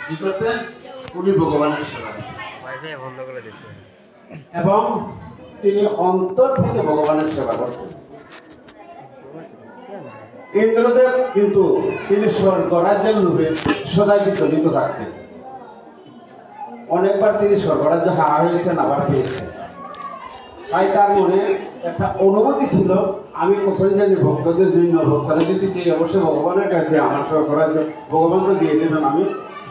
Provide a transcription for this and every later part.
কি করতেন? উনি ভগবানের সেবা এবং তিনি অন্তর থেকে ভগবানের সেবা করতেন। ইন্দ্রদেব কিন্তু তিনি স্বর্গরাজ্যের লোভে সদাই বিচলিত থাকতেন। অনেকবার তিনি স্বর্গরাজ্য হারা হয়েছেন, আবার পেয়েছেন। তাই তার মনে একটা অনুভূতি ছিল, আমি কোথায় জানি ভক্তদের জন্য ভক্তরা যদি সেই অবশ্যই ভগবানের কাছে আমার স্বর্গরাজ্য ভগবান তো দিয়ে দেবেন, আমি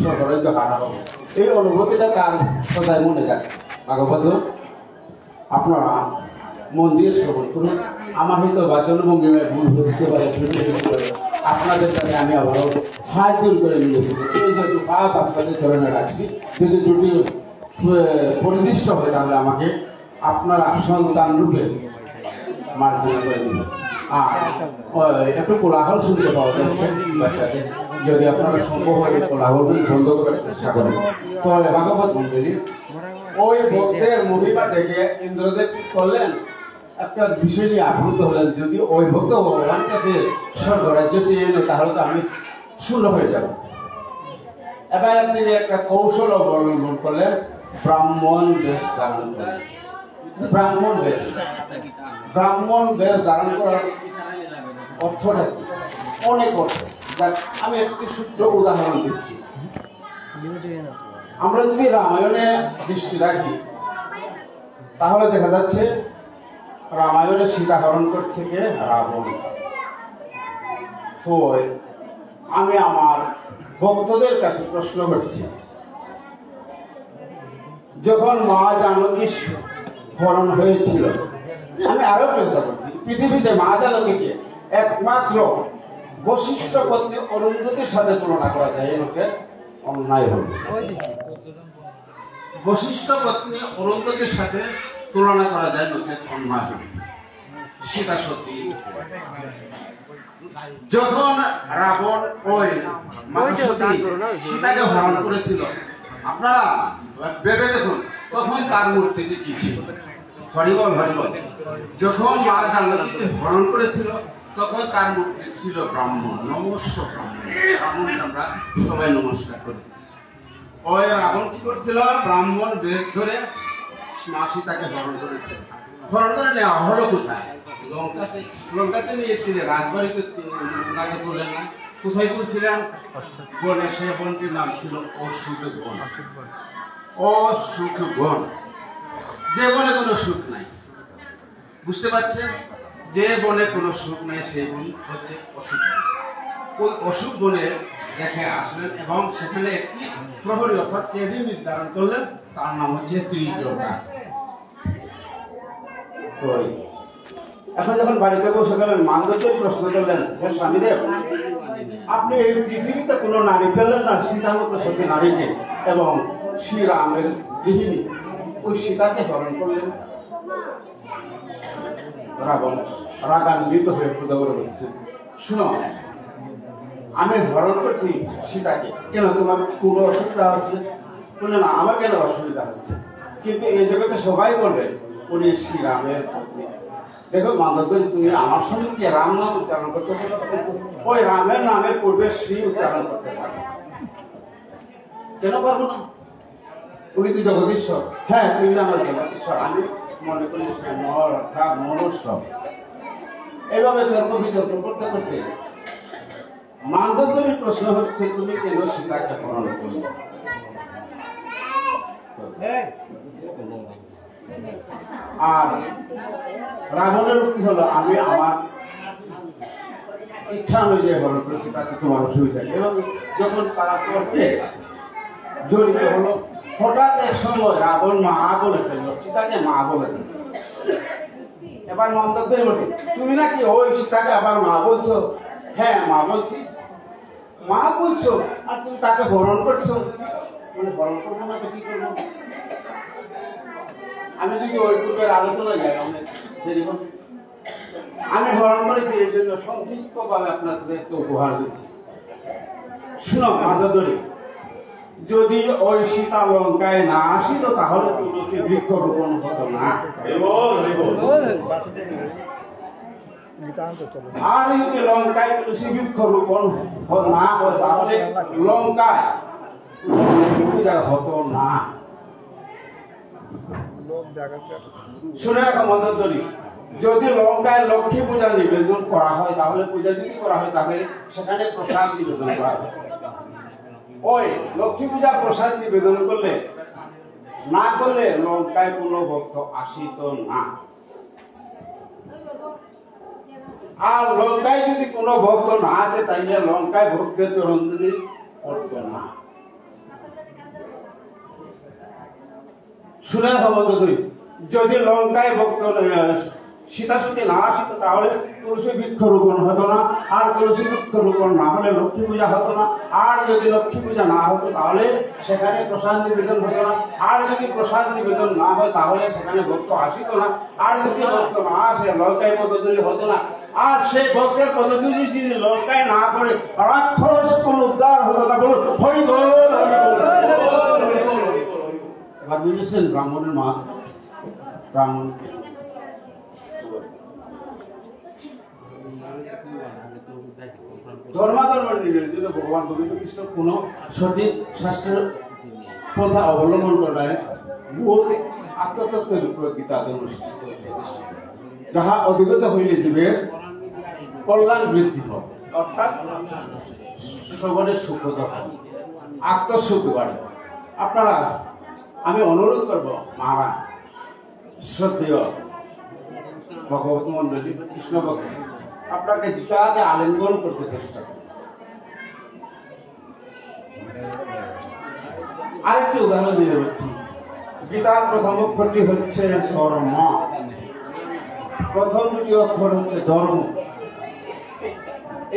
স্বর্গরাজ্য হারা হব। এই অনুভূতিটা তার সদাই মনে যায়। ভাগবত আপনারা মন দিয়ে শ্রবণ করুন। আমার হয়তো বাচনভঙ্গিমায় ভুল হতে পারে, আপনাদের কাছে আমি আবারও হাত জোর করে নিয়েছি। এই যে হাত আপনাদের চরণে রাখছি, যদি দুটি পরিদিষ্ট হয় তাহলে আমাকে আপনারা সন্তান রূপে মার্জনা করে দিবেন। আর একটু কোলাহল শুনতে পাওয়া যাচ্ছে বাচ্চাদের, যদি আপনারা সম্ভব হয় কোলাহল বন্ধ করার চেষ্টা করেন। তাহলে ভাগবত মন্ডলী ওই ভক্তের মহিমা দেখে ইন্দ্রদেব করলেন, একটা বিষয় নিয়ে আপ্লুত হলেন, যদি ওই ভক্ত ভগবান কাছে স্বর্গরাজ্য চেয়ে এনে তাহলে তো আমি শূন্য হয়ে যাব। এবার তিনি একটা কৌশল অবলম্বন করলেন, ব্রাহ্মণ বেশ ধারণ করলেন। ব্রাহ্মণ বেশ ধারণ করার অর্থটা কি? অনেক অর্থ। আমি একটি সূত্র উদাহরণ দিচ্ছি। আমরা যদি রামায়ণে দৃষ্টি রাখি তাহলে দেখা যাচ্ছে রামায়ণে সীতা হরণ করছে কে? রাবণ। তো আমি আমার ভক্তদের কাছে প্রশ্ন করছি, যখন মা জানকী হরণ হয়েছিল, আমি আরো প্রশ্ন করছি, পৃথিবীতে মা জানকীকে একমাত্র বশিষ্ঠ পত্নী অরুন্ধতির সাথে তুলনা করা যায়, এর অন্যায় হবে। বশিষ্ঠ পত্নী অরুন্ধতির সাথে তুলনা করা যায়, নচেত অন্যায় হবে। সীতা সতী যখন রাবণ ওই সীতাকে হরণ করেছিল, আপনারা ভেবে দেখুন তখন তার মূর্তিটি কি ছিল? হরিবল হরিবল। যখন মা জানকীকে হরণ করেছিল তখন তার মূর্তি ছিল ব্রাহ্মণ, নমস্য ব্রাহ্মণ। ব্রাহ্মণ আমরা সবাই নমস্কার করি। ওই রাবণ কি করছিল? ব্রাহ্মণ বেশ ধরে মা সীতাকে হরণ করেছিল। হরণ করে নেওয়া হলো কোথায়? লঙ্কাতে নিয়ে তিনি রাজবাড়িতে তুলেন না, কোথায় তুলছিলেন? বনে। সে বনটির নাম ছিল অসুখ বন। অসুখ বন, যে বনে কোনো সুখ নাই। বুঝতে পারছেন? যে বনে কোনো সুখ নাই সেই বন হচ্ছে অসুখ বন। ওই অসুখ বনে রেখে আসলেন এবং সেখানে একটি প্রহরী অর্থাৎ চেদি নির্ধারণ করলেন, তার নাম হচ্ছে ত্রিজটা। এখন যখন বাড়িতে বসে গেলেন, মানবদেব প্রশ্ন করলেন, স্বামীদেব আপনি এই পৃথিবীতে কোনো নারী পেলেন না সীতার মতো সতী নারীকে, এবং শ্রীরামের গৃহিণী ওই সীতাকে হরণ করলেন। রাবণ রাগান্বিত হয়ে ক্রোধ করে বলছে, শুনো, আমি হরণ করছি সীতাকে, কেন তোমার কোনো অসুবিধা হচ্ছে? বললে না, আমার কেন অসুবিধা হচ্ছে, কিন্তু এই জগতে সবাই বলবে উনি শ্রীরামের পত্নী। দেখো মানবী, তুমি আমার সঙ্গে কি রাম নাম উচ্চারণ করতে পারো? ওই রামের নামের পূর্বে শ্রী উচ্চারণ করতে পারো, কেন পারবো না? উনি তো জগদীশ্বর। হ্যাঁ, তুমি জানো জগদীশ্বর, আমি মনে করি নর অর্থাৎ মনুষ্য। এইভাবে তর্ক বিতর্ক করতে করতে মানবীর প্রশ্ন হচ্ছে, তুমি কেন সীতাকে হরণ করলে? আর রাবণের উক্তি হলো, আমি আমার ইচ্ছা অনুযায়ী হরণ করেছি, তাতে তোমার অসুবিধা নেই। এবং যখন তারা তর্কে জড়িত হলো, হঠাৎ এক সময় রাবণ মা বলে ফেলল, সীতাকে মা বলে দিল। এবার মন্দোদরি বলছে, তুমি নাকি ওই সীতাকে আবার মা বলছো? হ্যাঁ, মা বলছি। মা বলছো আর তুমি তাকে হরণ করছো, মানে হরণ করবো না তো কি করবো? আমি যদি ওই পূর্বের আলোচনা যাই অনেক দেরি হবে। আমি হরণ করেছি, এই জন্য সংক্ষিপ্ত ভাবে আপনাদেরকে উপহার দিচ্ছি। শুনো মাদরি, যদি ওই সীতা লঙ্কায় না আসিত তাহলে বৃক্ষরোপণ হতো না। আর যদি লঙ্কায় তুলসী বৃক্ষ রোপণ না হয় তাহলে লঙ্কায় লক্ষ্মী পূজা হতো না। শুনে রাখো মন্ত্রী, যদি লঙ্কায় লক্ষ্মী পূজা নিবেদন করা হয় তাহলে পূজা যদি করা হয় তাহলে সেখানে প্রসাদ নিবেদন করা হয়। ওই লক্ষ্মী পূজা প্রসাদ নিবেদন করলে না করলে লঙ্কায় কোনো ভক্ত আসিত না। আর লঙ্কায় যদি কোনো ভক্ত না আসে তাইলে লঙ্কায় ভক্তের চরণধুলি পড়তো না। শুনে খবর তুই, যদি লঙ্কায় ভক্ত সীতাসতী না আসিত তাহলে তুলসী বৃক্ষ রোপণ হতো না। আর তুলসী বৃক্ষ রোপণ না হলে লক্ষ্মী পূজা হতো না। আর যদি লক্ষ্মী পূজা না হতো তাহলে সেখানে প্রসাদ নিবেদন হতো না। আর যদি প্রসাদ নিবেদন না হয় তাহলে সেখানে ভক্ত আসিত না। আর যদি ভক্ত না আসে লঙ্কায় পদধূলি হতো না। আর সেই ভক্তের পদধূলি যদি লঙ্কায় না পড়ে রাক্ষস কোন উদ্ধার হতো না। বলুন হরি বল, হরি বল। এবার বুঝেছেন ব্রাহ্মণের মা, ব্রাহ্মণ ধর্মাধর্মের নিবেদিত ভগবান গোবিন্দ কৃষ্ণ কোন সঠিক শাস্ত্রের প্রথা অবলম্বন করায় মূল আত্মতত্ত্বের উপর গীতা ধর্ম প্রতিষ্ঠিত, যাহা অধিগত হইলে জীবের কল্যাণ বৃদ্ধি হয়, অর্থাৎ সবরের সুখ হয়, আত্মসুখ বাড়ে। আপনারা আমি অনুরোধ করব মহারা শ্রদ্ধেয় ভগবত মন্ডলী কৃষ্ণ ভক্ত আপনাকে গীতাকে আলিঙ্গন করতে চেষ্টা করুন। আরেকটি উদাহরণ দিয়ে বলছি। গীতার প্রথম অক্ষরটি হচ্ছে ধর্ম, প্রথম দুটি অক্ষর হচ্ছে ধর্ম।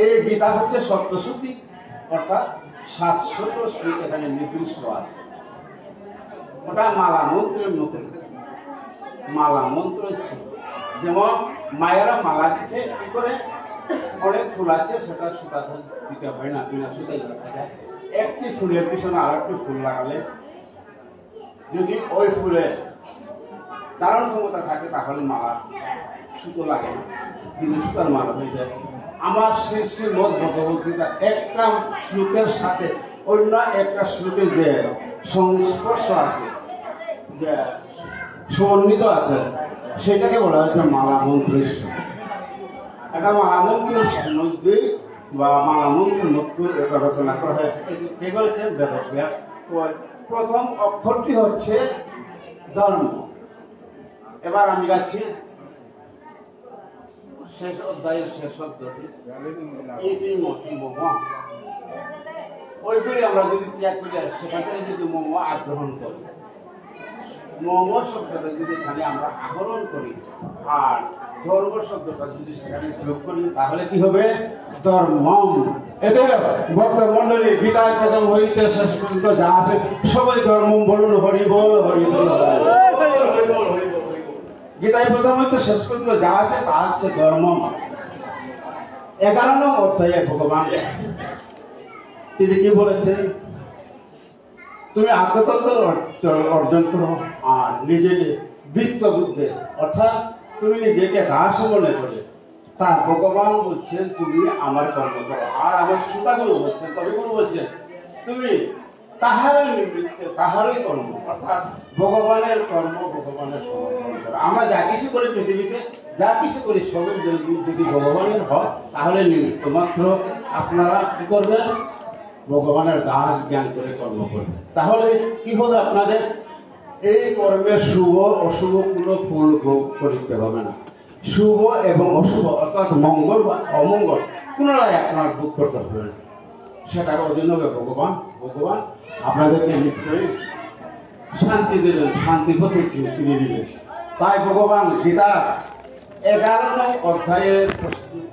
এই গীতা হচ্ছে সত্যশুদ্ধি, অর্থাৎ শাশ্বত শ্লোক এখানে নির্দিষ্ট আছে। ওটা মালা মন্ত্রের মতো, মালা মন্ত্র যেমন মায়েরা মালা দিতে কি করে অনেক ফুল আছে সেটা সুতা দিতে হয় না, বিনা সুতাই একটি ফুলের পিছনে আর একটি ফুল লাগালে যদি ওই ফুলে ধারণ ক্ষমতা থাকে তাহলে মালা সুতো লাগে না, কিন্তু সুতার মালা হয়ে যায়। আমার শ্রী মত ভগবদ্গীতা একটা শ্লোকের সাথে অন্য একটা শ্লোকের যে সংস্পর্শ আছে, যে সমন্বিত আছে, সেটাকে বলা হয়েছে মালা মন্ত্রের। একটা মালা মন্ত্রের মধ্যেই বা মালা মন্ত্রের মধ্যে একটা রচনা করা হয়েছে। কে বলেছেন? বেদব্যাস। প্রথম অক্ষরটি হচ্ছে ধর্ম। এবার আমি যাচ্ছি শেষ অধ্যায়ের শেষ শব্দটি, এইটি মোহ। ওইগুলি আমরা যদি ত্যাগ করি, সেখান থেকে যদি মোহ আগ্রহণ করি, মোহ শব্দটা যদি এখানে আমরা আহরণ করি আর ধর্ম শব্দটা যদি সেখানে যোগ করি তাহলে কি হবে? ধর্মম। এটা ভক্ত মন্ডলী গীতায় প্রথম হইতে শেষ পর্যন্ত যা আছে সবাই ধর্ম বলুন হরি বল, হরি বল। গীতায় প্রথম হইতে শেষ পর্যন্ত যা আছে তা হচ্ছে ধর্মম। 11 নং অধ্যায়ে ভগবান তিনি কি বলেছেন? তুমি আত্মতত্ত্ব অর্জন করো আর নিজেকে বৃত্ত বুদ্ধে, অর্থাৎ তুমি নিজেকে দাস মনে করে তার ভগবান বলছেন তুমি আমার কর্ম করো। আর আমার শ্রোতাগুলো বলছেন, কবিগুলো বলছেন তুমি তাহারই নিমিত্তে তাহারই কর্ম, অর্থাৎ ভগবানের কর্ম ভগবানের সমর্পণ করো। আমরা যা কিছু করি পৃথিবীতে, যা কিছু করি সবই যদি ভগবানের হয় তাহলে নিমিত্ত মাত্র। আপনারা কি করবেন? ভগবানের দাস জ্ঞান করে কর্ম করবেন। তাহলে কি হবে? আপনাদের এই কর্মের শুভ অশুভ কোনো ফুল ভোগ করিতে হবে না। শুভ এবং অশুভ অর্থাৎ মঙ্গল বা অমঙ্গল পুনরায় আপনার ভোগ করতে হবে না, সেটার অধীন হবে ভগবান। ভগবান আপনাদেরকে নিশ্চয়ই শান্তি দেবেন, শান্তির পথে তিনি দিবেন। তাই ভগবান গীতার 11 নং অধ্যায়ের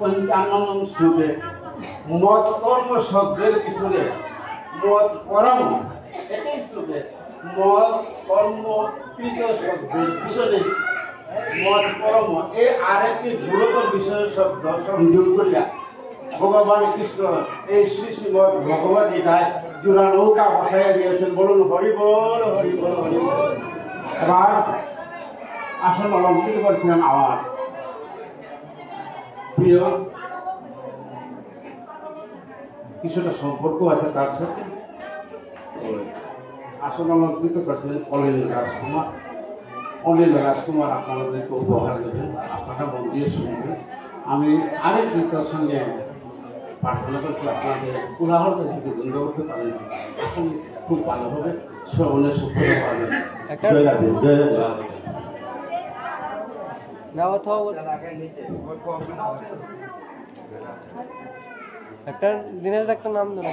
55 নং শ্লোকে মত কর্ম শব্দের পিছনে মত পরম, একই শ্লোকে মত কর্ম কৃত শব্দের পিছনে মত পরম এই আরেকটি গুরুতর বিষয় শব্দ সংযোগ করিয়া ভগবান কৃষ্ণ এই শ্রী শ্রীমদ ভগবদ গীতায় জোড়া নৌকা বসাইয়া দিয়েছেন। বলুন হরি বল, হরি বল, হরি বল। এবার আসল অলঙ্কৃত করেছিলেন আমার প্রিয়, কিছুটা সম্পর্ক আছে তার সাথে। আসলে অলঙ্কৃত করছিলেন অনিল রাজকুমার। অনিল রাজকুমার আপনাদেরকে উপহার দেবেন, আপনারা মন দিয়ে শুনবেন। আমি আরেক গীতার সঙ্গে প্রার্থনা করছি আপনাদের কোলাহলটা যদি বন্ধ করতে পারেন আসলে খুব ভালো হবে, শ্রবণের সুফল হবে। জয়রাধে, জয়রাধে। একটা দিনের একটা নাম ধরে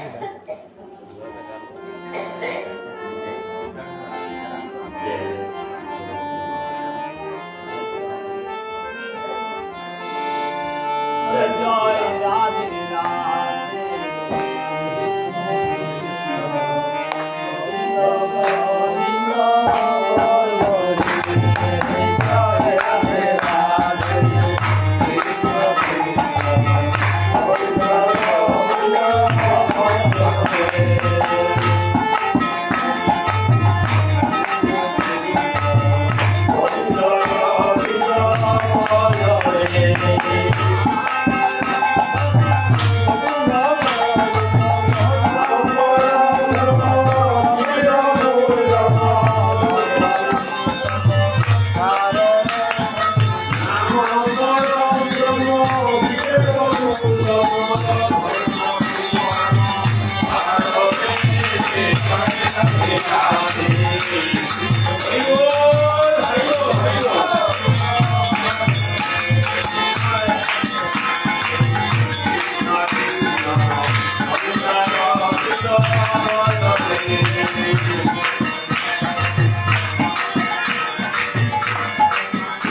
জয় রাধে রাধে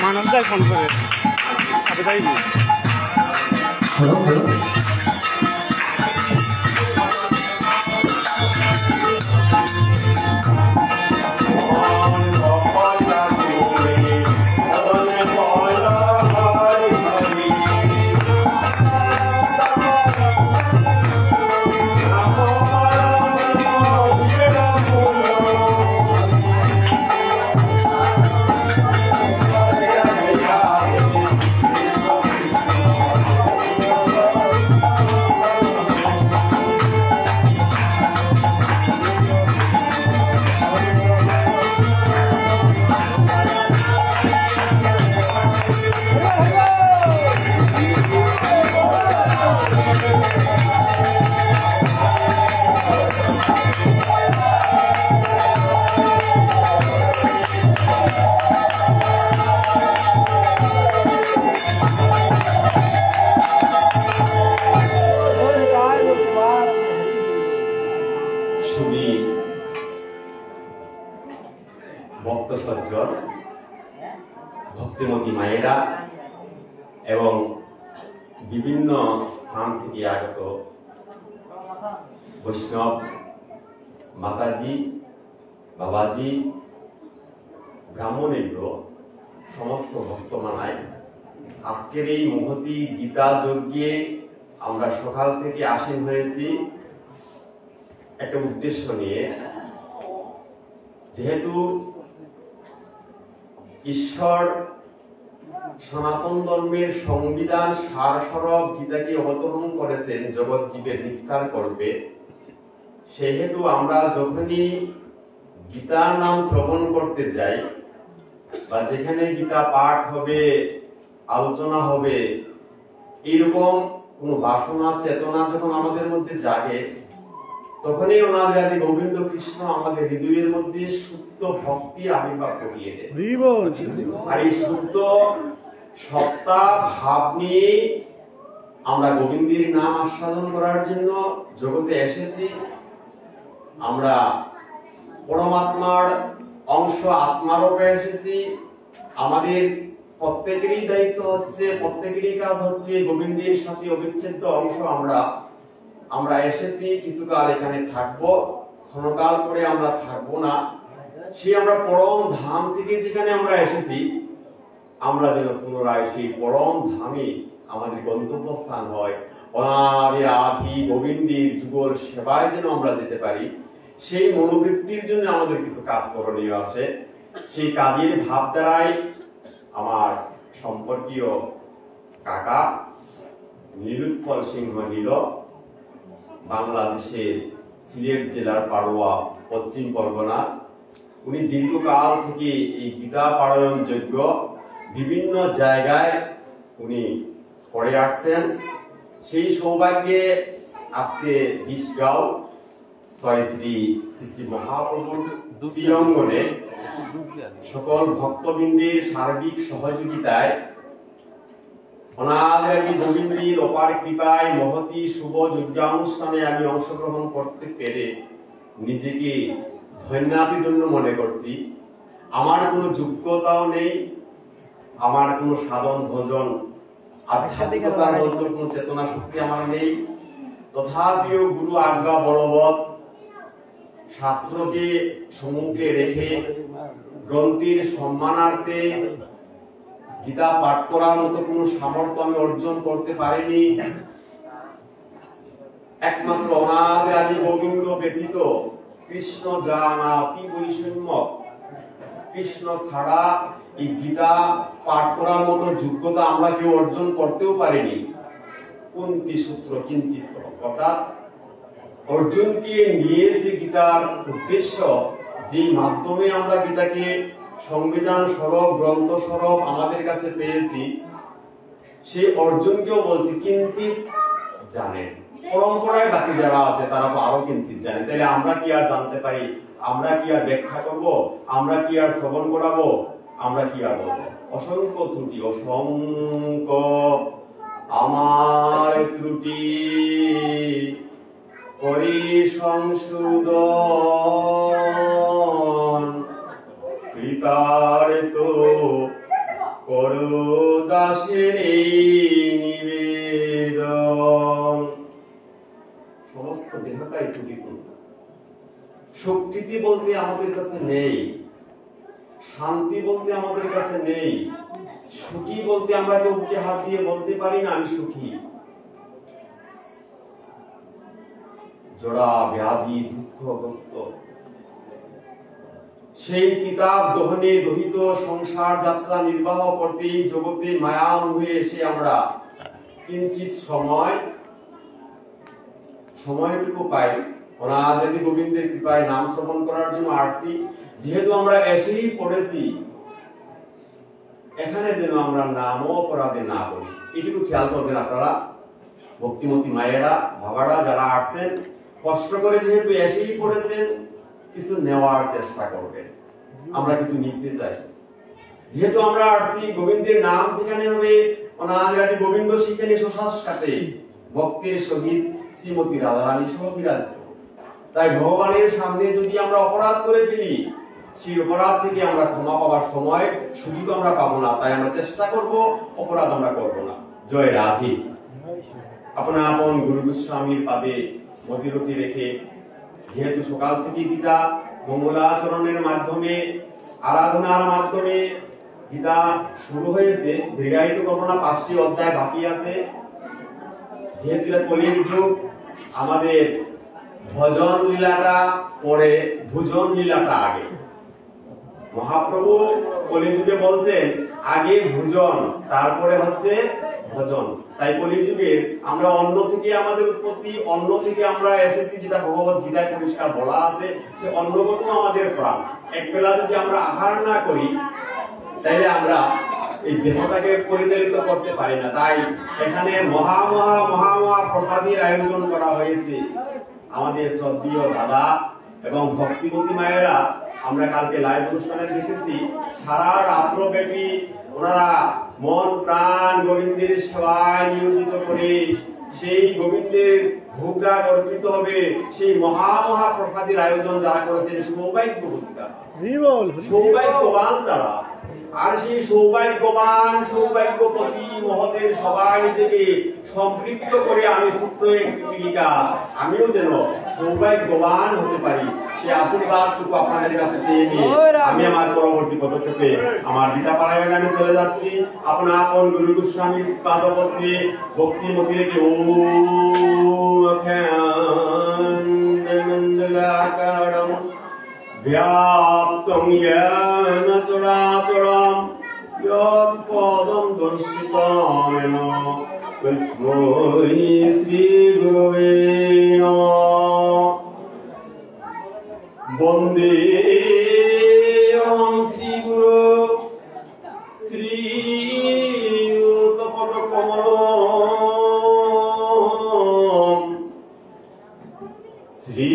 মানবদায় ফোন করে আপনি তাই ভক্ত সজ্জন, ভক্তিমতী মায়েরা এবং বিভিন্ন স্থান থেকে আগত বৈষ্ণব মাতাজি, বাবাজি, ব্রাহ্মণেন্দ্র সমস্ত ভক্তমানায় আজকের এই মহতী গীতা যজ্ঞে আমরা সকাল থেকে আসীন হয়েছি একটা উদ্দেশ্য নিয়ে। যেহেতু ঈশ্বর সনাতন ধর্মের সংবিধান সারস্বরূপ গীতাকে অবতরণ করেছেন জগৎ জীবের নিস্তার করবে, সেহেতু আমরা যখনই গীতার নাম শ্রবণ করতে যাই বা যেখানে গীতা পাঠ হবে, আলোচনা হবে, এইরকম কোন বাসনা চেতনা যখন আমাদের মধ্যে জাগে, তখনই ওনাদের আদি গোবিন্দ কৃষ্ণ আমাদের হৃদয়ের মধ্যে শুদ্ধ ভক্তির আবির্ভাব ঘটিয়ে দেন। আর এই শুদ্ধ সত্তা ভাব নিয়ে আমরা গোবিন্দের নাম আস্বাদন করার জন্য জগতে এসেছি। আমরা পরমাত্মার অংশ আত্মারূপে এসেছি। আমাদের প্রত্যেকেরই দায়িত্ব হচ্ছে, প্রত্যেকেরই কাজ হচ্ছে গোবিন্দের সাথে অবিচ্ছেদ্য অংশ। আমরা এসেছি, কিছুকাল এখানে থাকবো, ক্ষণকাল করে আমরা থাকবো না। সেই আমরা পরম ধাম থেকে যেখানে আমরা এসেছি, আমরা যেন পুনরায় সেই পরম ধামে আমাদের গন্তব্যস্থান হয়। অনাদি আদি গোবিন্দের যুগল সেবায় যেন আমরা যেতে পারি, সেই মনোবৃত্তির জন্য আমাদের কিছু কাজ করণীয় আছে। সেই কাজের ভাব দ্বারাই আমার সম্পর্কীয় কাকা নীলুৎপল সিংহ নীল বাংলাদেশের সিলেট জেলার পাড়ুয়া পশ্চিম পরগনা। উনি দীর্ঘকাল থেকে এই গীতা পারায়ণ যজ্ঞ বিভিন্ন জায়গায় উনি করে আসছেন। সেই সৌভাগ্যে আজকে 20 গাঁও ছয় শ্রী শ্রী মহাপ্রভুর শ্রীঅঙ্গনে সকল ভক্তবৃন্দের সার্বিক সহযোগিতায় অনাদি গোবিন্দের অপার কৃপায় মহতি শুভ যজ্ঞানুষ্ঠানে আমি অংশগ্রহণ করতে পেরে নিজেকে ধন্যাভিধন্য মনে করছি। আমার কোনো যোগ্যতাও নেই, আমার কোনো সাধন ভোজন আধ্যাত্মিকতার মধ্যে কোনো চেতনা শক্তি আমার নেই। তথাপিও গুরু আজ্ঞা বলবৎ শাস্ত্রকে সম্মুখে রেখে গ্রন্থের সম্মানার্থে গীতা পাঠ করার মতো কোনো সামর্থ্য আমি অর্জন করতে পারিনি। একমাত্র অনাদি আদি গোবিন্দ ব্যতীত কৃষ্ণ জানা অতি বৈষম্য, কৃষ্ণ ছাড়া এই গীতা পাঠ করার মতো যোগ্যতা আমরা কেউ অর্জন করতেও পারিনি। কুন্তি সূত্র কিঞ্চিত, অর্থাৎ অর্জুনকে নিয়ে যে গীতার উদ্দেশ্য, যে মাধ্যমে আমরা গীতাকে সংবিধান স্বরূপ গ্রন্থ স্বরূপ আমাদের কাছে পেয়েছি, সেই অর্জুনকেও বলছি কিঞ্চিত জানেন। পরম্পরায় বাকি যারা আছে তারা তো আরো কিঞ্চিত জানে। তাহলে আমরা কি আর জানতে পারি? আমরা কি আর ব্যাখ্যা করব? আমরা কি আর শ্রবণ করাবো? আমরা কি আর বলবো? অসংখ্য ত্রুটি, অসংখ্য আমার ত্রুটি করি সংশোধন, কৃতার্থ করো দাসের নিবেদন। সমস্ত দেহটাই ত্রুটিপূর্ণ। স্বীকৃতি বলতে আমাদের কাছে নেই, শান্তি বলতে আমাদের কাছে নেই, সুখী বলতে আমরা কেউ বুকে হাত দিয়ে বলতে পারি না আমি সুখী। জড়া ব্যাধি দুঃখগ্রস্ত সেই কিতাব দহনে দহিত সংসার যাত্রা নির্বাহ করতে জগতে মায়া মোহে এসে আমরা কিঞ্চিত সময়টুকু পাই অনাদি গোবিন্দের কৃপায় নাম শ্রবণ করার জন্য আসছি। যেহেতু আমরা এসেই পড়েছি, এখানে যেন আমরা নাম অপরাধে না করি, এটুকু খেয়াল করবেন আপনারা। ভক্তিমতী মায়েরা বাবারা যারা আসছেন, কষ্ট করে যেহেতু এসেই পড়েছেন, কিছু নেওয়ার চেষ্টা করবেন। আমরা কিন্তু নিতে চাই। যেহেতু আমরা আসছি, গোবিন্দের নাম যেখানে হবে অনাদি গোবিন্দ সেখানে শশাসকাতে ভক্তের সহিত শ্রীমতী রাধারানী সহ বিরাজিত। তাই ভগবানের সামনে যদি আমরা অপরাধ করে ফেলি, সেই অপরাধ থেকে আমরা ক্ষমা পাওয়ার সময় সুযোগ আমরা পাবো না। তাই আমরা চেষ্টা করব অপরাধ আমরা করব না। জয় রাধে। আপনা আপন গুরু গোস্বামীর পাদে মতিরতি রেখে, যেহেতু সকাল থেকে গীতা মঙ্গলাচরণের মাধ্যমে, আরাধনার মাধ্যমে গীতা শুরু হয়েছে, দীর্ঘায়িত করব না, 5টি অধ্যায় বাকি আছে। যেহেতু কলির যুগ, আমাদের ভজন লীলাটা পরে, ভোজন লীলাটা আগে। মহাপ্রভু কলিযুগে বলছেন আগে ভোজন, তারপরে হচ্ছে ভজন। তাই কলিযুগে আমরা অন্ন থেকে আমাদের উৎপত্তি, অন্ন থেকে আমরা এসেছি, যেটা ভগবত গীতায় পরিষ্কার বলা আছে। সে অন্নগত আমাদের প্রাণ। এক বেলা যদি আমরা আহার না করি, তাইলে আমরা এই দেহটাকে পরিচালিত করতে পারি না। তাই এখানে মহা প্রসাদের আয়োজন করা হয়েছে। আমাদের শ্রদ্ধেয় দাদা এবং ভক্তিমতী মায়েরা, আমরা কালকে লাইভ অনুষ্ঠানে দেখেছি, সারা রাত্র ব্যাপী ওনারা মন প্রাণ গোবিন্দের সেবায় নিয়োজিত করে সেই গোবিন্দের ভোগরাগ অর্পিত হবে, সেই মহা প্রসাদের আয়োজন যারা করেছেন সৌভাগ্যবতী তারা, সৌভাগ্যবান তারা। আর সেই সৌভাগ্যপতি মহতের সবাই নিজেকে সম্পৃক্ত করে আমি ছোট্ট একটি পিলিকা, আমিও যেন সৌভাগ্যবান হতে পারি, সে আশীর্বাদটুকু আপনাদের কাছে চেয়ে নিয়ে আমি আমার পরবর্তী পদক্ষেপে আমার গীতা পারায়ণে আমি চলে যাচ্ছি। আপনা আপন গুরু গোস্বামীর পাদপত্রে ভক্তিমতী রেখে ওম মণ্ডলাকারম ব্যাপ্তং येन চরাচরম যৎপদং দর্শিতং তস্मै শ্রী গুরবে নমঃ। বন্দে শ্রী গুরু শ্রী তপদ কমলম শ্রী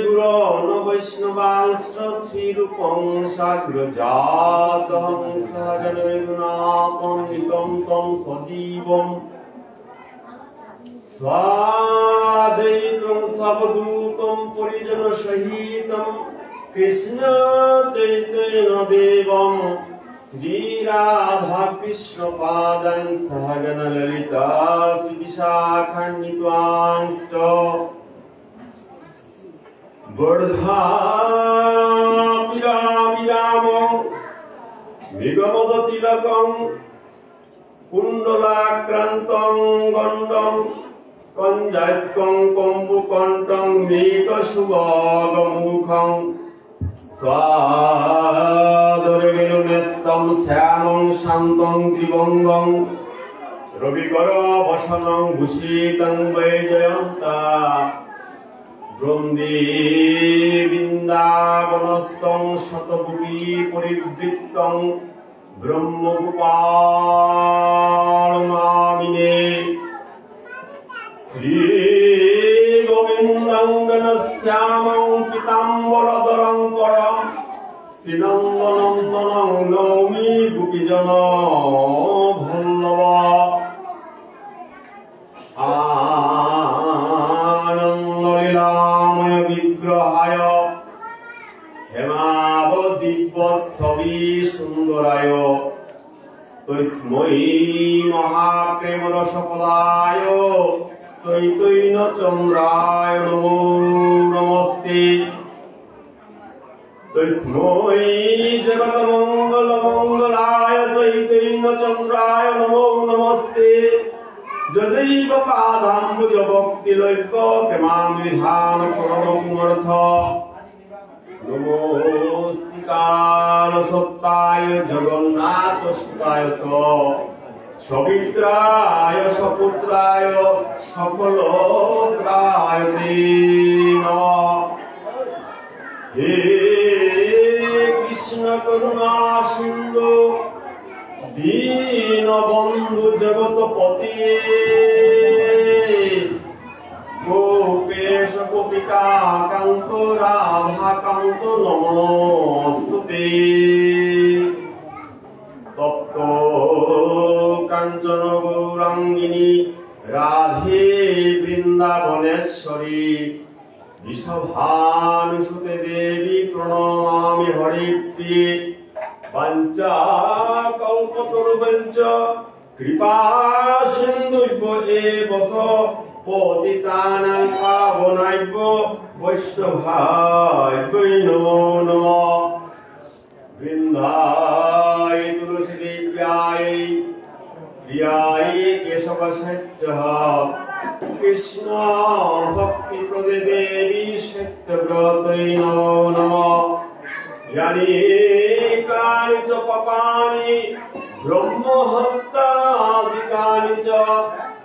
গুরু বৈষ্ণবাংশ শ্রী রূপং সাগ্রজাতং সগণগুণাপং নিতম তম সজীবম स्वादैकं स्वदूतं परिजन सहितं कृष्ण चैतन्य देवं श्री राधा कृष्ण पादं सहगण ललिता श्री विशाखान्वितांश्च वर्धापिरामिरामं मृगमदतिलकं कुण्डलाक्रान्तं गण्डं কঞ্জাস্কং কম্বুকণ্ঠং মৃতসুবগমুখং স্বাদরেণুনেস্তং শ্যামং শান্তং ত্রিবঙ্গং রবিকর বসনং ভূষিতং বৈজয়ন্তা বৃন্দে বৃন্দাবনস্থং শতভুবি পরিবৃত্তং ব্রহ্মগোপালমামিনে শ্রী গোবিন্দং ঘনশ্যামং পীতাম্বরধরং করম শ্রীনন্দনন্দনং নৌমি গোপীজন বল্লভ আনন্দলীলাময় বিগ্রহায় হেমাবদিব্যছবি সুন্দরায় তস্मै মহাপ্রেমরসপদায় চৈতন্য চন্দ্রায় নমো নমস্তে। তস্मै জগৎমঙ্গল মঙ্গলায় চৈতন্য চন্দ্রায় নমো নমস্তে। যदैव পাদাম্বুজ ভক্তিলৈক্য প্রেমামৃধান শরণমর্থ নমস্তিকাল সত্যায় জগন্নাথ সুতায় সবিত্রায় সপুত্রায় সকলত্রায় তে নমঃ। হে কৃষ্ণ করুণা সিন্ধু দীনবন্ধু জগৎপতি গোপেশ গোপিকা কান্ত রাধা কান্ত নমস্তুতে। তপ্ত কাঞ্চন গৌরাঙ্গিনী রাধে বৃন্দাবনেশ্বরী ঋষভানুসুতে দেবী প্রণমামি হরিপ্রিয়ে। পঞ্চা কল্পতরুবঞ্চ কৃপা সিন্ধুভ্য এবস পতিতানাং পাবনাভ্য বৈষ্ণবাভ্যো নমো নমঃ। বৃন্দায় তুলসী দেব্যায় প্রিয়ায় কেশবসচ্চঃ কৃষ্ণ ভক্তি প্রদে দেবী সত্যব্রতৈ নমো নমঃ। यानि च पापानि ब्रह्महत्यादिकानि च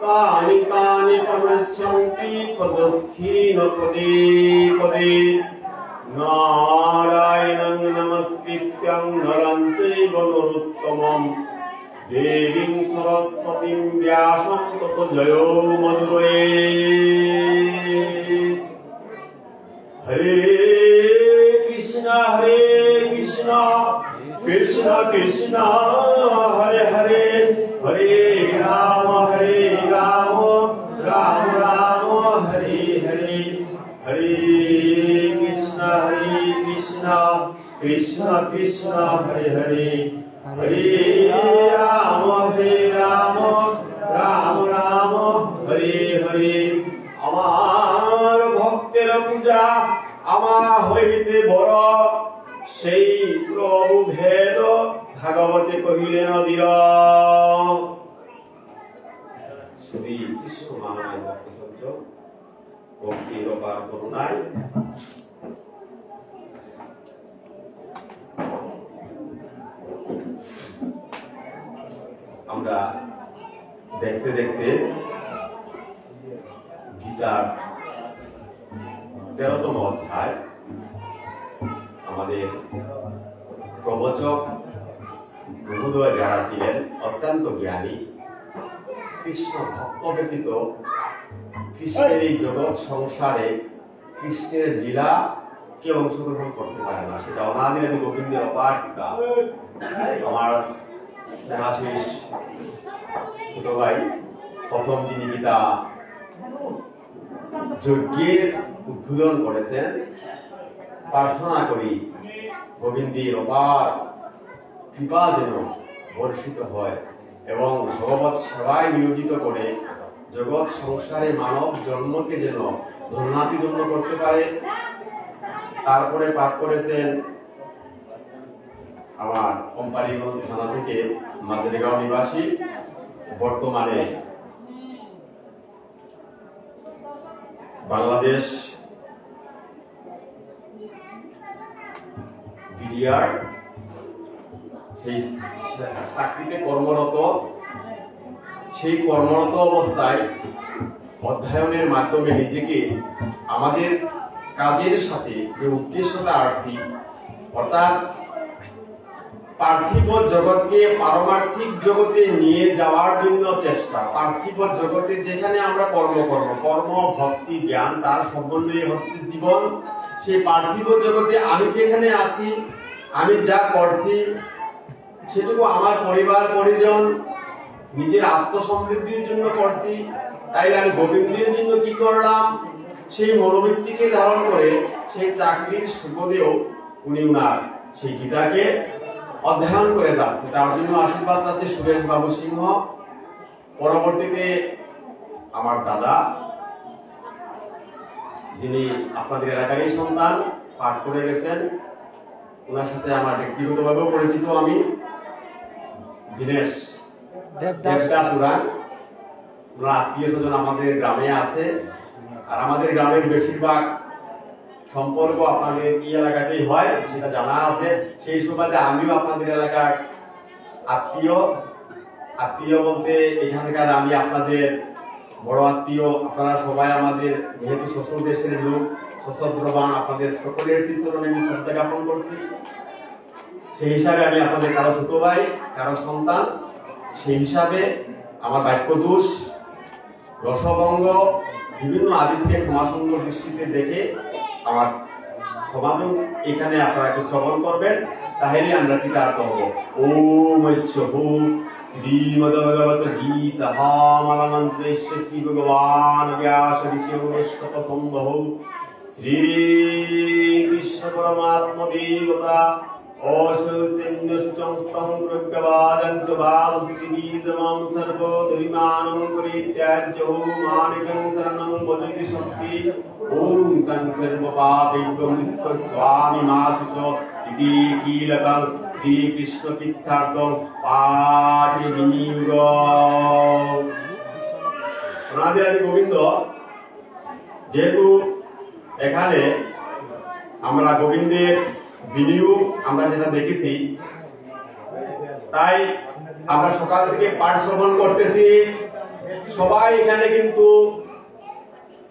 तानि तानि प्रणश्यन्ति पदस्खीन पदे पदे। नारायणं नमस्कृत्यं नरं चैव नरोत्तमं देवीं सरस्वतीं व्यासं ततो जयो मधुरे। हरे कृष्ण कृष्ण कृष्ण हरे हरे हरे राम राम राम हरे हरे। हरे कृष्ण कृष्ण कृष्ण हरे हरे हरे राम राम राम हरे हरे। আমার ভক্তের পূজা আমার হইতে বড় সেই প্রভু ভেদ ভাগবতে কহিলেন অধীর। শ্রী কৃষ্ণ মহারাজ ভক্তসঞ্জ ভক্তির অপার করুণায় আমরা দেখতে দেখতে গীতার 13তম অধ্যায় আমাদের প্রবচক মহোদয় যারা ছিলেন অত্যন্ত জ্ঞানী, কৃষ্ণ ভক্ত ব্যতীত কৃষ্ণের এই জগৎ সংসারে কৃষ্ণের লীলা কেউ অংশগ্রহণ করতে পারে না। সেটা অনাদিরাদি গোবিন্দের অপার কৃপা। আমার স্নেহাশিস ছোট ভাই প্রথম যিনি গীতা যজ্ঞের উদ্বোধন করেছেন, প্রার্থনা করি গোবিন্দের অপার কৃপা যেন বর্ষিত হয় এবং ভগবৎ সেবায় নিয়োজিত করে জগৎ সংসারে মানব জন্মকে যেন ধন্যাতিধন্য করতে পারে। তারপরে পাঠ করেছেন আমার কোম্পানিগঞ্জ থানা থেকে মাঝারিগাঁও নিবাসী, বর্তমানে বাংলাদেশ বিডিআর সেই চাকরিতে কর্মরত। সেই কর্মরত অবস্থায় অধ্যয়নের মাধ্যমে নিজেকে আমাদের কাজের সাথে যে উদ্দেশ্যটা আসছি, অর্থাৎ পার্থিব জগৎকে পারমার্থিক জগতে নিয়ে যাওয়ার জন্য চেষ্টা। পার্থিব জগতে যেখানে আমরা কর্ম ভক্তি জ্ঞান তার সমন্বয়ে হচ্ছে জীবন। সেই পার্থিব জগতে আমি যেখানে আছি, আমি যা করছি সেটুকু আমার পরিবার পরিজন নিজের আত্মসমৃদ্ধির জন্য করছি। তাই আমি গোবিন্দের জন্য কি করলাম, সেই মনোবৃত্তিকে ধারণ করে সেই চাকরির সুপদেও উনি উনার সেই গীতাকে অধ্যয়ন করে যাচ্ছে। তার জন্য আশীর্বাদ চাচ্ছে সুরেশ বাবু সিংহ। পরবর্তীতে আমার দাদা, যিনি আপনাদের এলাকারই সন্তান, পাঠ করে গেছেন, ওনার সাথে আমার ব্যক্তিগতভাবেও পরিচিত আমি, দীনেশ দেবদাস উরান। ওনার আত্মীয় স্বজন আমাদের গ্রামে আছে, আর আমাদের গ্রামের বেশিরভাগ সম্পর্ক আপনাদের এই এলাকাতেই হয়, সেটা জানা আছে। সেই সুবাদে আমিও আপনাদের এলাকার আত্মীয় বলতে এখানকার আমি আপনাদের বড় আত্মীয়। আপনারা সবাই আমাদের যেহেতু শ্বশুর দেশের লোক, সশস্ত্রবান, আপনাদের সকলের শ্রীচরণে আমি শ্রদ্ধা জ্ঞাপন করছি। সেই হিসাবে আমি আপনাদের কারো ছোট ভাই, কারো সন্তান। সেই হিসাবে আমার বাক্য দোষ, রসভঙ্গ, বিভিন্ন আদি থেকে ক্ষমাসুন্দর দৃষ্টিতে দেখে আমার ক্ষমাদন এখানে আপনারা একটু শ্রবণ করবেন, তাহলে আমরা কৃতার্থ হব। ওম ঐশ্বভূ শ্রীমদ্ভগবত গীতা মন্ত্রেশ্ব শ্রী ভগবান ব্যাস ঋষিস্তম্ভৌ শ্রীকৃষ্ণ পরমাত্ম দেবতা অশৌচন্যশুচংস্তং প্রজ্ঞবাদন্ত বাদুতিবীজমাং সর্বদৈমানং পরিত্যাজ্যো মানিকং শরণং ভজতি শক্তি ওম তং সর্বপাপেভ্যো নিষ্কস্বামি মাসুচ ইতি কীলকং শ্রীকৃষ্ণ তীর্থার্থং পাঠি বিনিয়োগ। রাধে গোবিন্দ। যেহেতু এখানে আমরা গোবিন্দের বিনিয়োগ আমরা যেটা দেখেছি, তাই আমরা সকাল থেকে পাঠ শ্রবণ করতেছি। সবাই এখানে কিন্তু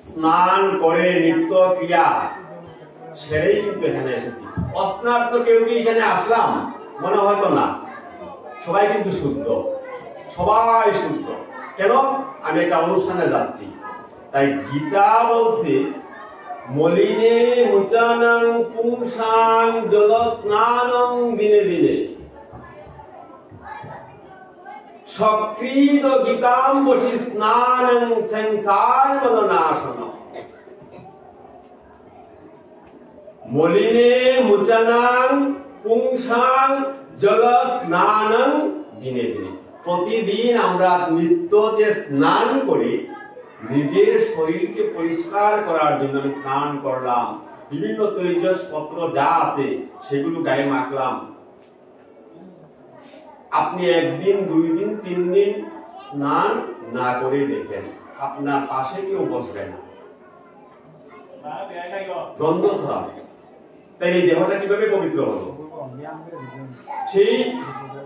স্নান করে নিত্য ক্রিয়া সেরেই কিন্তু এখানে এসেছি। অস্নান তো কেউ কি এখানে আসলাম মনে হয়তো না। সবাই কিন্তু শুদ্ধ, সবাই শুদ্ধ। কেন? আমি একটা অনুষ্ঠানে যাচ্ছি। তাই গীতা বলছে মলিনে মুচানাং পুংসাং জলস্নানং দিনে দিনে সক্রীত গীতাম্বসি স্নানং সংসার মলনাশন। মলিনে মুচানাং পুংসাং জলস্নানং দিনে দিনে। প্রতিদিন আমরা নিত্য যে স্নান করি, নিজের শরীরকে পরিষ্কার করার জন্য আমি স্নান করলাম, বিভিন্ন তৈজস পত্র যা আছে সেগুলো গায়ে মাখলাম। আপনি একদিন, 2 দিন, 3 দিন স্নান না করে দেখেন, আপনার পাশে কেউ বসবে না, গন্ধ ছড়াবে। তাই এই দেহটা কিভাবে পবিত্র হলো? সেই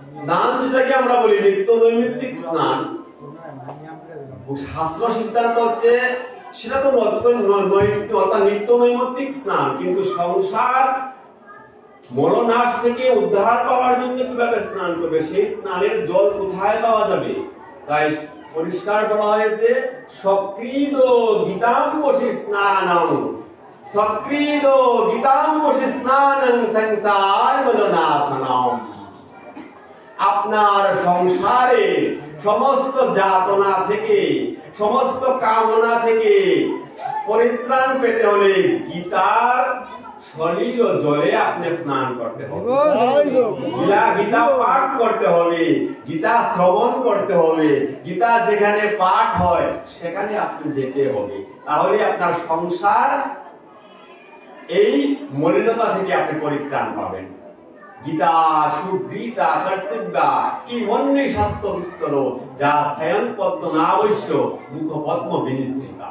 স্নান যেটাকে আমরা বলি নিত্য নৈমিত্তিক স্নান, শাস্ত্র সিদ্ধান্ত হচ্ছে সেটা তো নিত্য নৈমিত্তিক স্নান, কিন্তু সংসার মরণাশ থেকে উদ্ধার পাওয়ার জন্য কিভাবে স্নান করবে, সেই স্নানের জল কোথায় পাওয়া যাবে? তাই পরিষ্কার বলা হয়েছে সক্রিদ গীতাম্বসি স্নানং, সক্রিদ গীতাম্বসি স্নানং সংসার মরণাশনম। আপনার সংসারে সমস্ত যাতনা থেকে, সমস্ত কামনা থেকে পরিত্রাণ পেতে হলে গীতার সলিল ও জলে আপনি স্নান করতে হবে, গীতা পাঠ করতে হবে, গীতা শ্রবণ করতে হবে, গীতা যেখানে পাঠ হয় সেখানে আপনি যেতে হবে। তাহলে আপনার সংসার এই মলিনতা থেকে আপনি পরিত্রাণ পাবেন। গীতা সুগীতা কর্তব্যা কি মন্যে শাস্ত্র বিস্তর, যা স্থায়ন পদ্ম নাবশ্য মুখ পদ্ম বিনিশ্চিতা।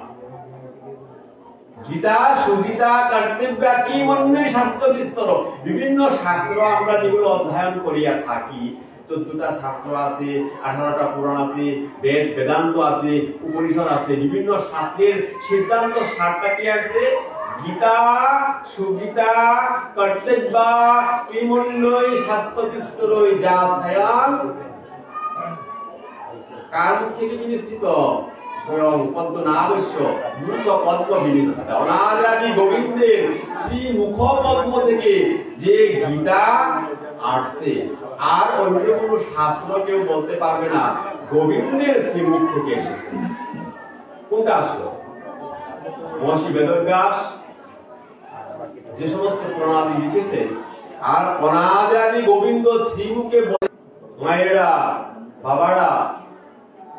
গীতা সুগীতা কর্তব্যা কি মন্যে শাস্ত্র বিস্তর, বিভিন্ন শাস্ত্র আমরা যেগুলো অধ্যয়ন করিয়া থাকি, 14টা শাস্ত্র আছে, 18টা পুরাণ আছে, বেদ বেদান্ত আছে, উপনিষদ আছে, বিভিন্ন শাস্ত্রের সিদ্ধান্ত সারটা কি আছে? গীতা সুগীতা কর্তব্যা কি মন্যে শাস্ত্র বিস্তর, যা স্থায়ন কারণ থেকে বিনিশ্চিত স্বয়ং পদ্ম নাবশ্য মুখ পদ্ম বিনিশ্চিত। অনাদি গোবিন্দের শ্রী মুখ পদ্ম থেকে যে গীতা আসছে, আর অন্য কোনো শাস্ত্র কেউ বলতে পারবে না গোবিন্দের শ্রীমুখ থেকে এসেছে। কোনটা আসলো? মহর্ষি বেদব্যাস যে সমস্ত প্রণালী লিখেছে, আর অনাদি গোবিন্দ শ্রীমুখে মায়েরা বাবারা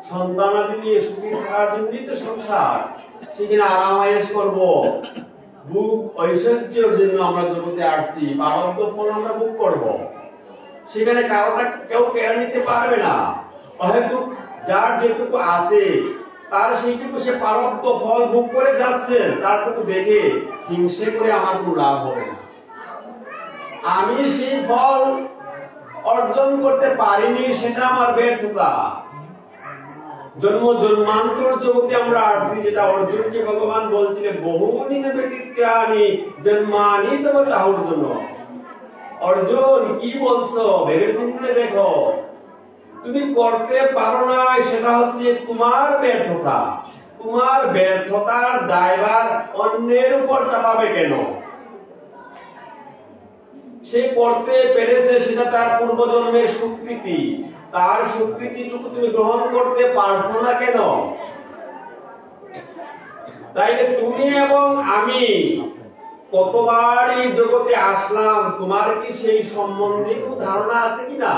সন্তানাদি নিয়ে সুখী থাকার জন্যই তো সংসার, সেখানে আরামায়েশ করবো, ভোগ ঐশ্বর্যের জন্য আমরা জগতে আসছি, প্রারব্ধ ফল আমরা ভোগ করবো, সেখানে কারোটা কেউ কেড়ে নিতে পারবে না। হয়তো যার যেটুকু আছে তার সেইটুকু সে প্রারব্ধ ফল ভোগ করে যাচ্ছেন, তারটুকু দেখে হিংসে করে আমার কোনো লাভ হবে না। আমি সেই ফল অর্জন করতে পারিনি, সেটা আমার ব্যর্থতা। জন্ম জন্মান্তর জগতে আমরা আসছি, যেটা অর্জুনকে ভগবান বলছিলেন বহুনি ব্যতীত্যানি জন্মানি তব চাহুর জন্য। অর্জুন কি বলছো ভেবে চিন্তে দেখো, তুমি করতে পারো না, সেটা হচ্ছে তোমার ব্যর্থতা। তোমার ব্যর্থতার দায়ভার অন্যের উপর চাপাবে কেন? সে করতে পেরেছে, সেটা তার পূর্বজন্মের স্বীকৃতি, তার স্বীকৃতিটুকু তুমি গ্রহণ করতে পারছো না কেন? তাইলে তুমি এবং আমি কতবার এই জগতে আসলাম, তোমার কি সেই সম্বন্ধে কোনো ধারণা আছে কিনা?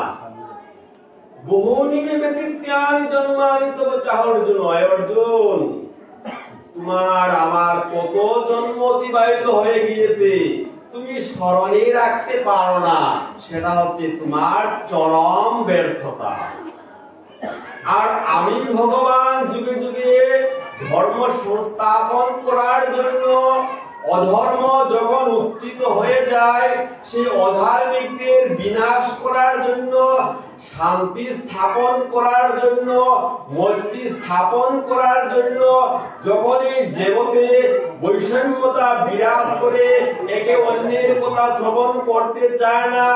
বহুনিমে ব্যতীত্যানি জন্মানি তব চাহুর জন্য। অর্জুন, তোমার আমার কত জন্ম অতিবাহিত হয়ে গিয়েছে, তুমি স্মরণে রাখতে পারো না, সেটা হচ্ছে তোমার চরম ব্যর্থতা। আর আমি ভগবান যুগে যুগে ধর্ম সংস্থাপন করার জন্য, অধর্ম যখন উত্থিত হয়ে যায় সেই অধার্মিকদের বিনাশ করার জন্য, শান্তি স্থাপন করার জন্য, মৈত্রী স্থাপন করার জন্য, যখন এই জগতে বৈষম্যতা বিরাজ করে একে অন্যের কথা শ্রবণ করতে চায় না,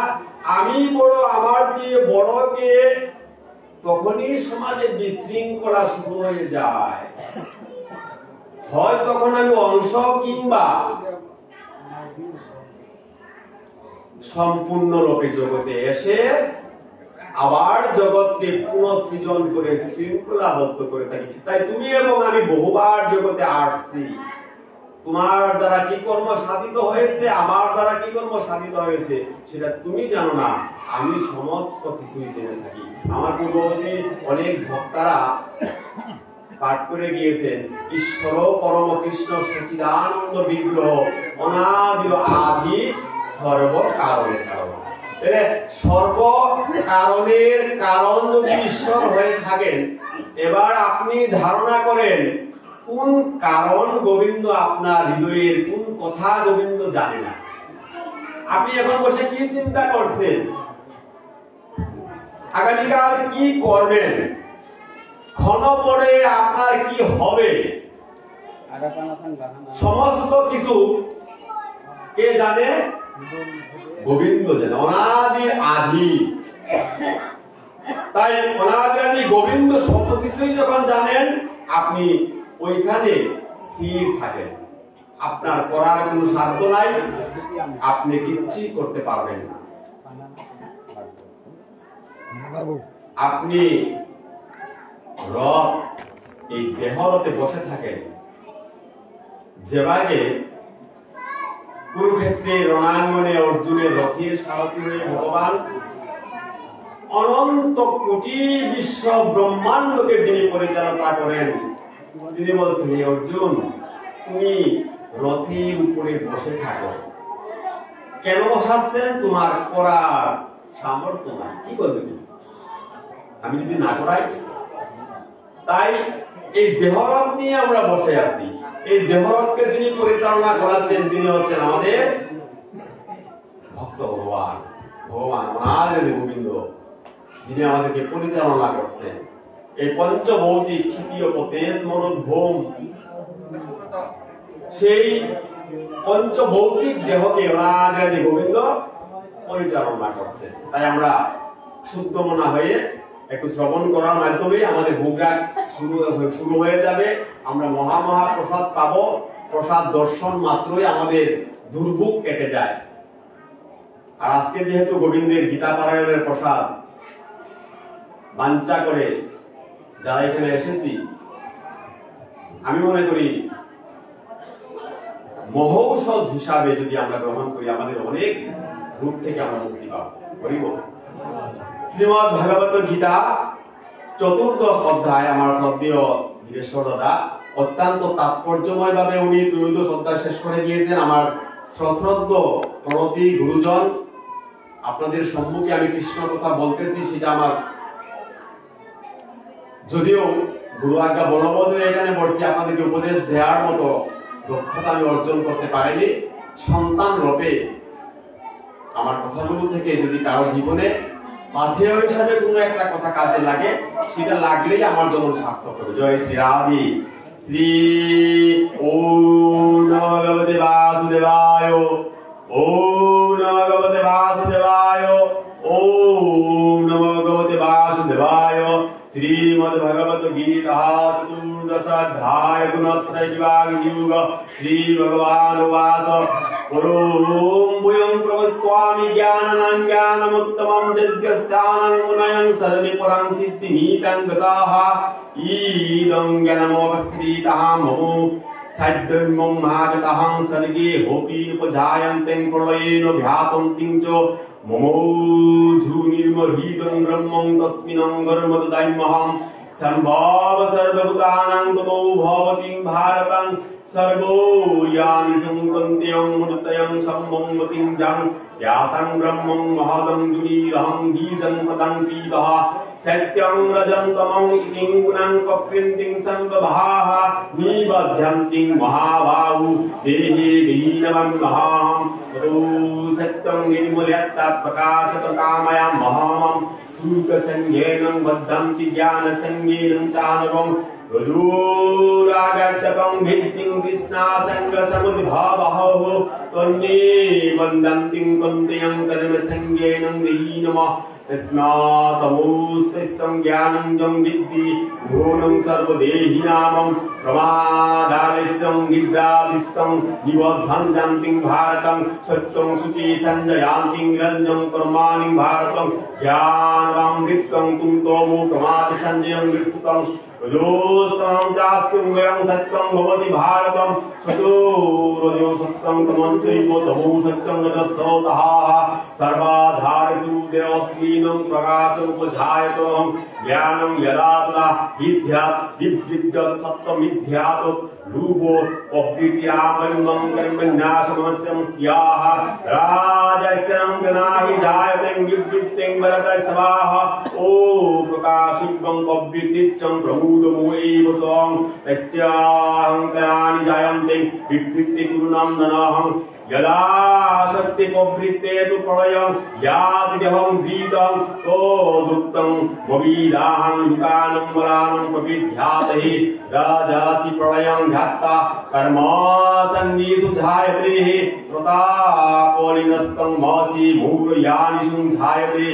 আমি বড় আমার চেয়ে বড় কে, তখনই সমাজে বিশৃঙ্খলা শুরু হয়ে যায়। হয় তখন আমি অংশ কিংবা সম্পূর্ণরূপে জগতে এসে আবার জগৎকে পুনঃসৃজন করে শৃঙ্খলাবদ্ধ করে থাকি। তাই তুমি এবং আমি বহুবার জগতে আসছি। তোমার দ্বারা কি কর্ম সাধিত হয়েছে, আমার দ্বারা কি কর্ম সাধিত হয়েছে, সেটা তুমি জানো না, আমি সমস্ত কিছুই জেনে থাকি। আমার পূর্ববর্তী অনেক ভক্তারা পাঠ করে গিয়েছেন, ঈশ্বর পরম কৃষ্ণ সচিদানন্দ বিগ্রহ অনাদি আদি সর্ব কারণের কারণ। সর্ব কারণের কারণ যদি ঈশ্বর হয়ে থাকেন, এবার আপনি ধারণা করেন কোন কারণ গোবিন্দ আপনার হৃদয়ের, কোন কথা গোবিন্দ জানে না। আপনি এখন বসে কি চিন্তা করছেন, আগামীকাল কি করবেন, ক্ষণ পরে আপনার কি হবে সমস্ত কিছু কে জানে? গোবিন্দ জানে, অনাদির আদি। তাই অনাদির আদি গোবিন্দ সব কিছুই যখন জানেন, আপনি ওইখানে স্থির থাকেন। আপনার করার কোনো সাধ্য নাই, আপনি কিচ্ছুই করতে পারবেন না। আপনি রথ, এই দেহরথে বসে থাকেন। যেভাবে কুরুক্ষেত্রে রণাঙ্গনে অর্জুনের রথের সারথি হয়ে ভগবান অনন্ত কোটি বিশ্ব ব্রহ্মাণ্ডকে যিনি পরিচালনা করেন, তিনি বলছেন, হে অর্জুন, তুমি রথের উপরে বসে থাকো। কেন বসাচ্ছেন? তোমার করার সামর্থ্য নাই, কি করবে তুমি? আমি যদি না করাই। তাই এই দেহরথ নিয়ে আমরা বসে আছি। এই দেহরথকে যিনি পরিচালনা করাচ্ছেন, তিনি হচ্ছেন আমাদের ভক্ত ভগবান, ভগবান অনাদি গোবিন্দ, যিনি আমাদেরকে পরিচালনা করছেন। এই পঞ্চভৌতিক ক্ষিতীয় তেজ মরুদ্ভূম, সেই পঞ্চভৌতিক দেহকে অনাদি গোবিন্দ পরিচালনা করছেন। তাই আমরা শুদ্ধ মনা হয়ে একটু শ্রবণ করার মাধ্যমে আমাদের ভোগরাগ শুরু হয়ে যাবে। আমরা মহা প্রসাদ পাবো। প্রসাদ দর্শন মাত্রই আমাদের দুর্ভোগ কেটে যায়। আর আজকে যেহেতু গোবিন্দের গীতা পারায়ণের প্রসাদ বাঞ্ছা করে যারা এখানে এসেছি, আমি মনে করি মহৌষধ হিসাবে যদি আমরা গ্রহণ করি, আমাদের অনেক রূপ থেকে আমরা মুক্তি পাবো। বলিব শ্রীমদ্ ভাগবত গীতা 14 অধ্যায়, আমার শ্রদ্ধেয় বীরেশ্বর দাদা অত্যন্ত তাৎপর্যময় ভাবে উনি 13 অধ্যায় শেষ করে দিয়েছেন। আমার সশ্রদ্ধ প্রণতি গুরুজন, আপনাদের সম্মুখে আমি কৃষ্ণ কথা বলতেছি, সেটা আমার যদিও গুরু আজ্ঞা বলবৎ হয়ে এখানে বসছি, আপনাদেরকে উপদেশ দেওয়ার মতো দক্ষতা আমি অর্জন করতে পারিনি। সন্তান রূপে আমার কথাগুলো থেকে যদি কারো জীবনে পাথেয় হিসাবে কোনো একটা কথা কাজে লাগে, সেটা লাগলেই আমার জন্য সার্থক হবে। জয় শ্রী রাধে। শ্রী ওম নমো ভগবতে বাসুদেবায়, ওম নমো ভগবতে বাসুদেবায়, ওম নমো ভগবতে বাসুদেবায়। শ্রীমদ্ ভগবত গীতা 14 অধ্যায় গুণত্রয় বিভাগ যোগ। শ্রী ভগবান উবাচ ওম বুয়ং প্রবস্ক্বামি জ্ঞানানাং জ্ঞানমুত্তমং যজ্ঞস্থানং মুনয়ং সর্বে পুরাং সিদ্ধিনীতং গতাঃ ঈদং জ্ঞানমোক্ষশ্রীতাঃ মমো সাধ্যমং মহাগতাহং সর্গে হোপি উপজায়ন্তেং প্রলয়েন ভ্যাতন্তিং চ মমো ঝুনির্মহীদং ব্রহ্মং তস্মিনং গর্মদদাম্যহং সম্ভব সর্বভূতানাং ততো ভবতিং ভারতং সর্বো ইয়ানি সংকন্ত্যং মুদতয়ং সম্মঙ্গতিং জং यासं ब्रह्मं महदं जुनीरहं बीजं प्रदन्तीतः सत्यं रजन्तमं इतिं गुणं ककृन्तिं संवभाः निबध्यन्तिं महाबाहु देहे दीनवं महां ततो सत्यं निर्मूल्यत्तत् प्रकाशककामयं महामं सूतसंज्ञेनं बद्धन्ति ज्ञानसंज्ञेनं चानवं रजोरागतकं भित्तिं कृष्णासङ्गसमुद्भवः त्वन्ये वन्दन्तिं कुन्त्यं कर्मसंज्ञेनं देहि नमः तस्मात्तमोस्तिस्तं ज्ञानं जं विद्धि घोरं सर्वदेहिनामं प्रमादालस्यं निद्राविष्टं निबद्धन्तं भारतं सत्यं सुखी सञ्जयान्तिं रञ्जं कर्माणि भारतं ज्ञानवामृतं कुन्तोमो प्रमादसञ्जयं मृत्युतं रजोस्तमं चास्ति उभयं सत्यं भवति भारतं चतुर्रजो सत्यं तमं चैव तमो सत्यं रजस्ततः सर्वाधारेषु देवस्मिनं प्रकाशमुपजायतोऽहं ज्ञानं यदा तदा विद्यात् विद्युत् सत्यमिद्यात् रूपो प्रवृत्तिरामलिङ्गं कर्मण्यशमस्यं स्याः राजस्यं गणाहि जायते विवृत्तिं वरदय सवाः ओ प्रकाशिकं प्रवृत्तिचं प्रमुदमो एव स्वं तस्याहंकाराणि जायन्ते विवृत्तिकुरुणं ननहं यदा शक्ति प्रवृत्ते तु प्रलयं यादिहं भीतं तोदुक्तं मवीदाहं युगानं वरानं प्रविध्याते राजासि प्रलयं ध्यात्ता कर्म सन्निषु जायते प्रतापनिनस्तं मासि मूर्यानिषु जायते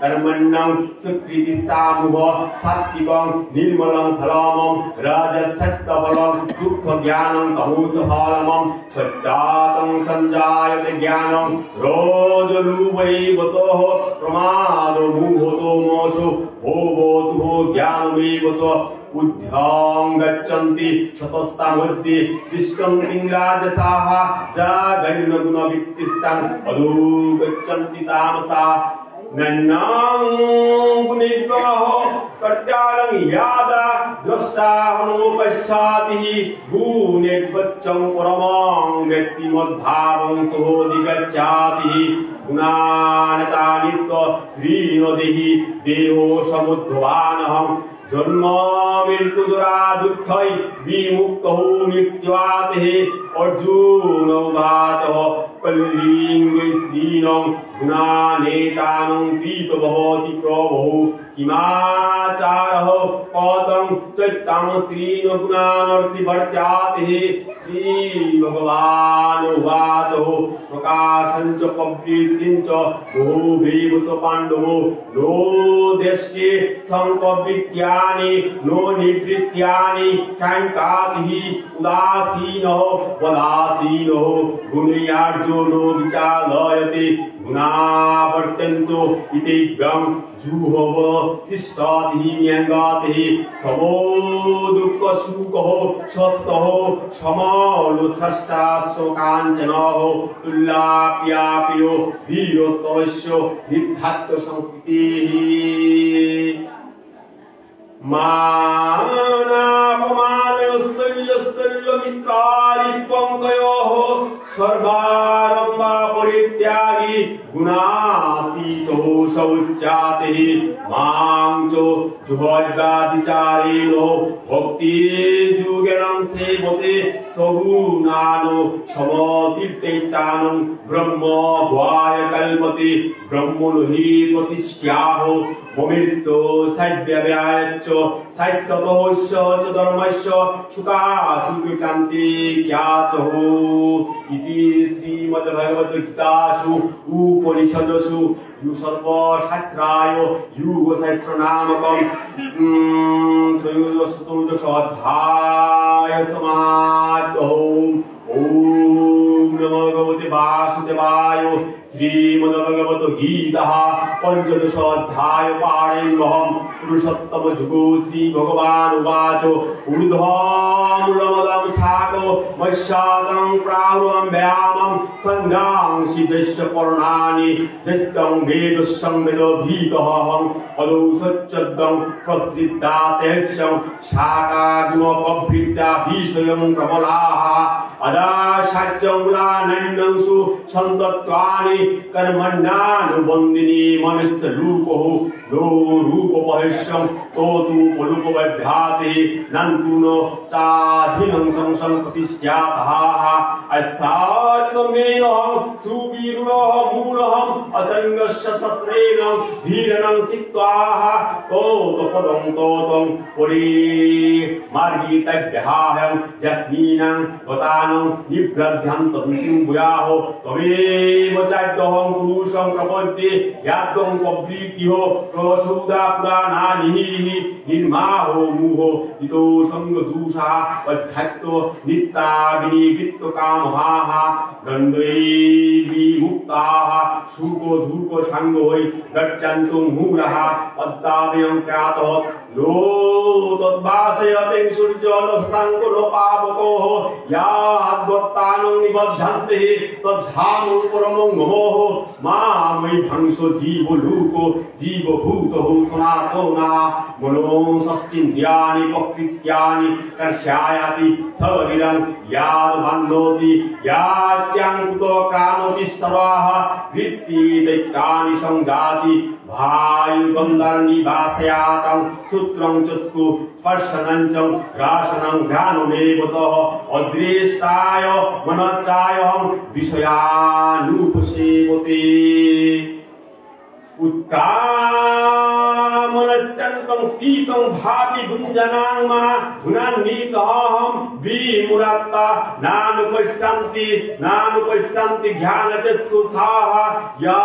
कर्मण्यं सुकृति सामुह सात्विकं निर्मलं फलमं राजसस्तफलं दुःख ज्ञानं तमोसफलमं सत्यातं संजायते ज्ञानं रोजलुवै वसोः प्रमादो मुहतो मोषो भोवतुः ज्ञानमेव स्व उद्ध्यां गच्छन्ति शतस्ता मध्ये तिष्ठन्ति राजसाः जागर्णगुणवित्तिस्तान् अधो गच्छन्ति तामसा नन्नां गुणिग्रहो कर्त्यारं यादा द्रष्टानुपश्याति गुणेभ्यच्चं परमं व्यक्तिमद्भावं सोऽधिगच्छाति गुणानतानित्य त्रीनदेहि देहो समुद्भवानहं जन्म मृत्यु जरा दुःखै विमुक्तो नित्याते अर्जुन उवाच कलिंग स्त्रीणं गुणानेतानं तीत भवति प्रभो किमाचारः कथं चैत्तां स्त्रीण गुणानर्तिवर्त्याते श्री भगवान् उवाच प्रकाशं च प्रवृत्तिं च बहुभिः पाण्डवो नो देष्टे संप्रवृत्त्यानि नो निवृत्त्यानि काङ्कातिः उदासीनो वदासीनो गुणयार्जुनो विचालयते गुणावर्तन्तो इति ब्रह्म जुहव तिष्ठति न्यङ्गाते समो दुःख सुखः स्वस्थः समलो स्रष्टा शोकाञ्चनः तुल्याप्याप्यो धीरोस्तवस्य निधात्त संस्थितिः मानापमानस्तुल्यस्तुल्यमित्रारिपङ्कयोः सर्वारम्भा परित्यागी गुणातीतो स उच्यते मां च जुह्वादिचारेण भक्तियुगेन सेवते सगुणानो समतीर्थैतानं ब्रह्म भवाय कल्पते ब्रह्मणो हि प्रतिष्ठ्याः ममृतो सद्यव्यायच्च शाश्वतोश्च च धर्मस्य सुखासुखकान्ति ज्ञाचः इति श्रीमद्भगवद्गीतासु उपनिषदसु सर्वशास्त्राय युगशास्त्रनामकं त्रयोदशोऽध्यायः समाप्तः। ॐ नमो भगवते वासुदेवाय श्रीमद्भगवद्गीता पंचदशोऽध्याय पाठेऽहं पुरुषोत्तम जुगो श्री भगवान् उवाच ऊर्ध्वमूलमदं शाको मत्स्यादं प्राहुरं व्यामं सन्धांसि जस्य पर्णानि जस्तं वेदस्यं वेदभीतहं अदौषच्चदं प्रसृद्धातेश्यं शाकाग्नोपभृत्या विषयं प्रबलाः अदाशाच्यमुलानन्दंसु सन्तत्वानि कर्मण्यानुबन्धिनी मनुष्यरूपो नो रूपपहिष्यं तोतुपलुपवभ्याते नन्तु न चाधिनं संसं प्रतिष्ठ्यातः अस्यात्मेनहं सुवीरुणः मूलहं असङ्गस्य शस्त्रेण धीरनं सिक्त्वाः तोतपदं तोतं परिमार्गितव्यहाहं यस्मिनं गतानं निब्रध्यां तदुं भूयाः तमेव चाद्यहं पुरुषं प्रपद्ये याद्यं प्रवृत्तिः प्रसुदा पुराणानि निर्माहो मुहो इतो संगदूषा अध्यात्म नित्याग्निवृत्तकामहाः गन्धैर्विमुक्ताः सुखो धूको संगोय गच्छन्तु मूढः पद्मावयं त्यातः लो तद्भासयते सूर्योऽनुसङ्गो पावकोः याद्वत्तानं निबध्यन्ते तद्धामं परमं नमोः मामयि भंसो जीवलोको जीवभूतो सनातना मनो षष्ठीन्द्रियाणि प्रकृत्यानि कर्षायाति शरीरं याद्भान्नोति याच्यांकुतो क्रामति सर्वाः वृत्ति दैत्यानि संजाति भायुगन्धर्निवासयातं सूत्रं चस्तु स्पर्शनं च राशनं घ्राणमेव सह अदृष्टाय मनच्चायं विषयानुपसेवते उत्कामनस्त्यन्तं स्थितं भाति गुञ्जनां मा गुणान्वितहं विमुरात्ता नानुपश्यन्ति ज्ञानचक्षुषाः या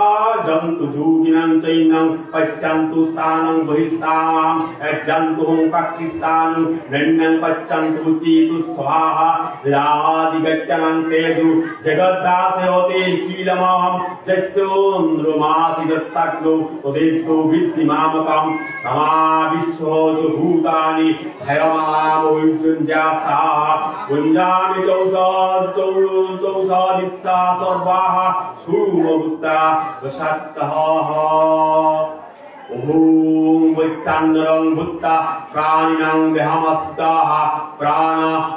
जन्तु जोगिनं चैनं पश्यन्तु स्थानं बहिस्तामां यज्जन्तुं पाकिस्तानं नैनं पच्यन्तु चेतु स्वाहा लादिगट्यनं तेजु जगद्दासयोते खिलमहं जस्योन्द्रमासि जत्साक् तदेतो विद्धिमामकं तमा विश्वो च भूतानि भयमामोयुञ्जासाः पुञ्जानि चौषधिस्सा सर्वाः शूमभूता वशत्तः ओम वैश्वानरं भूत्वा प्राणिनां देहमस्ताः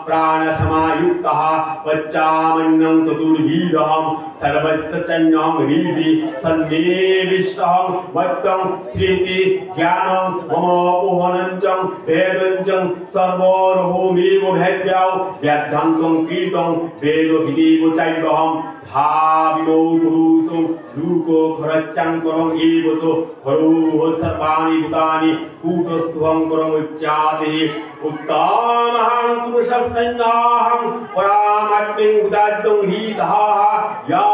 प्राणसमायुक्तः पच्चामन्नं चतुर्विधं सर्वस्य चन्नं हृदि सन्निविष्टं वक्तं स्थिति ज्ञानं मम पोहनं च वेदं च सर्वोर्होमेव भेद्यौ व्याध्यान्तं कृतं वेदविधिव चैवहं धाविनो पुरुषो लूको खरच्चाङ्करं एव सो खरो सर्वाणि भूतानि कूटस्थुवं करमुच्चाते उत्तमहं पुरुषस्तन्नाहं परामात्मिं उदात्तं हीतः या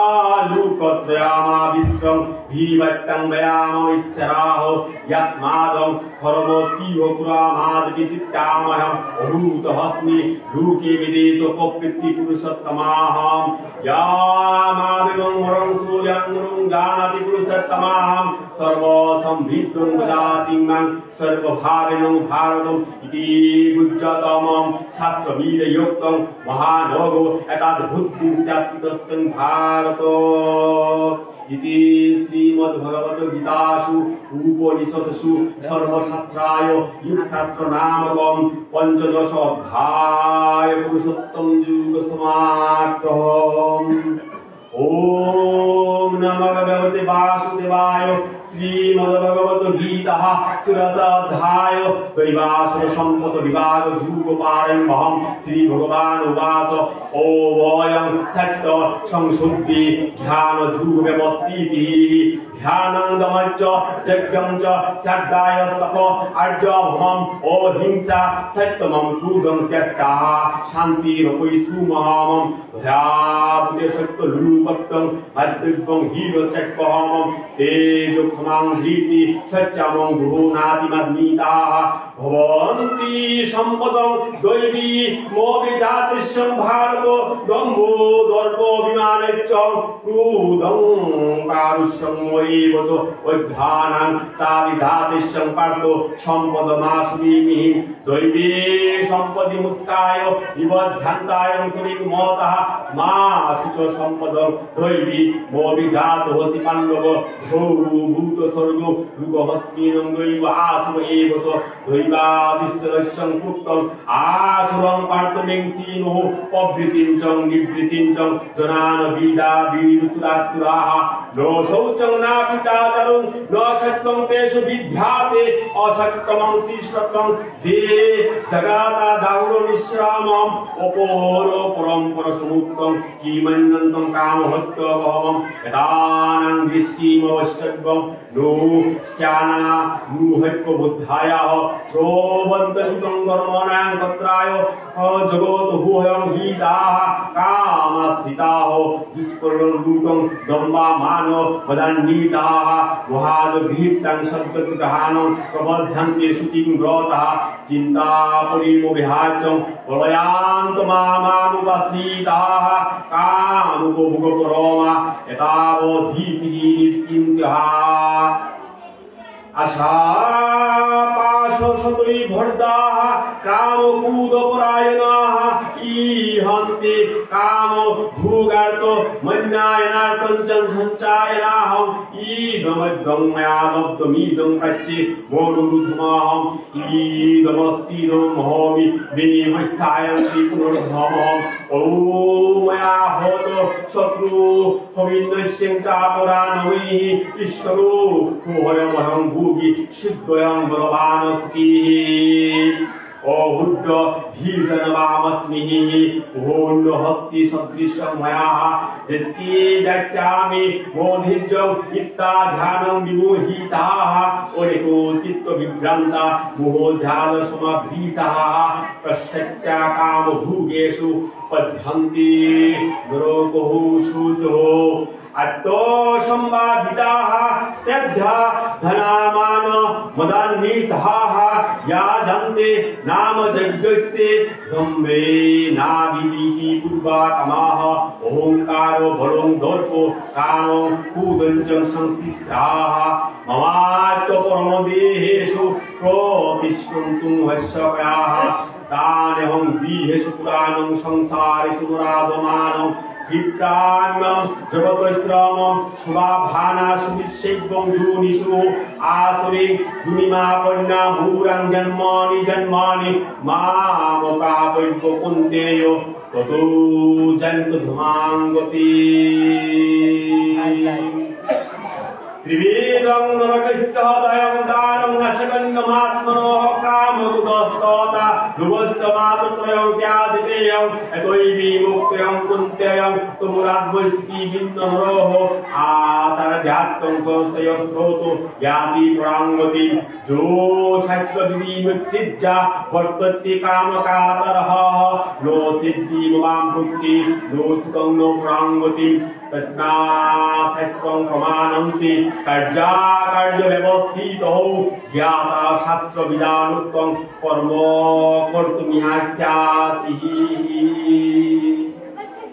लोकत्रयामा विश्वं भीवत्तं वयामविश्वराः यस्मादं खरमतीव पुरामादपि चित्तामहं अभूतहस्मि लोके विदेशो प्रकृतिपुरुषोत्तमाहं यामादिवं वरं सूर्यं जानाति पुरुषोत्तमाहं सर्वसंभिद्धं वदाति मां सर्वभावेनं भारतम् इति गुज्जतमं शास्त्रवीरयुक्तं महानगो एताद्बुद्धिस्यात्तस्तं भारत इति श्रीमद्भगवद्गीतासु उपनिषत्सु सर्वशास्त्राय युगशास्त्रनामकं पंचदश अध्याय पुरुषोत्तम युगसमाप्तम् ओम नमो भगवते वासुदेवाय श्रीमद्भगवद्गीता षोडशाध्याय दैवासुर सम्पद विभाग जुगोपारम्भं श्री भगवान उवाच ओवयं सत्य संशुद्धि ज्ञान जुग व्यवस्थितिः ध्यानं दमश्च यज्ञं च श्रद्धायस्तप आर्जवमं अहिंसा सत्यमं क्रोधं त्यक्त्वा शान्तिरपि सुमहं भयावते सत्यरूपत्वं मद्दिव्यं हीरोचक्वहं तेजो क्षमां धीति सत्यमं गृह्णातिमद्मिताः भवन्ति सम्पदं दैवी मोभिजातिस्यं भारतो दम्भो दर्पोऽभिमानश्च क्रोधं पारुष्यं वैवसो वैधानां साविधातिस्यं पार्थो सम्पदमाशुभिमिः दैवी सम्पदि मुस्काय निबध्यान्तायं सुरिमतः मा शुच सम्पदं दैवी मोभिजातोऽसि पाण्डव भूत स्वर्गो लुकहस्मिनं दैव आसुर एव सो दैवादिस्तरस्यं कृतं आसुरं पार्थमेंसीनो प्रवृत्तिं च निवृत्तिं च जनान वीदा वीरसुरासुराः न शौचं नापि चाचलं न सत्यं तेषु विद्याते असत्यमं तिष्ठतं जे जगाता दारुण निःश्रामं अपोरो परम्पर समुक्तं किमन्यन्तं कामहत्यवहं यदानां दृष्टिमवष्टव्यं नो स्याना नुहैक्य बुद्धायाः प्रोबन्धसुतं कर्मणां तत्राय जगत भूयं गीताः कामाश्रिताः दुष्कर्मलूकं दम्भामान वदान्विताः मोहादगृहीतं सद्गतिग्रहाणं प्रबध्यन्ते शुचिं व्रतः चिन्तापरिमोहाचं प्रलयान्तमामामुपश्रिताः कामुपभोगपरमा एतावधीतिः निश्चिन्त्यः आशापाश সতই ভর্দাহ কাম কুদ পরায়ণাহ ইহন্তি কাম ভূগার্ত মন্যায়নার্তং চ সঞ্চায়নাহং ঈদমদ্যং ময়া লব্ধমিদং পশ্যে মনুরুধমাহং ঈদমস্তিদং মহমি বিনিময়স্থায়ন্তি পুনর্ধমহং ও ময়া হত শত্রু হবিন্নস্যং চাপরানমি ঈশ্বরো ভয়মহং ভূগি সিদ্ধয়ং বলবান সুখীঃ ও বুদ্ধ ভীষণবামস্মিহি ভূন্য হস্তি সদৃশং ময়া যস্কি দস্যামি মোধিজ্জং ইত্তা ধ্যানং বিমোহিতাঃ ওরেকো চিত্ত বিভ্রান্তা মোহজাল সমাভৃতাঃ প্রসক্ত্যা কাম ভূগেষু পদ্যন্তি নরকোষু চ अत्तो संवादिताः स्तब्धा धनामान मदान्विताः याजन्ते नाम जग्गस्ते धम्मे नाविदिति पूर्वातमाः ओंकारो बलं दर्पो कामं कूदञ्चं संस्थिताः ममात्म परमदेहेषु प्रतिष्ठन्तुं वश्यकाः तानेहं दीहेषु पुराणं संसारेषु मुरादमानं विप्राण्यं जगतश्रमं शुभाभाना सुविश्वेभं जूनिषु आसुरे जुनिमापन्ना भूरं जन्मानि जन्मानि मामकापय्यो कुन्तेय ततो जन्तधमाङ्गति त्रिवेदं नरकस्य दयं दानं नशकन्नमात्मनोः क्रामकुतस्तोता ध्रुवस्तमातत्रयं त्याजितेयं यतोहि विमुक्तयं कुन्त्ययं तुमुराद्वैस्ति भिन्नरोः आसरध्यात्तं कस्तयस्त्रोतो याति पराङ्गति जो शास्त्रविधिमुत्सिज्य वर्तते कामकातरः नो सिद्धिमवां भुक्ति नो सुखं नो पराङ्गति तस्मात् प्रमाणन्ति कार्याकार्य व्यवस्थितौ ज्ञाता शास्त्र विधानोक्तं कर्म कर्तुमिहास्यासिः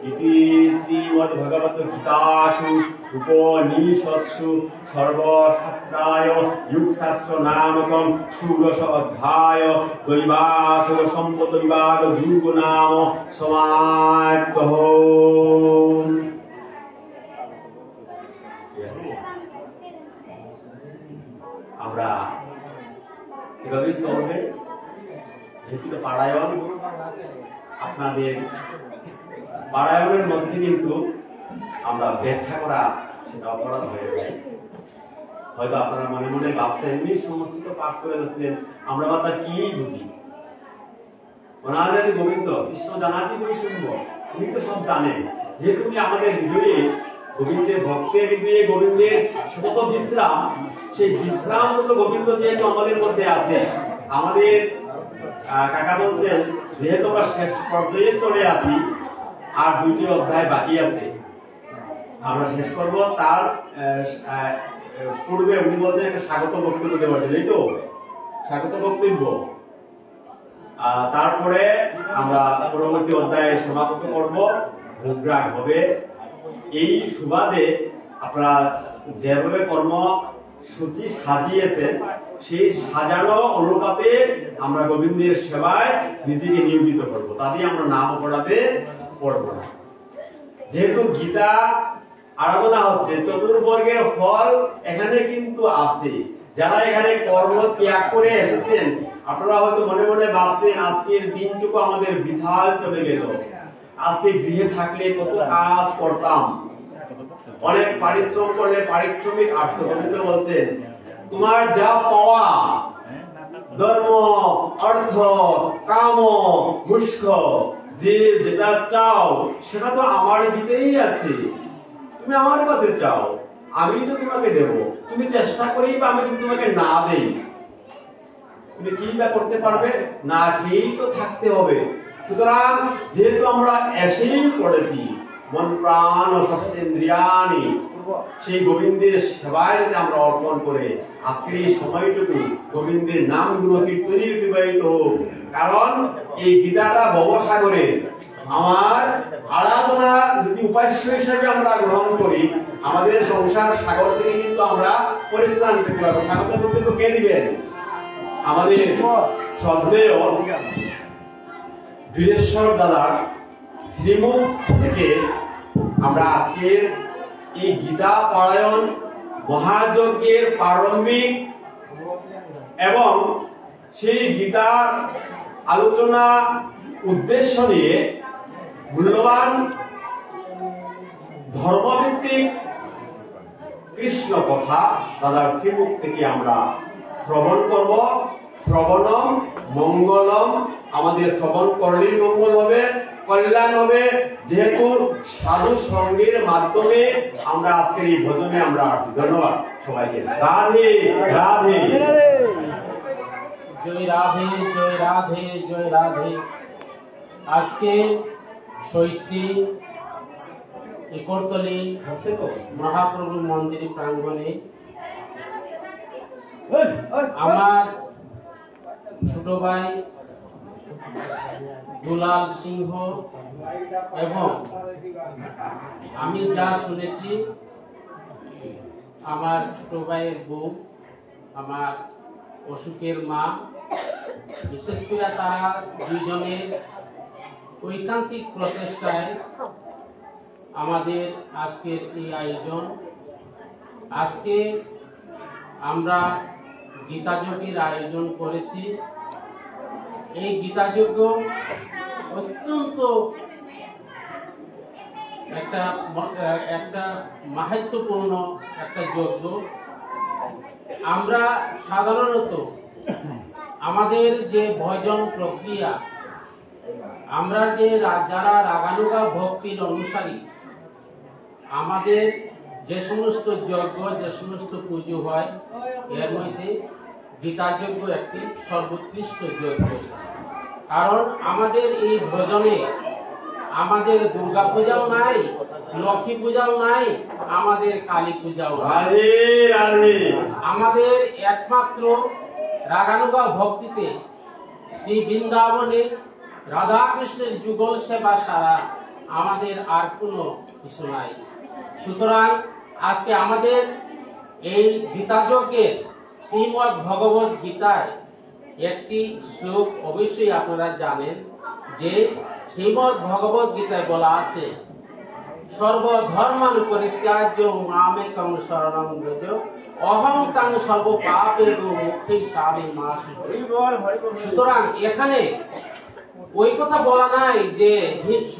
इति श्रीमद्भगवद्गीतासु उपनिषत्सु सर्वशास्त्राय युगशास्त्र नामकं षोडश अध्याय दैवासुर सम्पद विभाग युग नाम समाप्तः। আমরা এভাবেই চলবে যেহেতু পারায়ণ আপনাদের পারায়ণের মধ্যে কিন্তু আমরা ব্যাখ্যা করা সেটা অপরাধ হয়ে যায়। হয়তো আপনারা মনে মনে ভাবছেন এমনি সমস্ত পাঠ করে যাচ্ছেন আমরা বা তার কি বুঝি অনাদি গোবিন্দ কৃষ্ণ জানাতি বই শুনব উনি তো সব জানেন যেহেতু উনি আমাদের হৃদয়ে গোবিন্দের ভক্তের হৃদয়ে গোবিন্দের সতত বিশ্রাম সেই বিশ্রাম হলো গোবিন্দ যেহেতু আমাদের মধ্যে আছে আমাদের কাকা বলছেন যেহেতু আমরা শেষ পর্যায়ে চলে আসি আর দুইটি অধ্যায় বাকি আছে আমরা শেষ করব তার পূর্বে উনি বলছেন একটা স্বাগত বক্তব্য দেওয়ার জন্য এই তো স্বাগত বক্তব্য তারপরে আমরা পরবর্তী অধ্যায়ে সমাপ্ত করব ভোগরাগ হবে এই সুবাদে আপনারা যেভাবে কর্মসূচি সাজিয়েছেন সেই সাজানো অনুপাতে আমরা গোবিন্দের সেবায় নিজেকে নিয়োজিত করব তাতে আমরা নাম অপরাধে পড়ব না যেহেতু গীতা আরাধনা হচ্ছে চতুর্বর্গের ফল এখানে কিন্তু আছে যারা এখানে কর্ম ত্যাগ করে এসেছেন আপনারা হয়তো মনে মনে ভাবছেন আজকের দিনটুকু আমাদের বৃথায় চলে গেল আজকে গৃহে থাকলে কত কাজ করতাম অনেক পরিশ্রম করলে পারিশ্রমিক আসতো গোবিন্দ বলছেন তোমার যা পাওয়া ধর্ম অর্থ কাম মুষ্ক যে যেটা চাও সেটা তো আমার গীতেই আছে তুমি আমার কাছে চাও আমি তো তোমাকে দেব তুমি চেষ্টা করেই বা আমি যদি তোমাকে না দেই তুমি কি বা করতে পারবে না খেয়েই তো থাকতে হবে সুতরাং যেহেতু আমরা এসেই পড়েছি মন প্রাণ ও ষষ্ঠেন্দ্রিয়ানি সেই গোবিন্দের সেবায় যদি আমরা অর্পণ করে আজকের এই সময়টুকু গোবিন্দের নাম গুণ কীর্তনই অতিবাহিত হোক কারণ এই গীতাটা ভবসাগরে আমার আরাধনা যদি উপাস্য হিসেবে আমরা গ্রহণ করি আমাদের সংসার সাগর থেকে কিন্তু আমরা পরিত্রাণ পেতে পারবো স্বাগত বক্তব্য কে দিবেন আমাদের শ্রদ্ধেয় বীরেশ্বর দাদার শ্রীমুখ থেকে আমরা আজকের এই গীতা পারায়ণ মহাযজ্ঞের প্রারম্ভিক এবং সেই গীতার আলোচনা উদ্দেশ্য নিয়ে মূল্যবান ধর্মভিত্তিক কৃষ্ণ কথা দাদার শ্রীমুখ থেকে আমরা শ্রবণ করব। শ্রবণম মঙ্গলম, আমাদের শ্রবণ করলেই মঙ্গল হবে, কল্যাণ হবে, যেহেতু সাধু সঙ্গের মাধ্যমে আমরা আজকের এই ভজনে আমরা আসছি। ধন্যবাদ সবাইকে। রাধে রাধে। জয় রাধে জয় রাধে জয় রাধে। আজকে সৈশ্রী একরতলী মহাপ্রভু মন্দির প্রাঙ্গণে আমার ছোট ভাই দুলাল সিংহ এবং আমি যা শুনেছি আমার ছোট ভাইয়ের বউ, আমার অসুখের মা, বিশেষ করে তারা দুইজনের ঐকান্তিক প্রচেষ্টায় আমাদের আজকের এই আয়োজন। আজকে আমরা গীতাযজ্ঞের আয়োজন করেছি। এই গীতাযজ্ঞ অত্যন্ত একটা মাহাত্ম্যপূর্ণ একটা যজ্ঞ। আমরা সাধারণত আমাদের যে ভজন প্রক্রিয়া, আমরা যে যারা রাগানুগা ভক্তির অনুসারী, আমাদের যে সমস্ত যজ্ঞ, যে সমস্ত পুজো হয়, এর মধ্যে গীতাযজ্ঞ একটি সর্বোৎকৃষ্ট যজ্ঞ। কারণ আমাদের এই ভজনে আমাদের দুর্গা পূজাও নাই, লক্ষ্মী পূজাও নাই, আমাদের কালী পূজাও নাই। আমাদের একমাত্র রাগানুগা ভক্তিতে শ্রী বৃন্দাবনে রাধা কৃষ্ণের যুগল সেবা সারা, আমাদের আর কোনো কিছু নাই। সুতরাং আজকে আমাদের এই গীতাযজ্ঞের শ্রীমদ্ ভগবত গীতায় একটি শ্লোক অবশ্যই আপনারা জানেন যে শ্রীমদ্ ভগবত গীতায় বলা আছে, সর্বধর্মান পরিত্যাজ্য মামেকং শরণং ব্রজ অহং তাং সর্ব পাপেভ্যো মোক্ষয়িষ্যামি মা শুচি। সুতরাং এখানে ওই কথা বলা নাই যে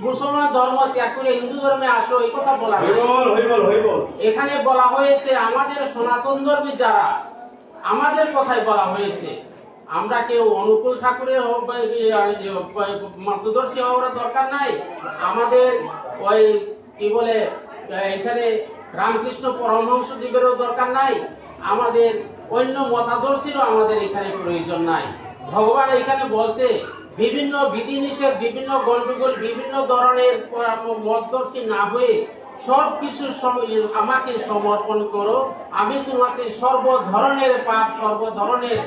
মুসলমান ধর্ম ত্যাগ করে হিন্দু ধর্মে আসো, এই কথা বলা নাই। এখানে বলা হয়েছে আমাদের সনাতন ধর্মী যারা, আমাদের কথাই বলা হয়েছে। আমরা কেউ অনুকূল ঠাকুরের মতদর্শী হওয়ার দরকার নাই, আমাদের ওই কি বলে এখানে রামকৃষ্ণ পরমহংসদেবেরও দরকার নাই, আমাদের অন্য মতাদর্শীরও আমাদের এখানে প্রয়োজন নাই। ভগবান এখানে বলছে বিভিন্ন বিধিনিষেধ, বিভিন্ন গন্ডগোল, বিভিন্ন ধরনের মতদর্শী না হয়ে সবকিছু আমাকে সমর্পণ করো, আমি তোমাকে সর্ব ধরনের পাপ, সর্ব ধরনের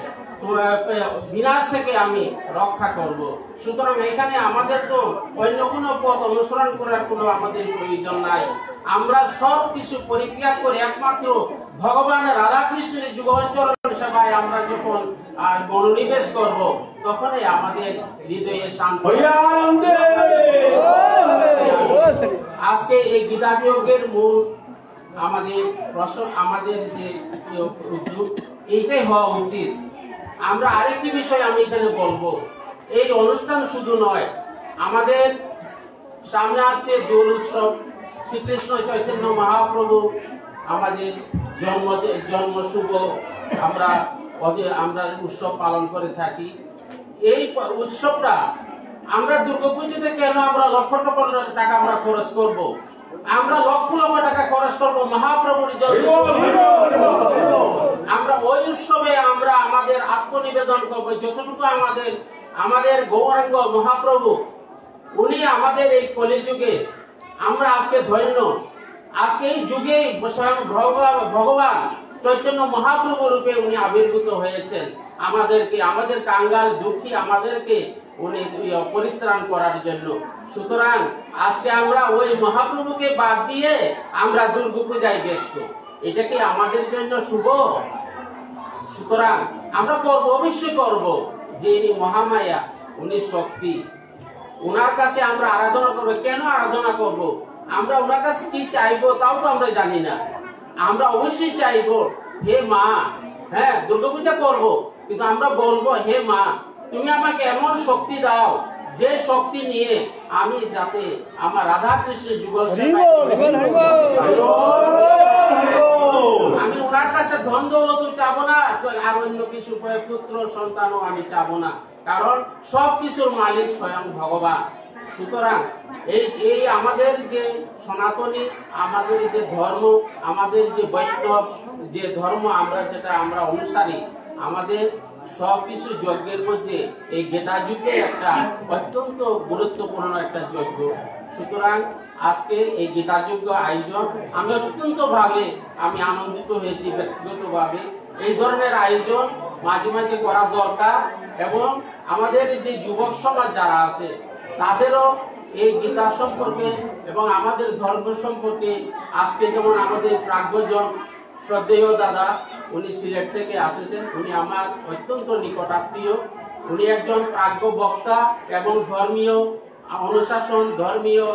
বিনাশ থেকে আমি রক্ষা করব। সুতরাং এখানে আমাদের তো অন্য কোনো পথ অনুসরণ করার কোনো আমাদের প্রয়োজন নাই। আমরা সব কিছু পরিত্যাগ করে একমাত্র ভগবান রাধাকৃষ্ণের যুগলচরণ সেবায় আমরা যখন মনোনিবেশ করব, তখনই আমাদের হৃদয়ে শান্তি। আজকে এই গীতাযজ্ঞের মূল আমাদের যে উদ্যোগ, এইটাই হওয়া উচিত। আমরা আরেকটি বিষয় আমি এখানে বলবো, এই অনুষ্ঠান শুধু নয়, আমাদের সামনে আছে দোল উৎসব। শ্রীকৃষ্ণ চৈতন্য মহাপ্রভু আমাদের জন্ম শুভ আমরা উৎসব পালন করে থাকি। এই উৎসবটা আমরা দুর্গাপুজোতে কেন আমরা লক্ষ টাকা আমরা খরচ করব? আমরা লক্ষ লক্ষ টাকা খরচ করব মহাপ্রভুর জন্য। আমরা ওই উৎসবে আমরা আমাদের আত্মনিবেদন করব, যতটুকু আমাদের গৌরাঙ্গ মহাপ্রভু, উনি আমাদের এই কলিযুগে, আমরা আজকে ধন্য। আজকে এই যুগে স্বয়ং ভগবান চৈতন্য মহাপ্রভু রূপে উনি আবির্ভূত হয়েছেন আমাদের কাঙ্গাল দুঃখী আমাদেরকে উনি পরিত্রাণ করার জন্য। সুতরাং আজকে আমরা ওই মহাপ্রভুকে বাদ দিয়ে আমরা দুর্গা পূজায় ব্যস্ত, এটা কি আমাদের জন্য শুভ? সুতরাং আমরা করব, অবশ্যই করব, যে ইনি মহামায়া, উনি শক্তি, উনার কাছে আমরা আরাধনা করব। কেন আরাধনা করব? আমরা ওনার কাছে কি চাইবো তাও তো আমরা জানি না। আমরা অবশ্যই চাইবো, হে মা, হ্যাঁ দুর্গাপূজা করব, কিন্তু আমরা বলবো, হে মা তুমি আমাকে এমন শক্তি দাও যে শক্তি নিয়ে আমি যাতে আমার রাধা কৃষ্ণের যুগল সেবায় আমি ওনার কাছে ধন দৌলত চাবো না, আর অন্য কিছু পুত্র সন্তানও আমি চাবো না, কারণ সব কিছুর মালিক স্বয়ং ভগবান। সুতরাং এই আমাদের যে সনাতনী, আমাদের যে ধর্ম, আমাদের যে বৈষ্ণব যে ধর্ম, আমরা অনুসারী, আমাদের সবকিছু যজ্ঞের মধ্যে এই গীতা যুগে একটা অত্যন্ত গুরুত্বপূর্ণ একটা যজ্ঞ। সুতরাং আজকে এই গীতা যজ্ঞ আয়োজন আমি অত্যন্ত ভাবে আমি আনন্দিত হয়েছি ব্যক্তিগতভাবে। এই ধরনের আয়োজন মাঝে মাঝে করা দরকার, এবং আমাদের যে যুবক সমাজ যারা আছে তাদেরও এই গীতা সম্পর্কে এবং আমাদের ধর্ম সম্পর্কে, আজকে যেমন আমাদের প্রাজ্ঞজন শ্রদ্ধেয় দাদা, উনি সিলেট থেকে আসেছেন, উনি আমার অত্যন্ত নিকটাত্মীয়, উনি একজন প্রাজ্ঞ বক্তা এবং ধর্মীয় অনুশাসন, ধর্মীয়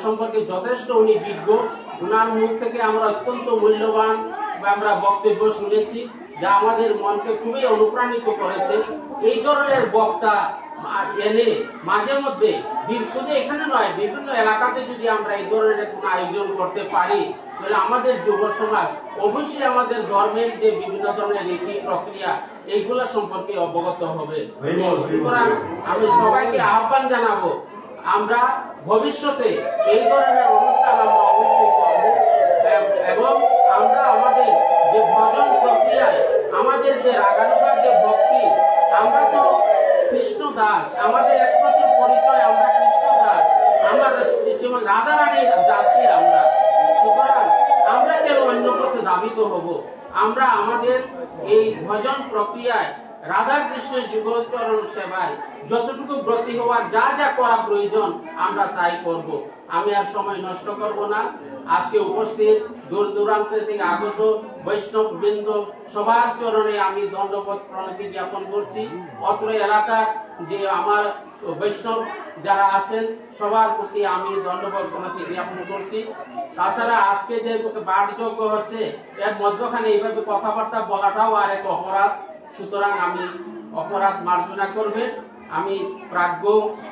সম্পর্কে যথেষ্ট উনি বিজ্ঞ। উনার মুখ থেকে আমরা অত্যন্ত মূল্যবান আমরা বক্তব্য শুনেছি, যা আমাদের মনকে খুবই অনুপ্রাণিত করেছে। এই ধরনের বক্তা এনে মাঝে মধ্যে শুধু এখানে নয়, বিভিন্ন এলাকাতে যদি আমরা এই ধরনের কোনো আয়োজন করতে পারি, তাহলে আমাদের যুব সমাজ অবশ্যই আমাদের ধর্মের যে বিভিন্ন ধরনের রীতি প্রক্রিয়া এইগুলো সম্পর্কে অবগত হবে। সুতরাং আমি সবাইকে আহ্বান জানাবো, আমরা ভবিষ্যতে এই ধরনের অনুষ্ঠান আমরা অবশ্যই করব, এবং আমরা আমাদের যে ভজন প্রক্রিয়ায় আমাদের যে রাগানুগার যে ভক্তি, আমরা তো কৃষ্ণ দাস, আমাদের একমাত্র পরিচয় আমরা কৃষ্ণ দাস, আমরা রাধা রানীর দাসী আমরা। সুতরাং আমরা কেন অন্য পথে ধাবিত হব? আমরা আমাদের এই ভজন প্রক্রিয়ায় রাধা কৃষ্ণের যুগচরণ সেবায় যতটুকু ব্রতী হওয়ার যা যা করা প্রয়োজন আমরা তাই করব। আমি আর সময় নষ্ট করব না। আজকে উপস্থিত দূর দূরান্ত থেকে আগত বৈষ্ণব বৃন্দ সবার চরণে আমি দণ্ডবোধ প্রণতি জ্ঞাপন করছি। অত্র এলাকার যে আমার বৈষ্ণব যারা আছেন সবার প্রতি আমি দণ্ডবোধ প্রণতি জ্ঞাপন করছি। তাছাড়া আজকে যে বাড়যোগ্য হচ্ছে, এর মধ্যখানে এইভাবে কথাবার্তা বলাটাও আর এক অপরাধ। সুতরাং আমি অপরাধ মার্জনা করবেন। আমি প্রাজ্ঞ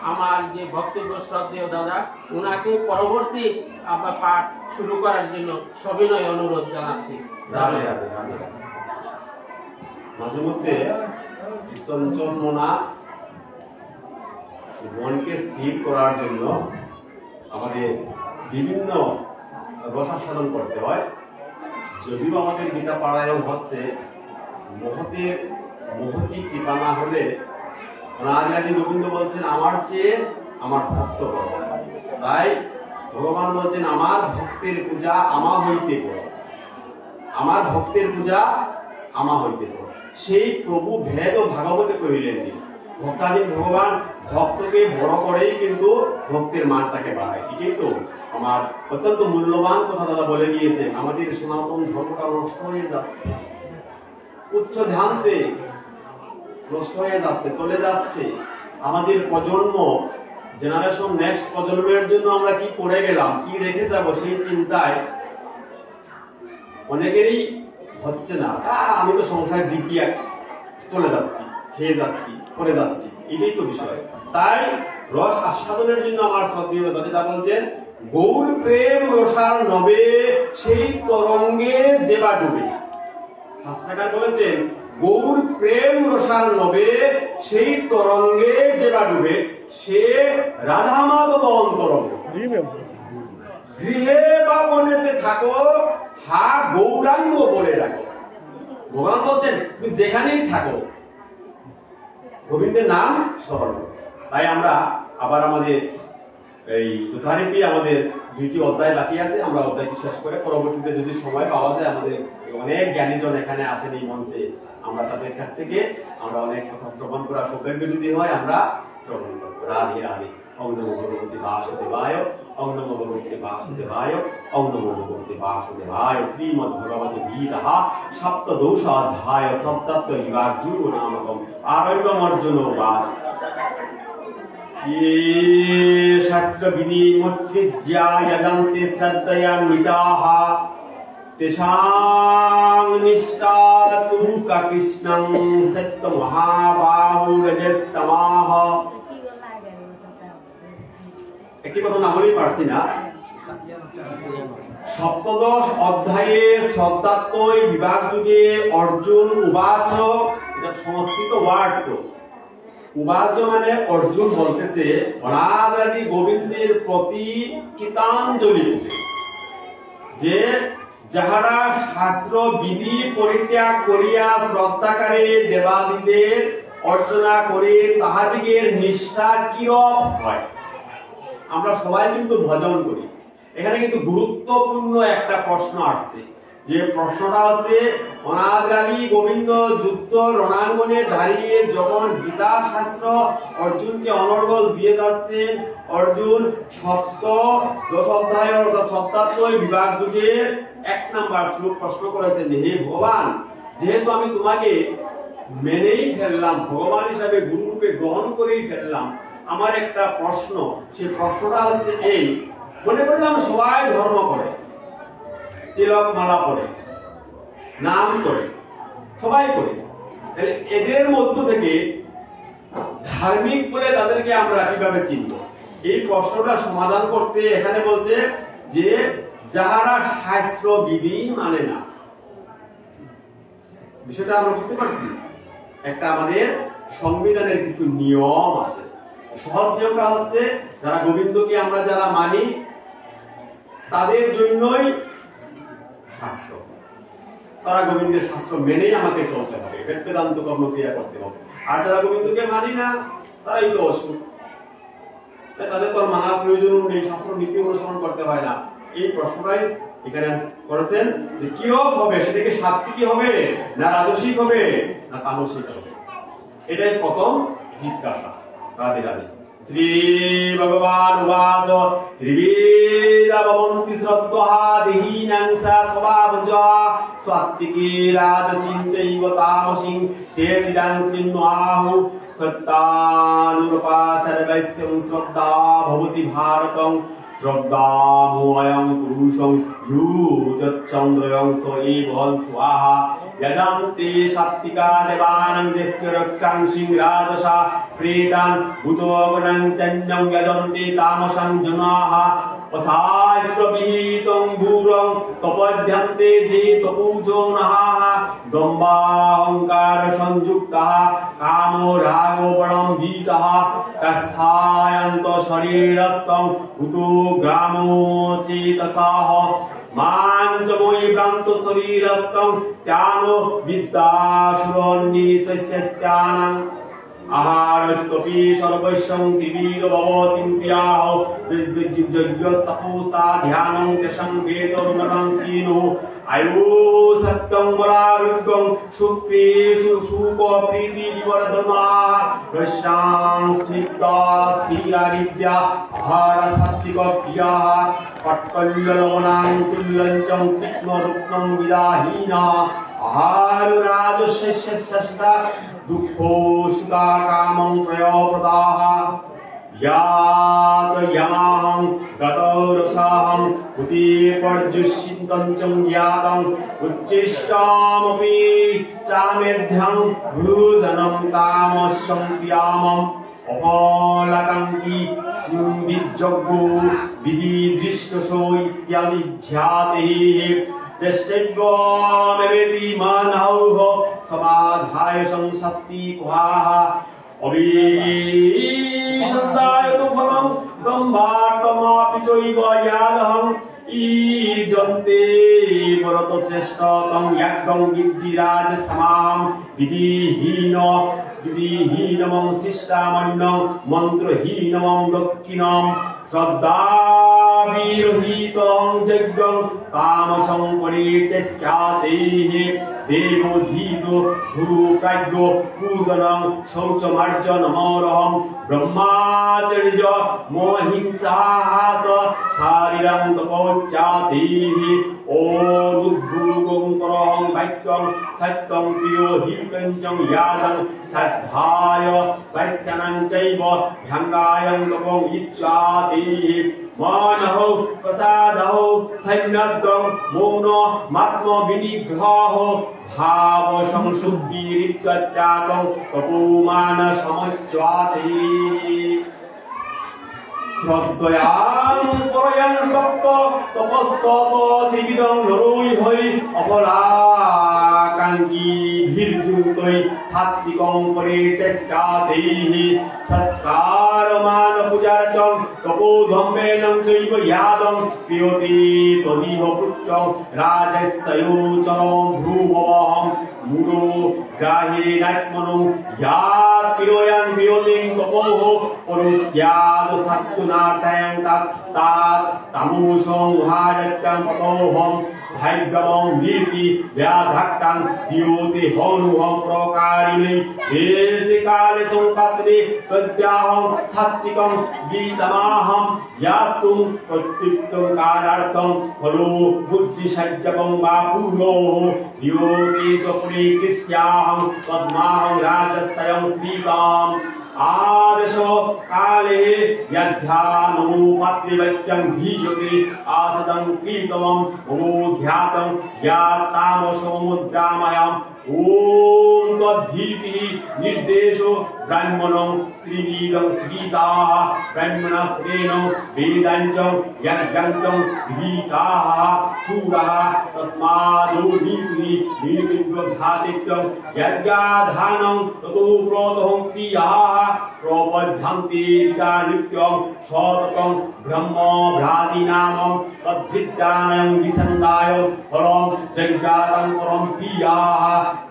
আমার যে বক্তব্য শ্রদ্ধেয় দাদা, উনাকে পরবর্তী আমার পাঠ শুরু করার জন্য সবিনয় অনুরোধ জানাচ্ছি। মাঝে মধ্যে চঞ্চল মনা মনকে স্থির করার জন্য আমাদের বিভিন্ন রসাস্বাদন করতে হয়। যদিও আমাদের গীতা পারায়ণ হচ্ছে, মহতি কৃপা না হলে আদি গোবিন্দ বলছেন আমার চেয়ে আমার ভক্ত বড়। তাই ভগবান বলছেন আমার ভক্তের পূজা আমা হইতে করো, আমার ভক্তের পূজা আমা হইতে করো। সেই প্রভু ভেদ ও ভাগবতে কহিলেন যে ভক্তাধীন ভগবান ভক্তকে বড় করেই কিন্তু ভক্তের মানটাকে বাড়ায়। ঠিকই তো? আমার অত্যন্ত মূল্যবান কথা দাদা বলে গিয়েছে, আমাদের সনাতন ধর্মটা নষ্ট হয়ে যাচ্ছে, উচ্চ ধ্যানতে নষ্ট হয়ে যাচ্ছে, চলে যাচ্ছে। আমাদের প্রজন্ম, জেনারেশন, নেক্সট প্রজন্মের জন্য আমরা কি করে গেলাম, কি রেখে যাব, সেই চিন্তায় অনেকেরই হচ্ছে না। আমি তো সংসারে দিব্যি চলে যাচ্ছি, খেয়ে যাচ্ছি, করে যাচ্ছি, এটাই তো বিষয়। তাই রস আস্বাদনের জন্য আমার শ্রদ্ধেয় দাদা বলছেন গৌর প্রেম রসার নবে সেই তরঙ্গে যেবা ডুবে। শাস্ত্রকার বলেছেন গৌর প্রেম রসার নবে সেই তরঙ্গে যেবা ডুবে, সে রাধা মাধব অন্তরঙ্গ। গৃহে বা বনেতে থাকো, হা গৌরাঙ্গ বলে ডাকো। ভগবান বলছেন তুমি যেখানেই থাকো গোবিন্দের নাম স্মরণ। তাই আমরা আবার আমাদের এই যথারীতি আমাদের 2টি অধ্যায় বাকি আছে, আমরা অধ্যায়টি শেষ করে পরবর্তীতে যদি সময় পাওয়া যায়, আমাদের অনেক জ্ঞানীজন এখানে আছেন এই মঞ্চে, আমরা তাদের কাছ থেকে আমরা অনেক কথা শ্রবণ করার সৌভাগ্য যদি হয় আমরা শ্রবণ করবো। রাধে রাধে। ওম নমো ভগবতে বাসুদেবায়। ওং নমো ভগবতে বাসুদেবায় ওং নমো ভগবতে বাসুদেবায়। শ্রীমদ্ ভগবত গীতা সপ্তদশ অধ্যায় শ্রদ্ধাত্ম বিভাগযুগ নামকম আরণ্যম অর্জুন উবাচ ये शास्त्रविधिमुत्सृज्य यजन्ते श्रद्धयान्विताः तेषां निष्ठा तु कृष्णं सत्त्वमहाबाहुरजस्तमाः। একটি কথা না বলেই পারছি না। সপ্তদশ অধ্যায়ে শ্রদ্ধাত্ময় বিভাগ যুগে অর্জুন উবাচ, এটা সংস্কৃত ওয়ার্ড তো, উবাচ মানে অর্জুন বলতেছে অনাদি গোবিন্দের প্রতি কৃতাঞ্জলি যে যাহারা শাস্ত্র বিধি পরিত্যাগ করিয়া শ্রদ্ধাকারে দেবাদিদের অর্চনা করে তাহাদিগের নিষ্ঠা কিরূপ হয়। আমরা সবাই কিন্তু ভজন করি, এখানে কিন্তু গুরুত্বপূর্ণ একটা প্রশ্ন আসছে, যে প্রশ্নটা হচ্ছে অনাদি গোবিন্দ যুদ্ধ রণাঙ্গনে দাঁড়িয়ে যখন গীতা শাস্ত্র অর্জুনকে অনর্গল দিয়ে যাচ্ছেন, অর্জুন সপ্ত দশ অধ্যায় অর্থাৎ সপ্তাত্ময় বিভাগ যুগের 1 নম্বর শ্লোক প্রশ্ন করেছেন যে হে ভগবান, যেহেতু আমি তোমাকে মেনেই ফেললাম, ভগবান হিসাবে গুরু রূপে গ্রহণ করেই ফেললাম, আমার একটা প্রশ্ন, সেই প্রশ্নটা হচ্ছে এই, মনে করলাম সবাই ধর্ম করে, তিলক মালা পরে, নাম করে, সবাই করে, তাহলে এদের মধ্য থেকে ধার্মিক বলে তাদেরকে আমরা কিভাবে চিনব? এই প্রশ্নটা সমাধান করতে এখানে বলছে যে যাহারা শাস্ত্র বিধি মানে না। বিষয়টা আমরা বুঝতে পারছি, একটা আমাদের সংবিধানের কিছু নিয়ম আছে। সহজ নিয়মটা হচ্ছে যারা গোবিন্দকে আমরা যারা মানি তাদের জন্যই শাস্ত্র, তারা গোবিন্দের শাস্ত্র মেনেই আমাকে চলতে হবে, বেদান্ত কর্মক্রিয়া করতে হবে। আর যারা গোবিন্দকে মানি না তারাই তো অসুখ, তাদের তো মানার প্রয়োজন নেই, শাস্ত্র নীতি অনুসরণ করতে হয় না। এই প্রশ্নটাই এখানে করেছেন যে কিরূপ হবে, সেটা কি সাত্ত্বিক হবে না রাজসিক হবে না তামসিক হবে, এটাই প্রথম জিজ্ঞাসা। রাধে রাধে। শ্রী ভগবান উবাচ ত্রিবেদা ভবন্তি শ্রদ্ধা দেহিনাং সা স্বভাবজা সাত্ত্বিকে রাজসিং চৈব তামসিং চেদিদাং শ্রীণ্বাহু সত্তানুরূপা সর্বস্যং শ্রদ্ধা ভবতি ভারতং শ্রদ্ধামোয়ং পুরুষং ইয়ুচন্দ্রয়ং স এবল স্বাহা यजन्ते सात्विका देवानां यस्करकांसिं राजसा प्रेतान् भूतोगणं चन्यं यजन्ते तामसं जनाः असास्त्रविहितं भूरं तपद्यन्ते जे तपूजोनः दम्भाहंकार संयुक्तः कामो रागो बलं भीतः कस्थायन्त शरीरस्थं भूतो ग्रामो चेतसः माञ्चमयि भ्रान्त शरीरस्थं त्यानो विद्यासुरोन्निशस्यानां आहारस्तपि सर्वस्वं त्रिविध भवतीम्प्याः यज्ञस्तपोस्ता ध्यानं तेषां वेदोन्नतं श्रीणु आयु सत्यं बलारोग्यं सुखेषु सुखप्रीति विवर्धनाः रश्यां स्निग्धा स्थिरादिव्या आहार सात्विकप्रियाः पट्कल्यलवनां तुल्यञ्चं तीक्ष्णरुक्नं विदाहीना आहार राजस्यस्यष्टा दुःखो सुखा कामं प्रयोप्रदाः यात यमाहं गतौरसाहं उति पर्जुषितं च ज्ञातं उच्चिष्टामपि चामेध्यं भूजनं तामसं प्रियामम् अफलकाङ्की विज्जगो विधिदृष्टसो इत्यादि ध्यातेः चेष्टव्यमेवेति मनौः समाधाय संसक्ति कुहाः अभिसन्धाय तु फलं दम्भार्थमापि चैव यादहं ईजन्ते वरतो श्रेष्ठतं यज्ञं विद्धिराजसमां विधिहीनमं शिष्टामन्नं मन्त्रहीनमं दक्षिणं श्रद्धा বিরহিতং যজ্ঞং কামসং পরিচেষ্টাতেহ দেবধীজ গুরু প্রাজ্ঞ পূজনং শৌচমার্জনমরহং ব্রহ্মাচর্য মহিংসাস শারীরং তপোচ্চাতেহ ওদুদ্ভুগং করহং বাক্যং সত্যং প্রিয়োহিতং চ ইয়াদং শ্রদ্ধায় বৈশ্যনং চৈব ভঙ্গায়ং তপং ইচ্ছাতেহ মানহ প্রসাদহ সৈন্যদ্যং মৌন মাত্ম বিনিগ্রহ ভাব সংশুদ্ধিরিত্যত্যাগং তপোমান সমচ্ছাতে শ্রদ্ধয়াং পরয়ং তপ্ত তপস্তত জীবিতং নরৈ হই অপলাকাঙ্ক্ষী ভির্যুতৈ সাত্বিকং পরিচেষ্টাতেহ সৎকারমান পূজার্চং তপোধম্মেনং চৈব ইয়াদং প্রিয়তে তদিহ পুত্রং রাজস্যয়োচরং ভ্রুভবহং মুরো গ্রাহেনাস্মনং ইয়াৎ তিরোয়াং প্রিয়তিং তপোহ পরস্যাদ সত্তুনার্থয়ং তৎ তামুষং ভারত্যং তপোহং ভাগ্যবং নীতি ব্যাধক্তং দিয়োতে হনুহং প্রকারিণে দেশে কালে সংপাত্রে প্রত্যাহং সাত্বিকং গীতমাহং ইয়াতুং প্রত্যুক্তং কারার্থং ফলো বুদ্ধিসজ্জবং বা পুরো দিয়োতে সপরি কৃষ্যাহং পদ্মাহং রাজস্যং স্মৃতাম आदश काले यध्यानमो पात्रिवच्चं धीयते आसदं प्रीतमं ओध्यातं यातामशो मुद्रामयम् ओम तद्धीतिः निर्देशो ब्रह्मणं स्त्रीविदं स्त्रीताः ब्रह्मणस्त्रेण वेदाञ्चं यज्ञञ्चं गीताः सूरः तस्मादो नीतिः नीतिर्बोधादित्यं यज्ञाधानं ततो प्रोतोहं प्रियाः प्रबद्धन्ति नित्यं शतकं ब्रह्म भ्रातिनामं तद्विद्यानं विसन्दाय फलं जज्ञातं परं प्रियाः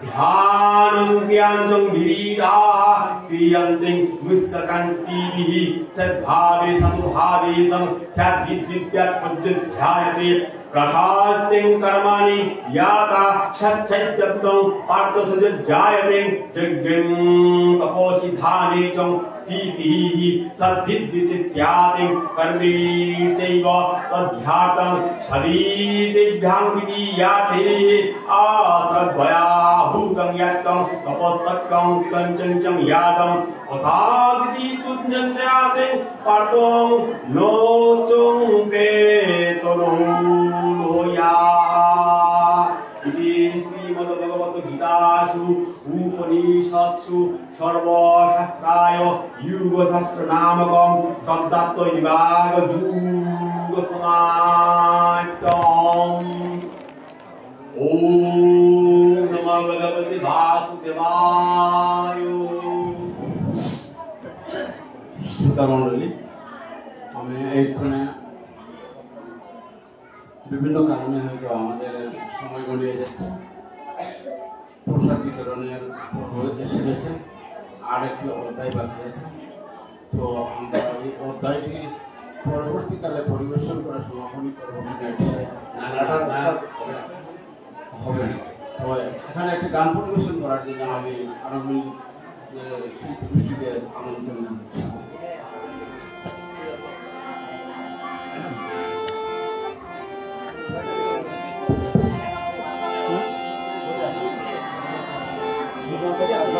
ध्यानं ज्ञानं विविधाः क्रियन्ते मुष्ककान्तिभिः सद्भावे सद्भावे सद्विद्यात्मज्जध्यायते प्रशास्तिं कर्माणि याता सच्चैत्यक्तं पार्थसुजायते यज्ञं तपोसि धाने च स्थितिः सद्विद्युति स्यात् कर्मे चैव तद्ध्यातं शरीरेभ्यां विधीयते आश्रद्धया भूतं यत्तं तपस्तक्तं कञ्चञ्चं यादं असादिति तुज्ञं स्यात् पार्थं लोचुं प्रेतनो लोया इति श्रीमद्भगवद्गीतासु उपनिषत्सु सर्वशास्त्राय युगशास्त्रनामकं शब्दात्व विभाग युगसमाप्तम् ओम नमो भगवते वासुदेवाय। শ্রোতামণ্ডলী, আমি এইখানে বিভিন্ন কারণে হয়তো আমাদের সময় গড়িয়ে যাচ্ছে, প্রসাদ বিতরণের এসে গেছে, আর একটি অধ্যায় বাকি আছে। তো আমরা এই অধ্যায়টি পরবর্তীকালে পরিবেশন করে সমাপনী করবো হবে না। তো এখানে একটি গান পরিবেশন করার জন্য আমি আরবি শিল্পী গোষ্ঠীদের আমন্ত্রণ জানাচ্ছি। Hare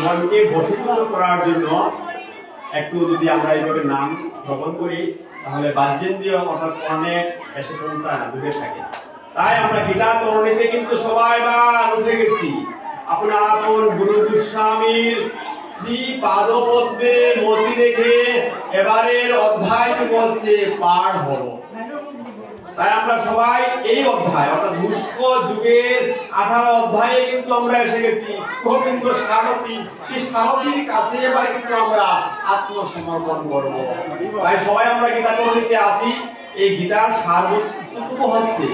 মনকে বশীভূত করার জন্য একটু যদি আমরা এইভাবে নাম শ্রবণ করি তাহলে বাহ্যেন্দ্রিয় অর্থাৎ কর্ণে এসে পৌঁছায় না, দূরে থাকে। তাই আমরা গীতা তরণীতে কিন্তু সবাই বার উঠে গেছি আপনার আপন গুরু গোস্বামীর শ্রী পাদপদ্মে মতি রেখে এবারের অধ্যায়টুকু হচ্ছে পাঠ হলো। তাই আমরা সবাই এই অধ্যায় অর্থাৎ মুষ্ক যুগের 18 অধ্যায়ে কিন্তু আমরা এসে গেছি। গোবিন্দ সারথী, সেই সারথীর কাছে এবার কিন্তু আমরা আত্মসমর্পণ করব। তাই সবাই আমরা গীতা তরণীতে আছি। এই গীতার সারবস্তুটুকু হচ্ছে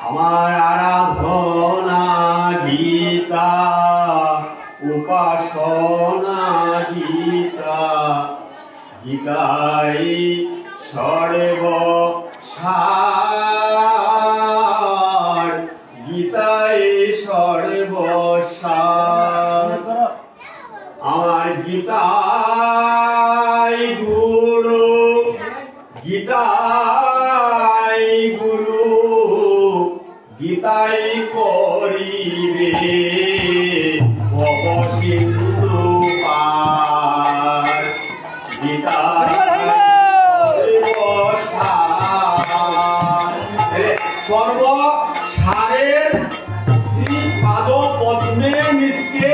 আমার আরাধনা গীতা, উপাসনা গীতা, গীতাই সর্ব সার, গীতাই সর্বসার, আমার গীতাই গুরু, গীতাই গুরু, গীতাই করিবে ভব সিন্ধু পার, গীতাই সর্বসারের শ্রী পাদ পদ্মে নিজকে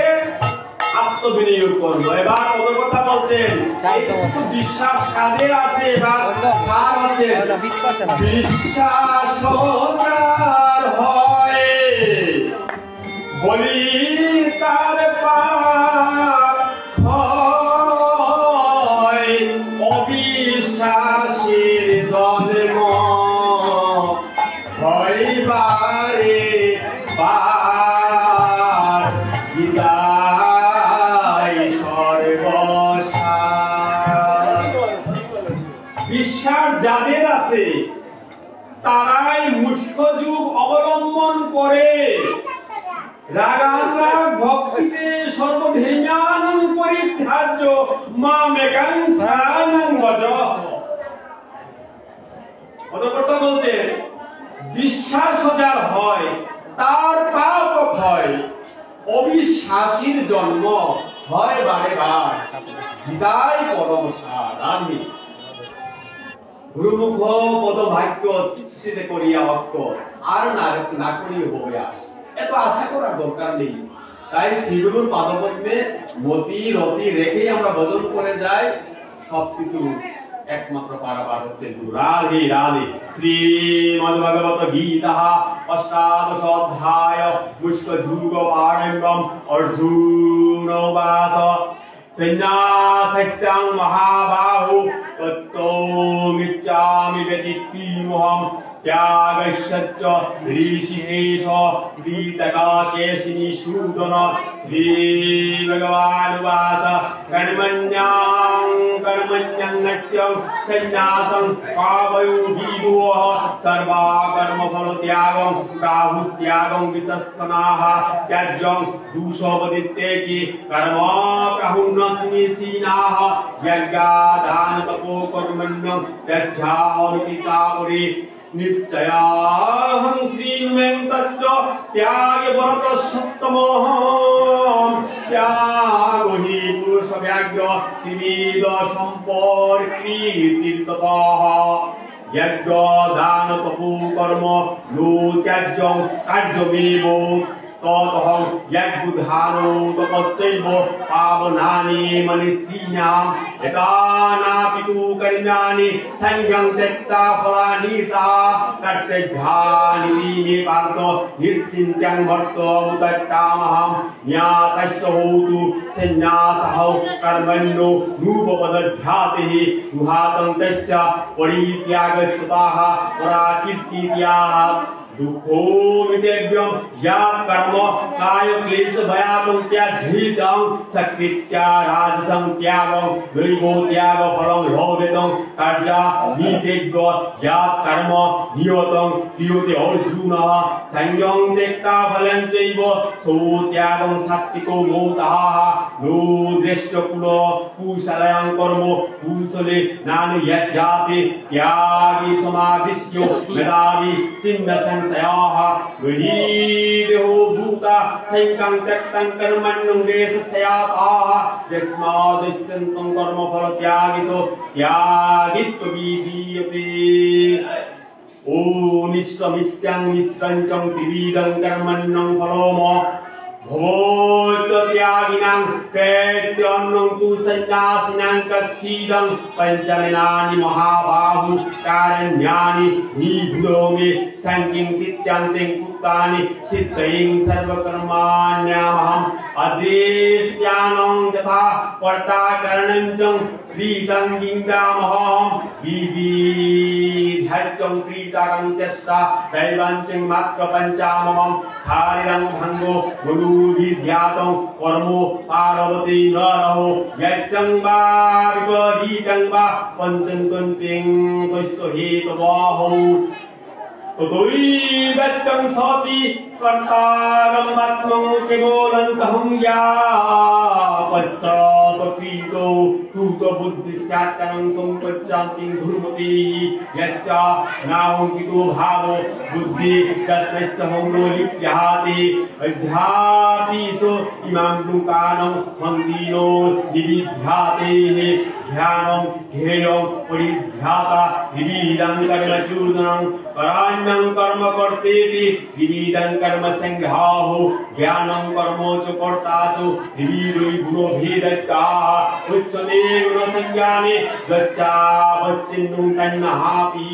আত্মবিনিয়োগ করবো। এবার কত কথা বলছেন, বিশ্বাস কাদের আছে? এবার সার হচ্ছে বিশ্বাস হয় বলি তার পার হয়, অবিশ্বাসের জন্ম হইবারে বার, গীতাই সর্বসার। বিশ্বাস যাদের আছে তারাই মুষ্ক যুগ অবলম্বন করে রাগানুরাগ ভক্তিতে সর্বধৈর্যানং পরিত্যাজ্য মামেকাং শরণং ভজ। অতঃপর বলছেন বিশ্বাস যার হয় তার পাপ হয়, অবিশ্বাসীর জন্ম হয় বারে বার, গীতাই পরম সার। আমি গুরুমুখ পদ ভাগ্য চিত্তিতে করিয়া অক্ষ আর না করিয়ে হবে আস, এত আশা করার দরকার নেই। তাই শ্রীগুরুর পাদপদ্মে মতি রতি রেখেই আমরা ভজন করে যাই। সবকিছু একমাত্র পারাবার হচ্ছে গুরু। রাধে রাধে। শ্রীমদ্ভগবত গীতা অষ্টাদশ অধ্যায় মুষ্ক যুগ পারম্ভম অর্জুন বাস সন্ন্যাসস্যাং মহাবাহু তত্ত্বমিচ্ছামি ব্যতিক্রমঃ त्यागश्च ऋषिकेश प्रीतकाकेशिनी शूदन श्री भगवानुवास कर्मण्यं सन्न्यासं कावयोगीभुवः सर्वा कर्मफलत्यागं प्राहुस्त्यागं विशस्तनाः त्याज्यं दूषोपदित्येकि कर्म प्राहुन्नस्मिसीनाः यज्ञादानतपो कर्मण्यं त्यज्याहमिति चापरि निश्चयाहं श्रीमेन्तच्च त्यागे भरत सप्तमोऽहं त्यागो हि पुरुषव्याघ्र त्रिविध सम्पर्कीर्तिततः यज्ञ दान तपो कर्म नो त्याज्यं कार्यमेव ततहं यज्ञदानो तपश्चैव पावनानि मनीषिणाम् एतानापि तु कर्माणि संज्ञं त्यक्ता फलानि सा कर्तव्यानि मे पार्थ निश्चिन्त्यं वर्तमुदट्टामहं ज्ञातस्य होतु सन्न्यासः कर्मण्यो नूपपदध्यातिः दुहातं तस्य परित्यागस्ततः पराकीर्तित्याः दुःखो मितेभ्यं या कर्म काय क्लेश भयातं त्याज्येतं सकृत्या राजसं त्यागं दैवो त्याग फलं लभेतं कार्या मितेभ्य या कर्म नियतं क्रियते अर्जुनः संयं त्यक्ता फलं चैव सो त्यागं सात्विको मोदः नो दृष्टकुल कुशलयं कर्म कुशले नानु यज्जाते त्यागी समादिश्यो मेधावी चिन्ह विहिदेहो भूता संकं त्यक्तं कर्मण्यं देशस्याताः यस्मादस्यन्तं कर्मफलत्यागितो त्यागित्वविधीयते ओ निष्कमिष्यं मिश्रञ्चं त्रिविधं कर्मण्यं फलोम भवोत्यागिनां कैत्यन्नं तु सन्न्यासिनां कच्छिदं पञ्चमेनानि महाबाहु कारण्यानि निभुतो मे संकिं तित्यन्तं कुतानि चित्तयं सर्वकर्माण्यामहम् अदृश्यानं तथा कर्ताकरणं च प्रीतं गिङ्गामहं विधिध्यं प्रीताकं चेष्टा दैवं च मात्र पञ्चाममं शारीरं भङ्गो गुरुभिर्ज्ञातं कर्मो पार्वती न रहो यस्यं वा विपरीतं वा पञ्चन्तन्तिं तस्य हेतवः ततोऽव्यक्तं सति कर्तारमत्मं केवलन्तहं या पश्चात्पीतो तूतबुद्धिस्यात्तनं पश्चान्तिं धुर्मति यच्च नाहंकितो भावो बुद्धि तस्मैस्तहं नो लिप्यहाति अध्यापीसो इमां दुकानं हन्दिनो निविध्याते ध्यानं ध्येयं परिध्याता विविधं कर्मचूर्णं कराण्यं कर्म कर्तेति विविधं कर्म संग्रहो ज्ञानं कर्मो च कर्ता च विविधै गुणभेदत्याः उच्यते गुणसंज्ञाने गच्छावच्चिन्नुं तन्नहापि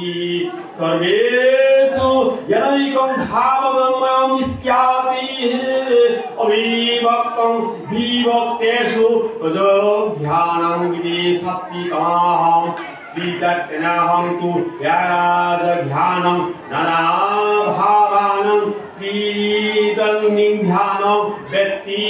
सर्वेषु यदैकं भावमयमित्याति अविभक्तं विभक्तेषु ध्यानं विदेशत्तिकाहम् विदत्तनाहं तु यादध्यानं नानाभावानं प्रीतन्निध्यानं व्यक्ति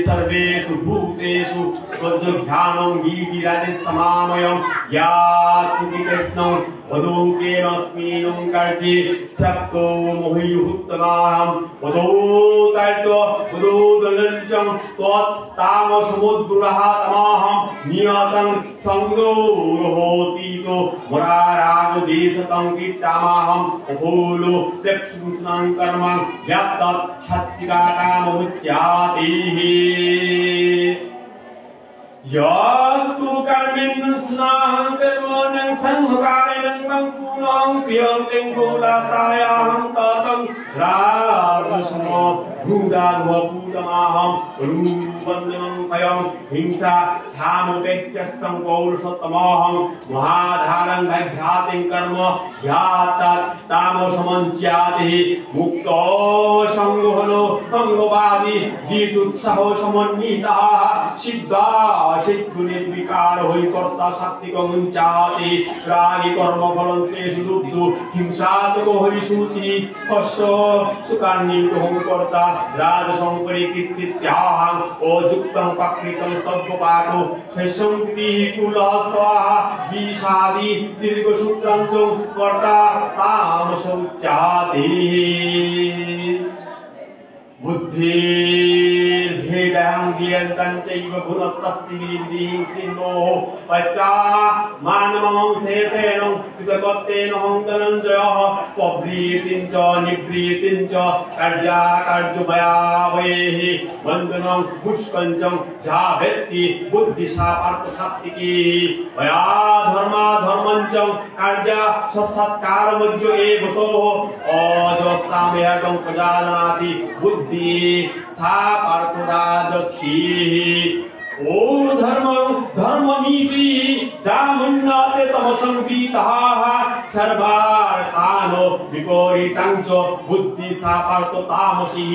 सर्वेषु भूतेषु स्वध्यानं विधिराजसमामयं यात्कृष्णं वधूकेनस्मिन् कर्ते सप्तो मोहयुक्तमाहं वधूतर्तो वधूदलञ्चं त्वत्तामसमुद्गुरहातमाहं नियतं संगोरोहोतीतो मुरारागदेशतं कीर्तामाहं उभूलो प्रेक्षुष्णां कर्म व्याप्तं क्षत्रिकाकाममुच्यते यत्तु कर्मेण स्नाहं कर्मणं संहकारेण पुनः प्रियं तेङ्गोलासायाहं ततं राजसमो भूदाभूतमाहं रूपवन्दनं भयं हिंसा सामुपेत्यस्सं पौरुषोत्तमोऽहं महाधारं भ्यातिं कर्म ह्यात्तत् तामसमञ्च्याति मुक्तो संगोहनो संगवादी दीतुत्साहो समन्वितः सिद्धा सिद्धुनिर्विकार होइ कर्ता सात्विकमुञ्चाति रागि कर्मफलं तेषु दुद्धु हिंसात्मको हरिसूचि हर्ष सुकान्नितोऽहं कर्ता राजसंपरिकृत्याहं अयुक्तं प्रकृतं तद्वपाठो शैशंकृतिः कुलः स्वाहा विषादि दीर्घसूत्रं च कर्ता तामसोच्चाति बुद्धिर्भेदं धियन्तं चैव गुणतस्ति विधिन्नो पच्चा मानवं सेतेन कृतकत्तेन हंतनञ्जयः पव्रीतिं च निव्रीतिं च कार्याकार्यभयावैः वन्दनं पुष्कं च जावेत्ति बुद्धिसा पार्थसात्विकी भया धर्मं च कार्या सत्सत्कारमज्जो एवसोः अजस्तामेकं प्रजानाति बुद्धि सा पार्थराजसी ओ धर्मनीति जामुन्नाते तमसंपीतः सर्वार्थानो विपरीतं च बुद्धि सा पार्थो तामसी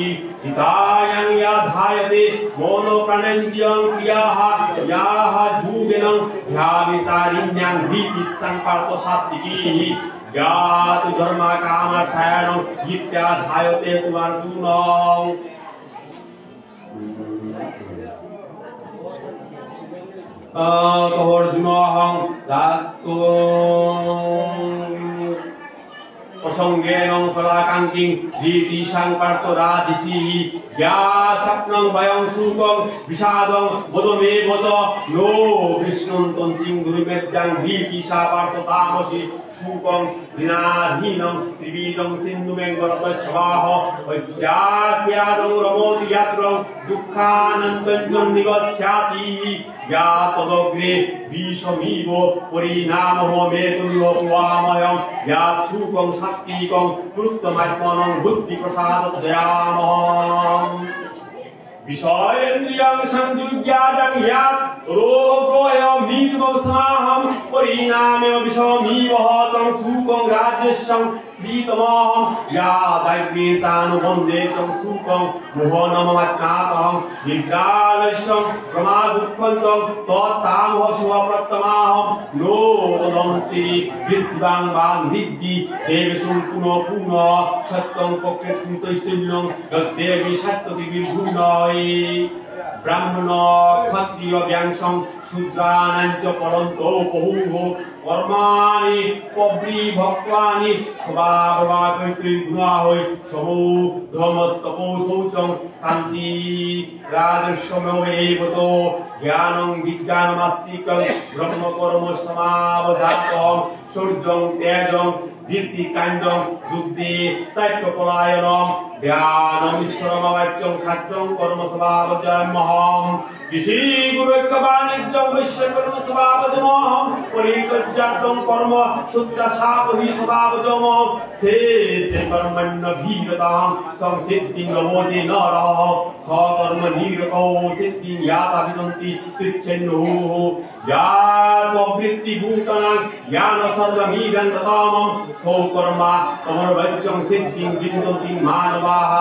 हितायं याधायते मोनोप्राणेन्द्रियं क्रियाः याः जुगेनं ध्यावितारिण्यां भीतिस्सं पार्थो सात्विकी यातु धर्म कामर्थायनं इत्याधायते तुमार्जुनं अर्जुनहं दातो प्रसंगेन फलाकांक्षिं धीतिशां पार्थो राजसी या स्वप्नं भयं सुखं विषादं वदमे वद नो विष्णुं तंसिं गुरुमेद्यां धीतिशा पार्थो तामसी सुखं दिनाधीनं त्रिविधं सिन्धुमेङ्गलतस्वाह अस्यास्यादं रमोति यत्र दुःखानन्दं निगच्छाति या तदग्रे विषमिव परिणामो मे तुल्योपवामयं या सुखं सात्विकं कृतमात्मनं बुद्धिप्रसाददयामहम् विषयेन्द्रियं संयुज्यातं यात् रोगोऽयं नीतमवसनाहं परिणामेव विषमिव तं सुखं राज्यस्यं श्रीतमहं या दैव्येतानुबन्धे चं सुखं मोहनमज्ञातं निद्रालस्यं प्रमादुःखन्तं तत्तामहस्वप्रत्तमाहं नो वदन्ति विद्वां वा निद्धि देवेषु पुनः सत्यं प्रकृतिस्तुल्यं यद्देवी सत्यति विभुनय ब्राह्मण क्षत्रिय व्यांशं शूद्राणां च परन्तो बहुः कर्माणि पविभक्तानि स्वभाववाकृति गुणाहोय समो धर्मस्तपो शौचं कान्ति राजस्वमेवतो ज्ञानं विज्ञानमास्तिकं ब्रह्मकर्म समावधातं शौर्यं तेजं दीर्तिकाण्डं युद्धे साहित्यपलायनं ध्यानम् ईश्वरमवाच्यं खाद्यं कर्म स्वभावजन्महम् ऋषि गुरुवाणिज्यं वैश्यकर्म स्वभावजमहम् परिचर्यार्थं कर्म सूत्रशापहि स्वभावजमहम् शेषे कर्मण्य भीरतां संसिद्धिं लभते नरः सकर्म निरतौ सिद्धिं याता विदन्ति तिच्छेन्नुः या प्रवृत्तिभूतानां ज्ञान सर्वमिदं ततामं सौकर्मा तमर्वज्यं सिद्धिं विन्दन्ति मानवाः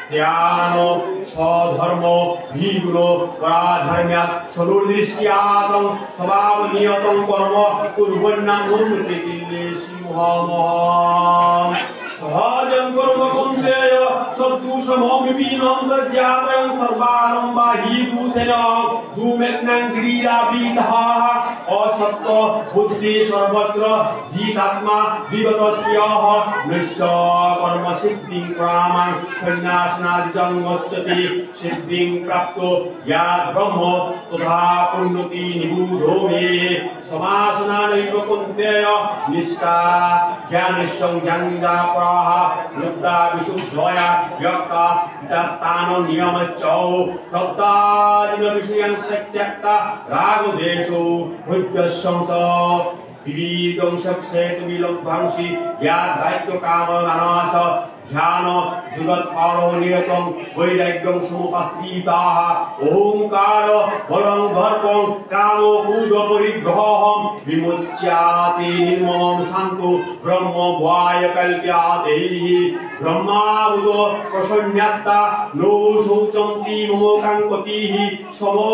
स्यानो स्वधर्मो भीगुरो पराधर्म्यात् स्वदुर्दृष्ट्यातं स्वभावनियतं कर्म कुर्वन्नं मुक्तिते सिंहमहम् सहजं कर्म कुन्देय सद्दूषमोऽपिनं तज्जातं सर्वारम्भा हि दूषेण धूमेत्नं क्रियाभितः असत्य बुद्धि सर्वत्र जितात्मा विगतस्यः निश्च कर्म सिद्धिं कामां सन्न्यासनादिजं गच्छति सिद्धिं प्राप्तो या ब्रह्म तथा पुण्यति निबुधो मे समासनानैव कुन्तेय निष्ठा ज्ञानिष्ठं ज्ञानजापराः मुक्ता विशुद्धया व्यक्ता दस्तानो नियमच्चौ श्रद्धादिन विषयं त्यक्ता रागदेशो भुज्यशंस विविधं शक्षेतु विलब्धांसि या दैत्य काम नाश ध्यान जुगत्पारो निरतं वैराग्यं समुपस्थिताः ओंकार बलं दर्पं कामो क्रोध परिग्रहं विमुच्याति निर्ममं शान्तो ब्रह्म वाय कल्प्यादेः ब्रह्मावुतो प्रसन्न्यात्ता नो शौचन्ति मम काङ्कतिः समो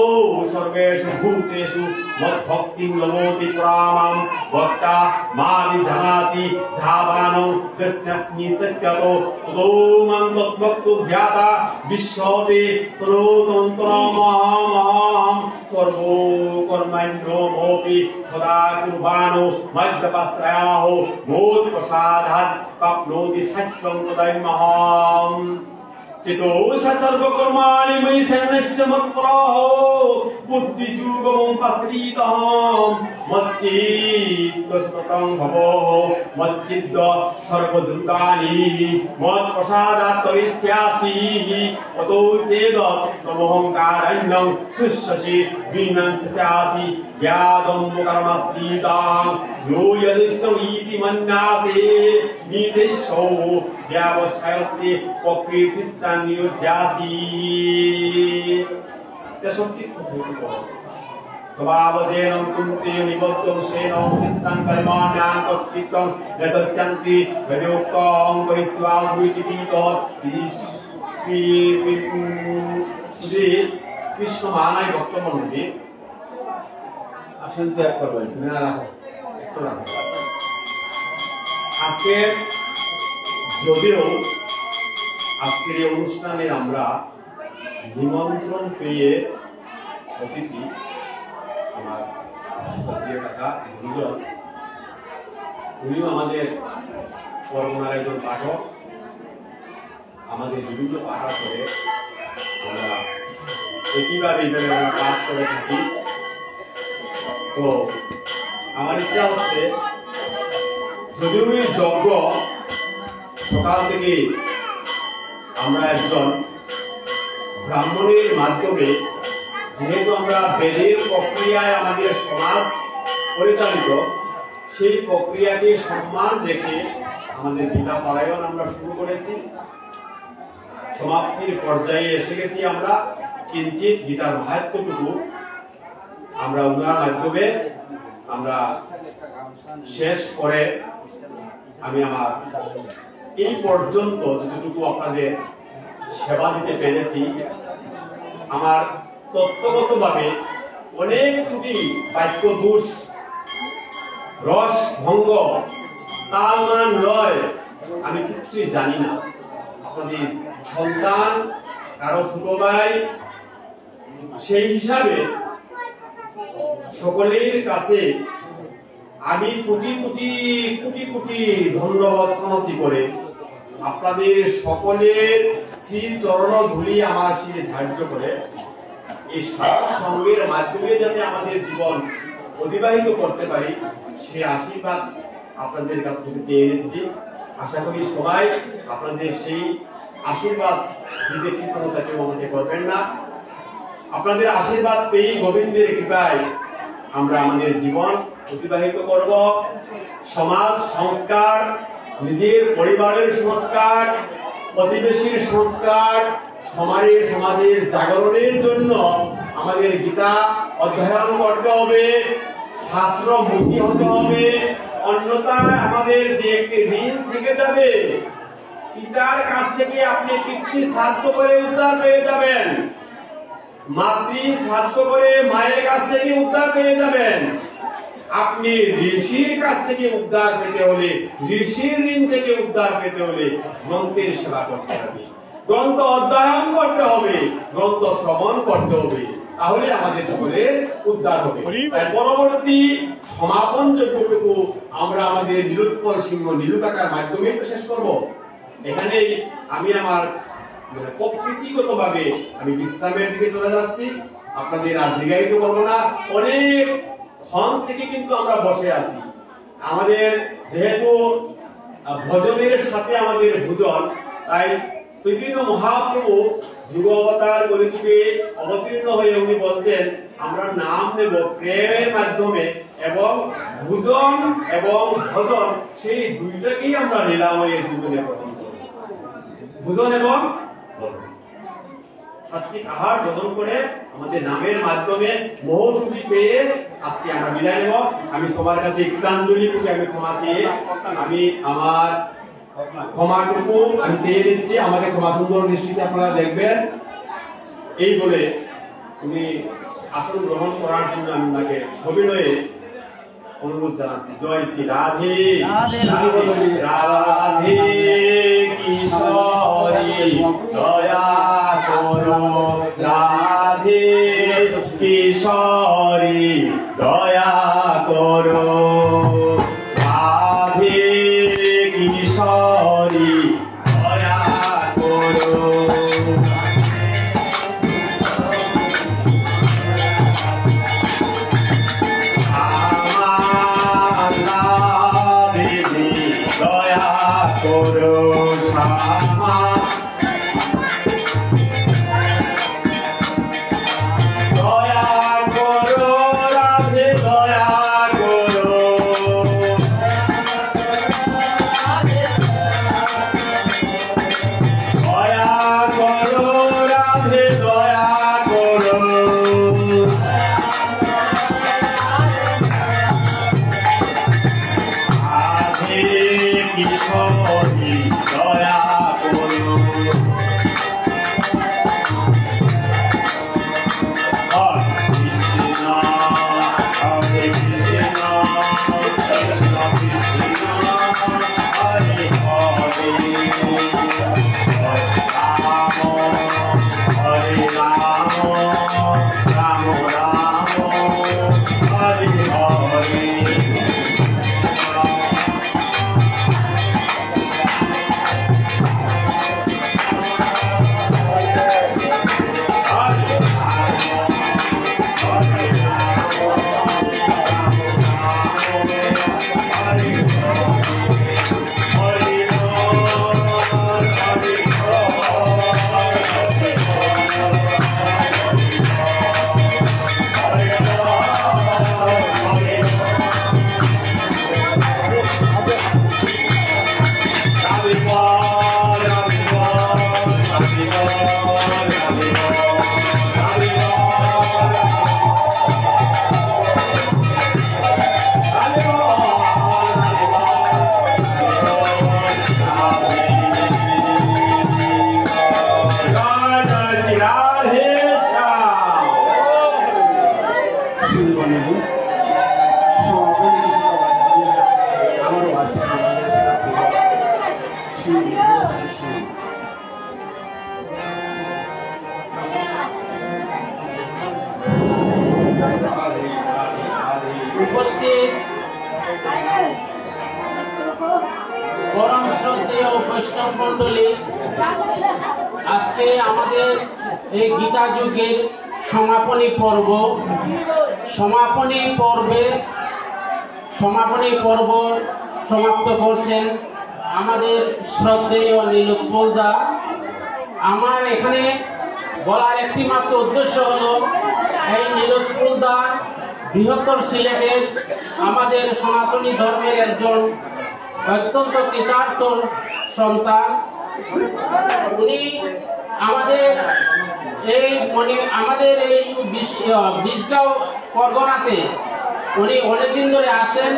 सर्वेषु भूतेषु मद्भक्तिं लभोति परामां भक्ता मां जानाति धावानो यस्यास्मि तत्त्वतो ततो मां तद्भक्तो ध्याता विश्वते ततो तन्तरमहं सर्वो कर्मण्यो मोपि सदा कुर्वाणो मध्यपस्त्रयाहो मोत्प्रसादात् प्राप्नोति शाश्वतं तदैमहम् चितोष सर्वकर्माणि मयि सन्न्यस्य मत्पराः बुद्धियुगमं पस्त्रीतम् मच्चित्तस्पतं भवोः मच्चिद्द सर्वदुर्गाणि मत्प्रसादात् तरिष्यासि ततो चेद तमोऽहङ्कारण्यं शुष्यसि विनश्यसि व्यादम्बकर्मस्त्रीतां यो यदिष्यमीति मन्यासे नीतिशो व्यावसायस्ते प्रकृतिस्तान्योज्यासि तेषट्टि स्वभावजेनं कुन्ते निबद्धं शेनं सिद्धं कर्माण्यां तत्त्विकं यशस्यन्ति यदोक्तं परिस्वाभूति पीतो श्री कृष्ण मानाय भक्तमन्दिर আসেন ত্যাগ করবেন। আজকে যদিও আজকের এই অনুষ্ঠানে আমরা নিমন্ত্রণ পেয়ে অতিথি আমার প্রিয় কাকা দুজন, উনিও আমাদের পরগনার একজন পাঠক, আমাদের বিভিন্ন পাঠা করে আমরা একইভাবে এখানে আমরা কাজ করে থাকি। তো আমার ইচ্ছা হচ্ছে যদিও যজ্ঞ সকাল থেকে আমরা একজন ব্রাহ্মণের মাধ্যমে, যেহেতু আমরা বেদের প্রক্রিয়ায় আমাদের সমাজ পরিচালিত, সেই প্রক্রিয়াকে সম্মান রেখে আমাদের গীতা পারায়ণ আমরা শুরু করেছি। সমাপ্তির পর্যায়ে এসে গেছি আমরা, কিঞ্চিত গীতার মাহাত্ম্যটুকু আমরা উনার মাধ্যমে আমরা শেষ করে আমি আমার এই পর্যন্ত যতটুকু আপনাদের সেবা দিতে পেরেছি, আমার তত্ত্বগতভাবে অনেক ত্রুটি, বাক্য দোষ, রস ভঙ্গ, তালমান লয় আমি কিচ্ছুই জানি না। আপনাদের সন্তান, কারো ছোট ভাই, সেই হিসাবে সকলের কাছে আমি কোটি কোটি কোটি কোটি ধন্যবাদ প্রণতি করে আপনাদের সকলের শ্রী চরণ ধুলি আমার শিরে ধার্য করে এই সঙ্গের মাধ্যমে যাতে আমাদের জীবন অতিবাহিত করতে পারি, সে আশীর্বাদ আপনাদের কাছ থেকে পেয়ে নিচ্ছি। আশা করি সবাই আপনাদের সেই আশীর্বাদ দিতে কৃপণতা কেউ মনে করবেন না। আপনাদের আশীর্বাদ পেয়ে গোবিন্দের কৃপায় আমরা আমাদের জীবন অতিবাহিত করব। সমাজ সংস্কার, নিজের পরিবারের সংস্কার, প্রতিবেশীর সংস্কার, সমাজের জাগরণের জন্য আমাদের গীতা অধ্যয়ন করতে হবে, শাস্ত্র মুখী হতে হবে। অন্যথায় আমাদের যে একটি ঋণ থেকে যাবে, পিতার কাছ থেকে আপনি পিতৃ শ্রাদ্ধ করে উদ্ধার পেয়ে যাবেন, মাতৃ শ্রাদ্ধ করে মায়ের কাছ থেকে উদ্ধার পেয়ে যাবেন। আপনি ঋষির কাছ থেকে উদ্ধার পেতে হলে, ঋষির ঋণ থেকে উদ্ধার পেতে হলে গ্রন্থের সেবা করতে হবে, গ্রন্থ অধ্যয়ন করতে হবে, গ্রন্থ শ্রবণ করতে হবে, তাহলে আমাদের সকলের উদ্ধার হবে। তাই পরবর্তী সমাপন যজ্ঞটুকু আমরা আমাদের নীলোৎপল সিংহ নীলু কাকার মাধ্যমে শেষ করব। এখানেই আমি আমার প্রকৃতিগতভাবে আমি বিশ্রামের দিকে চলে যাচ্ছি, আপনাদের আর দীর্ঘায়িত করবো না। অনেক ক্ষণ থেকে কিন্তু আমরা বসে আছি, আমাদের যেহেতু ভজনের সাথে আমাদের ভোজন, তাই চৈতন্য মহাপ্রভু যুগ অবতার কলিযুগে অবতীর্ণ হয়ে উনি বলছেন আমরা নাম নেব প্রেমের মাধ্যমে, এবং ভোজন এবং ভজন সেই দুইটাকেই আমরা লীলাময়ের জীবনে গ্রহণ করব। ভোজন এবং ভজন সাত্বিক আহার গ্রহণ করে আমাদের নামের মাধ্যমে মহৌষধি পেয়ে আজকে আমরা বিদায় নেব। আমি সবার কাছে কৃতাঞ্জলি করে আমি ক্ষমা চেয়ে আমি আমার ক্ষমাটুকু আমি চেয়ে দিচ্ছি। আমাকে ক্ষমা সুন্দর দৃষ্টিতে আপনারা দেখবেন। এই বলে উনি আসন গ্রহণ করার জন্য আমি ওনাকে সবিনয়ে অনুরোধ জানাচ্ছি। জয় শ্রী রাধে রাধে রাধে কিশোরী দয়া করো, রাধে কিশোরী দয়া করো, রাধে কিশোরী দয়া করো। উপস্থিত পরম শ্রদ্ধেয় বৈষ্ণব মন্ডলী, আজকে আমাদের এই গীতা যুগের সমাপনী পর্ব সমাপ্ত করছেন আমাদের শ্রদ্ধেয় নীলোৎপল দা। আমার এখানে বলার একটি মাত্র উদ্দেশ্য হলো, এই নীলোৎপল দা বৃহত্তর সিলেটের আমাদের সনাতনী ধর্মের একজন অত্যন্ত কৃতার্থ সন্তান। উনি আমাদের এই বিশগাঁও পরগনাতে উনি অনেকদিন ধরে আসেন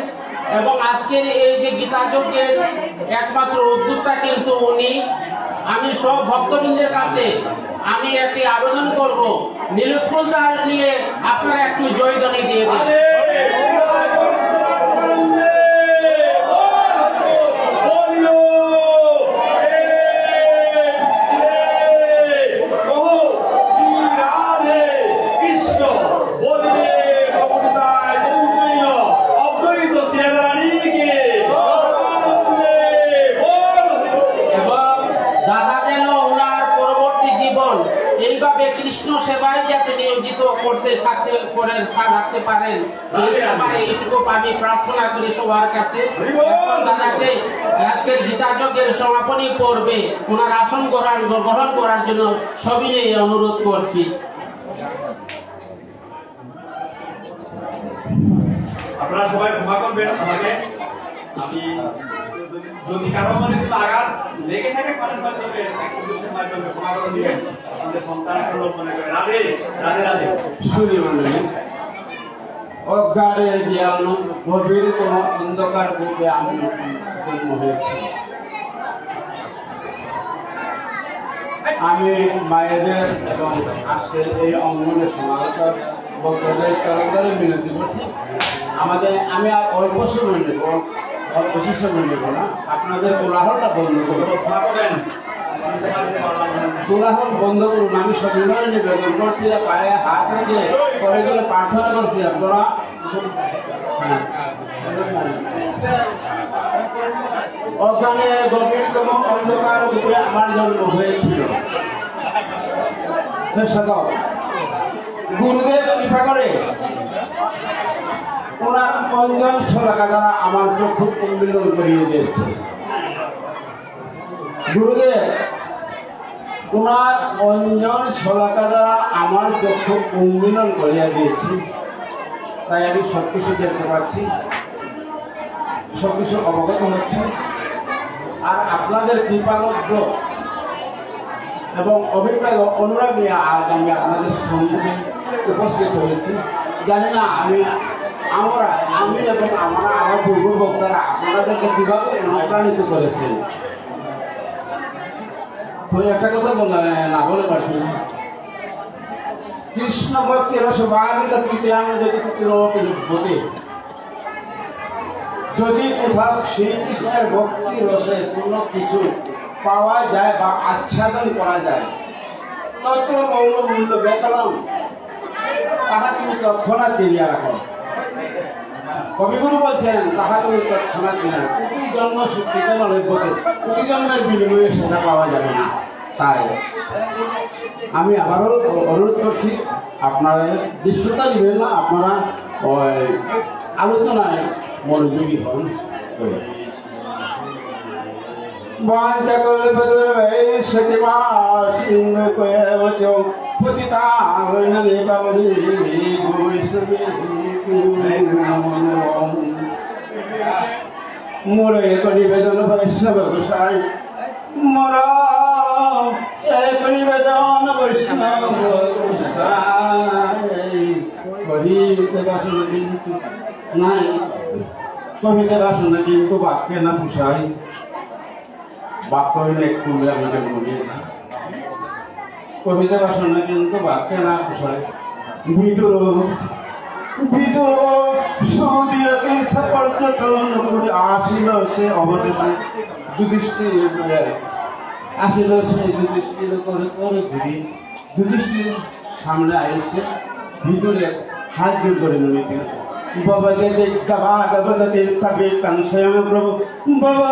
এবং আজকের এই যে গীতা যজ্ঞের একমাত্র উদ্যোক্তা কিন্তু উনি। আমি সব ভক্তবৃন্দের কাছে আমি একটি আবেদন করব, নীলোৎপল দা নিয়ে আপনারা একটু জয়ধ্বনি দিয়ে দিন। কৃষ্ণ সেবায় যাতে নিয়োজিত রাখতে পারেন, এই সেবায় এইটুকু আমি প্রার্থনা করি সবার কাছে। দাদাকে আজকের গীতা যজ্ঞের সমাপনী পর্বে ওনার আসন গ্রহণ করার জন্য সবিনয়ে অনুরোধ করছি। আপনারা সবাই ক্ষমা করবেন আমাকে, আমি যদি কারো মনে কোনো আঘাত লেগে থাকে পালন মাধ্যমে পুলিশের মাধ্যমে ক্ষমা করে দিবেন আপনাদের সন্তান সুলভ মনে করে রাধে রাধে রাধে শুনি মন্ডলী অজ্ঞানের জ্ঞান গভীর কোন অন্ধকার রূপে আমি জন্ম হয়েছি। আমি মায়েদের এবং আজকের এই অঙ্গনের সমালোচক ভক্তদের তরফদারে বিনতি করছি। আমি আর অল্প সময় নেব, অল্প সময় নেব না, আপনাদের কোলাহলটা বন্ধ করুন, কোলাহল বন্ধ করুন। আমি সবিনয় নিবেদন করছি, পায়ে হাত রেখে করে করে প্রার্থনা করছি আপনারা ওখানে গভীরতম অন্ধকার রূপে আমার জন্ম হয়েছিল। গুরুদেব কৃপা করে ওনার অঞ্জন ছলাকা দ্বারা আমার চক্ষু উন্মিলন করিয়ে দিয়েছে। গুরুদেব ওনার অঞ্জন ছলাকা দ্বারা আমার চক্ষু উন্মিলন করিয়া দিয়েছে, তাই আমি সবকিছু দেখতে পাচ্ছি, সবকিছু অবগত হচ্ছে। আর আপনাদের কৃপালব্ধ এবং অভিপ্রায় অনুরাগ নিয়ে আজ আমি আপনাদের সম্মুখে উপস্থিত হয়েছি। জানি না আমি এবং আমার পূর্ব বক্তারা আপনাদেরকে কিভাবে অনুপ্রাণিত করেছেন। তো একটা কথা না বলে পারছি না, কৃষ্ণ ভক্তি রসবাদিত যদি কোথাও শ্রীকৃষ্ণের ভক্তি রসে কোনো কিছু পাওয়া যায় বা আচ্ছাদন করা যায়, তত্র মৌল মূল্য বেতলম, তাহা তুমি তৎক্ষণাৎ কিনিয়া রাখো। কবিগুরু বলছেন তাহা তুমি তৎক্ষণাৎ কিনে রাখো। কোটি জন্ম সত্যিতে নলেবতে কোটি জন্মের বিনিময়ে সেটা পাওয়া যাবে না। তাই আমি আবারও অনুরোধ করছি, আপনারা দৃষ্টতা নেবেন না, আপনারা ওই আলোচনায় মনোযোগী হন। মোর এক নিবেদন বৈষ্ণব গোসাই, মোর এক নিবেদন বৈষ্ণব গোসাই, কহিতে বাসন কিন্তু নাই, কহিতে বাসন কিন্তু বাক্যে না পুষাই। বাক্য হইলে একটু আমি জন্ম নিয়েছি, কহিতে বাসন কিন্তু বাক্যে না পুষাই। ভিতর সৌদিয়া তীর্থ পর্যটন করে আসিল সে অবশেষে যুধিষ্ঠির, আসিল সে যুধিষ্ঠির করে করে ঘুরি। যুধিষ্ঠির সামনে আইসে ভিতরে হাত জোর করে নিয়ে দিয়েছে। বাবা যে তীর্থ স্বয়ং প্রভু, বাবা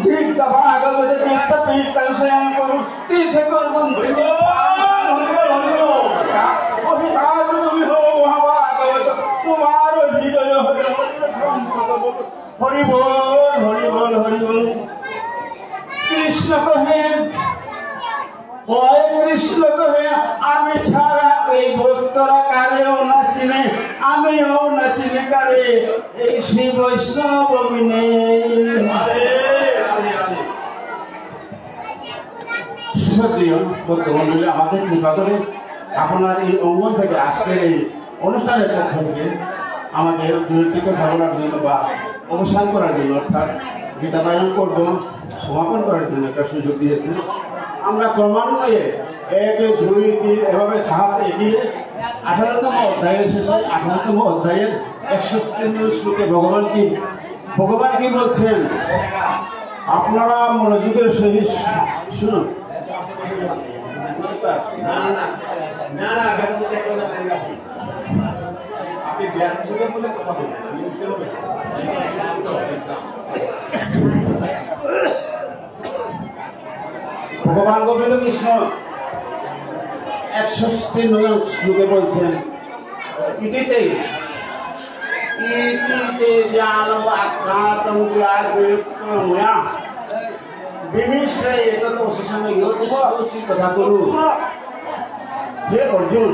তীর্থ স্বয়ং প্রভু, তীর্থ করবন তোমার হৃদয় হরি বল হরি বল হরি বল। কৃষ্ণ কহে কৃষ্ণ কহে আমি ছাড়া এই ভক্তরা কারেও না চিনে, আমিও না চিনি কারে এই শ্রী বৈষ্ণব মিনে। সত্যিও বর্তমানে আমাদের কৃপা করে আপনার এই অঙ্গন থেকে আজকের এই অনুষ্ঠানের পক্ষ থেকে আমাকে দুটি কথা বলার জন্য বা অবসান করার জন্য, অর্থাৎ গীতাপায়ন করব সমাপন করার জন্য একটা সুযোগ দিয়েছে। আমরা ক্রমান্বয়ে 1, 2, 3 এভাবে ধাপ এগিয়ে 18তম অধ্যায়ে শেষে 18তম অধ্যায়ের 61 শ্লোকে ভগবান কি বলছেন আপনারা মনোযোগের সহিত শুনুন। ভগবান গোবিন্দ কৃষ্ণ 61 শ্লোকে বলছেন ইতিতে জ্ঞানম আত্মাতম জ্ঞানময়া বিমিশ্রে এতত অশেষণ ইয়তি কথা করু। হে অর্জুন,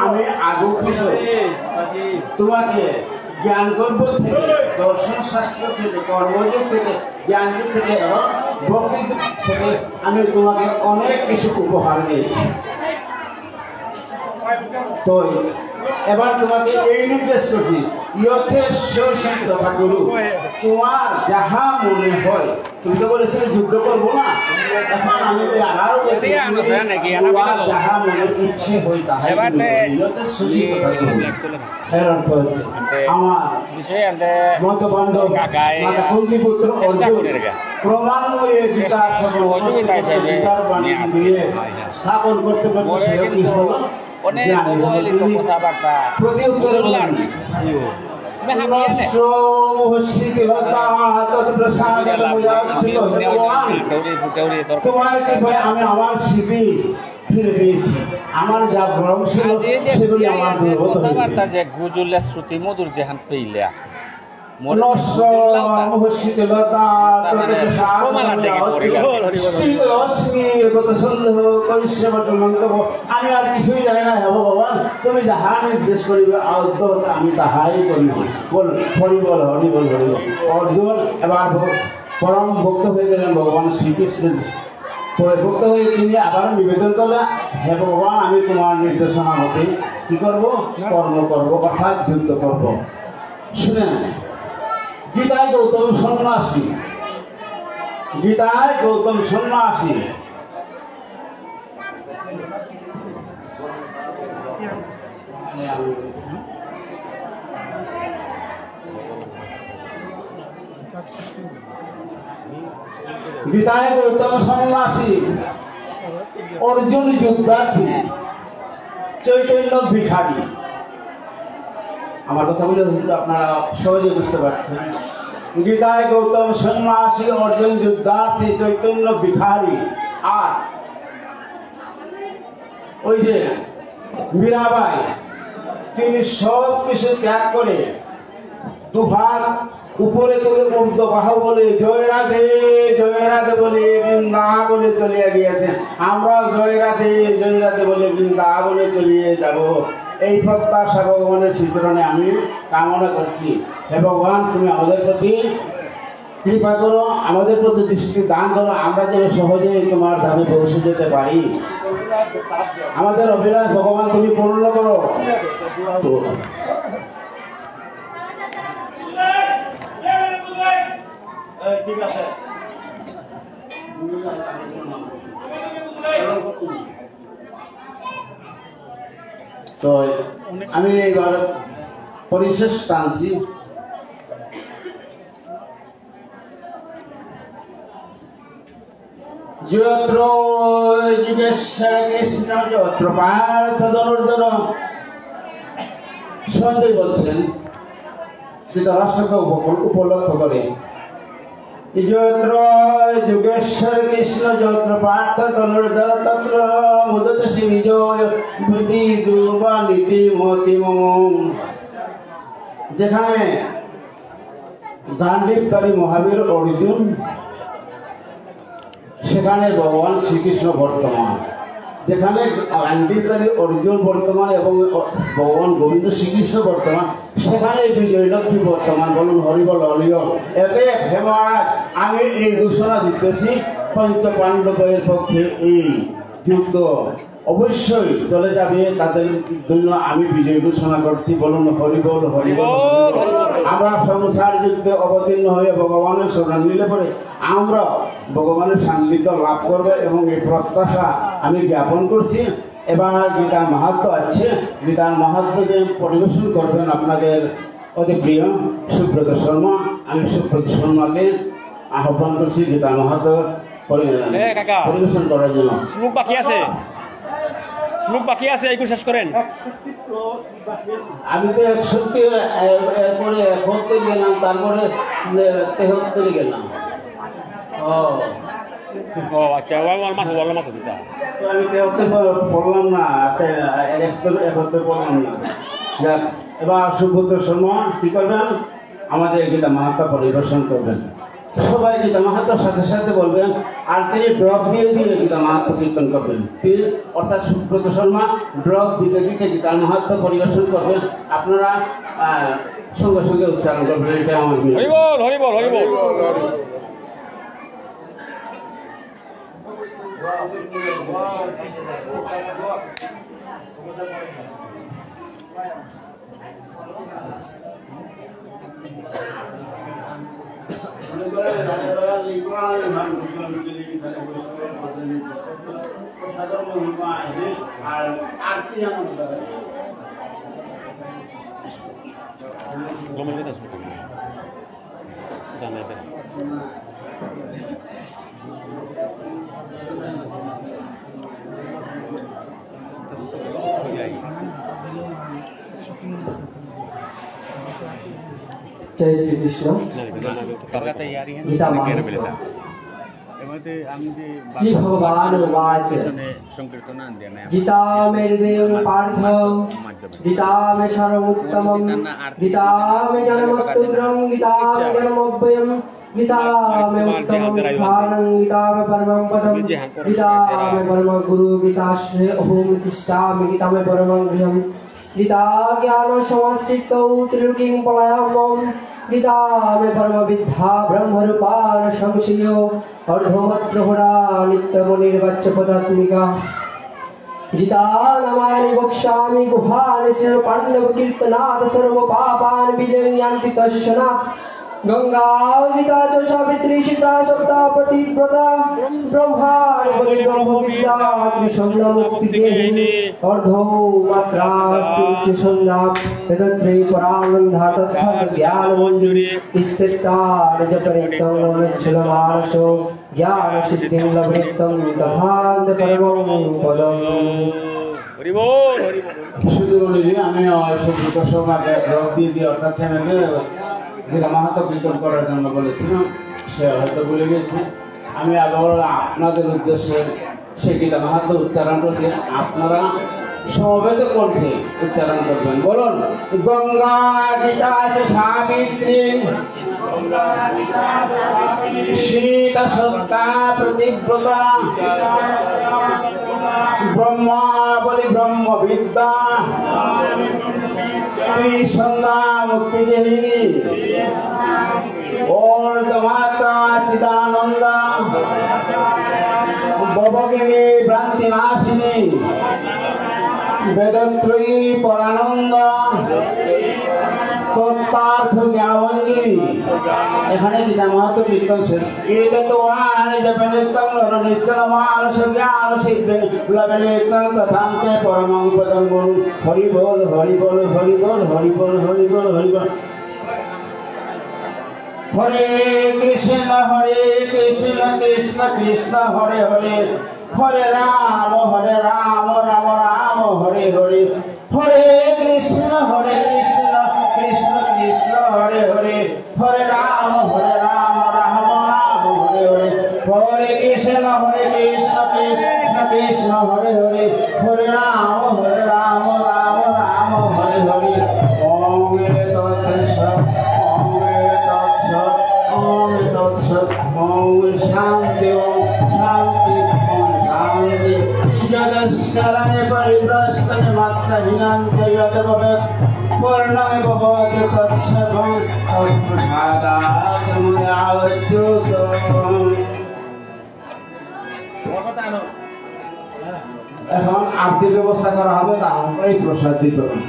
আমি আগু পিছু তোমাকে জ্ঞান গর্ভ থেকে, দর্শন শাস্ত্র থেকে, কর্মযোগ থেকে, জ্ঞানযোগ থেকে এবং ভক্তিযোগ থেকে আমি তোমাকে অনেক কিছু উপহার দিয়েছি। তো এবার তোমাকে এই নির্দেশ করছি, যথেষ্ট কথা গুরু, তোমার যাহা মনে হয়, তুমি তো বলেছিলে যুদ্ধ করবো না, এখন আমি আরো বলছি, তোমার যাহা মনে ইচ্ছে হয় তাহাই যথেষ্ট কথা গুরু। এর অর্থ হচ্ছে আমার মন্তপাণ্ডব মাতা কুন্তিপুত্র অর্জুন ক্রমান্বয়ে গীতার গীতার বাণী দিয়ে স্থাপন করতে করতে সে কি হলো, প্রতি উত্তরে বললেন আমি আমার স্মৃতি ফিরে পেয়েছি, আমার যা ভ্রম ছিল সেগুলি আমার কথাবার্তা যে গুজুল্লা শ্রুতি মধুর যেহান পেইলা আমি আর কিছুই জানি না। হ্যাঁ ভগবান, তুমি যাহা নির্দেশ করিবে আমি তাহাই করিব। বল হরিবল হরিবল হরিবল। অর্জুন এবার পরম ভক্ত হয়ে গেলেন ভগবান শ্রীকৃষ্ণের ভক্ত হয়ে তিনি আবার নিবেদন করলেন, হে ভগবান, আমি তোমার নির্দেশনা মতে কি করবো, কর্ম করবো, অর্থাৎ যুদ্ধ করবো। শুনেন, গীতায় গৌতম সন্ন্যাসী, গীতায় গৌতম সন্ন্যাসী গীতায় গৌতম সন্ন্যাসী, অর্জুন যুদ্ধার্থী, চৈতন্য ভিখারী। আমার কথাগুলো আপনারা সহজে বুঝতে পারছেন। গীতায় গৌতম সন্ন্যাসী, অর্জুন যুদ্ধার্থী, চৈতন্য ভিখারী, আর ওই যে মীরাবাই, তিনি সব কিছু ত্যাগ করে দুহাত উপরে তুলে ঊর্ধ্ব বাহু বলে জয় রাধে বলে বৃন্দাবনে চলিয়ে গিয়েছেন। আমরা জয় রাধে বলে বৃন্দাবনে চলিয়ে যাব, এই প্রত্যাশা ভগবানের শ্রীচরণে আমি কামনা করছি। হে ভগবান, তুমি আমাদের প্রতি কৃপা করো, আমাদের প্রতি দৃষ্টি দান করো, আমরা যেন সহজেই তোমার ধামে পৌঁছে যেতে পারি। আমাদের অভিলাষ ভগবান তুমি পূর্ণ করো। ঠিক আছে। তো আমি এবার পরিশেষ টানছি। যত্র যুগেশ্বর কৃষ্ণ যত্র পার্থ ধনুর্ধর। সঞ্জয় বলছেন ধৃতরাষ্ট্রকে উপলক্ষ করে, যত্র যুগেশ্বর কৃষ্ণ যত্র পার্থ ধনুর্ধর তত্র মুদতে বিজয় ভূতি দুর্বা নীতি মতি মম। যেখানে গান্ডীবধারী মহাবীর অর্জুন, সেখানে ভগবান শ্রীকৃষ্ণ বর্তমান। যেখানে গান্ডীবধারী অর্জুন বর্তমান এবং ভগবান গোবিন্দ শ্রীকৃষ্ণ বর্তমান, সেখানে বিজয়লক্ষ্মী বর্তমান। বলুন হরিবল হরিবল। এতে হে মহারাজ, আমি এই ঘোষণা দিতেছি, পঞ্চ পাণ্ডবের পক্ষে এই যুদ্ধ অবশ্যই চলে যাবে, তাদের জন্য আমি বিজয় ঘোষণা করছি। বলুন হরিবল হরিবল। আমরা সংসার যুদ্ধে অবতীর্ণ হয়ে ভগবানের শরণ নিলে পরে আমরা ভগবানের সান্নিধ্য লাভ করবো এবং এই প্রত্যাশা আমি জ্ঞাপন করছি। এবার গীতার মাহাত্ম্য আছে, গীতার মাহাত্ম্যকে পরিবেশন করবেন আপনাদের অতি প্রিয় সুব্রত শর্মা। আমি সুব্রত শর্মাকে আহ্বান করছি গীতার মাহাত্ম্য পরিবেশন করার জন্য। শ্লোক বাকি আছে, শ্লোক বাকি আছে, এইগুলো শেষ করেন। আমি তো 61 এরপরে 71 গেলাম, তারপরে 73 গেলাম। ও আচ্ছা, মাথা দিতা তো আমি 73 পড়লাম না, 71 পড়লাম না। যাক, এবার সুব্রত শর্মা কি করবেন, আমাদের গীতা মাহাত্ম্য পরিবেশন করবেন। সবাই গীতা মাহাত্ম্যর সাথে সাথে বলবেন আর তিনি ড্রপ দিয়ে দিয়ে গীতা মাহাত্ম কীর্তন করবেন। তিনি অর্থাৎ সুব্রত শর্মা ড্রপ দিতে দিতে গীতার মাহাত্ম পরিবেশন করবেন, আপনারা সঙ্গে সঙ্গে উচ্চারণ করবেন। এটা আমার जय श्री कृष्ण गीता महात्म्य श्री भगवान उवाच गीता मे हृदयं पार्थ गीता मे सर्वोत्तमं गीता मे जन्मोत्तरं गीता मे जन्मोभयं गीता मे उत्तमं स्थानं गीता मे परमं पदं गीता मे परमं गुरु गीता श्रेय ओम तिष्ठामि गीता मे परमं गृहं गीता ज्ञान समाश्रितौ त्रिलोकीं पलायमं गीता मे परम विद्या ब्रह्म रूपान संशयो अर्धमत्रहोरा नित्यमुनिर्वाच्य पदात्मिका गीता नमानि वक्ष्यामि गुहानि श्री पांडव कीर्तनात् सर्व पापान् विजयन्ति तस्मात् गंगा गीता च सावित्री सीता सप्ता पतिव्रता ब्रह्माणि बलि ब्रह्म विद्या त्रिशूल मुक्ति देहि अर्धो मात्रास्ति संज्ञात् एतत्रै परानन्दा तत्त्व ज्ञान मंजूरि इत्येतानि जपरितं नमिच्छलमानसो ज्ञान सिद्धिं लभेतं तथान्त परमं पदम्। শুধু বলিনি আমি সুব্রত শর্মাকে ড্রপ দিয়ে দিয়ে অর্থাৎ থেমেতে গীতা মাহাত্ম কীর্তন করার জন্য বলেছিলাম, সে হয়তো ভুলে গেছে। আমি আবার আপনাদের উদ্দেশ্যে সে গীতা মাহাত্ম উচ্চারণ করছি, আপনারা সমবেত কণ্ঠে উচ্চারণ করবেন। বলুন, গঙ্গা গীতা সাবিত্রী সীতা সত্তা প্রতিব্রতা ব্রহ্মা বলি ব্রহ্ম বিদ্যা ত্রিসন্ধ্যা মুক্তি দেহিনী অর্ধমাত্রা চিদানন্দ ভবগিনী ভ্রান্তি নাশিনী বেদত্রয়ী পরানন্দ তত্ত্বার্থ জ্ঞানমঞ্জুরি। এখানে গীতা মাহাত্ম কীর্তন শেষ। তথান্তে পরমং পদং বলুন, হরি বল হরি বল হরি বল হরি বল হরি বল হরি বল। হরে কৃষ্ণ কৃষ্ণ কৃষ্ণ হরে হরে হরে রাম রাম রাম হরে হরে হরে কৃষ্ণ কৃষ্ণ কৃষ্ণ হরে হরে হরে রাম রাম রাম হরে হরে হরে কৃষ্ণ কৃষ্ণ কৃষ্ণ হরে হরে হরে রাম রাম রাম হরে হরে। ওম তৎসৎ ওম তৎসৎ ওম শান্তি ওম শান্তি ওম শান্তি। যদস্করণে পরিভ্রষ্টনে মাত্রহীনং চ যদ্ভবেৎ পূর্ণং ভবতি তৎসর্বং তৎপ্রসাদাৎ মুদাচ্যুতম। এখন আরতি ব্যবস্থা করা হবে, আমরাই প্রসাদ বিতরণ।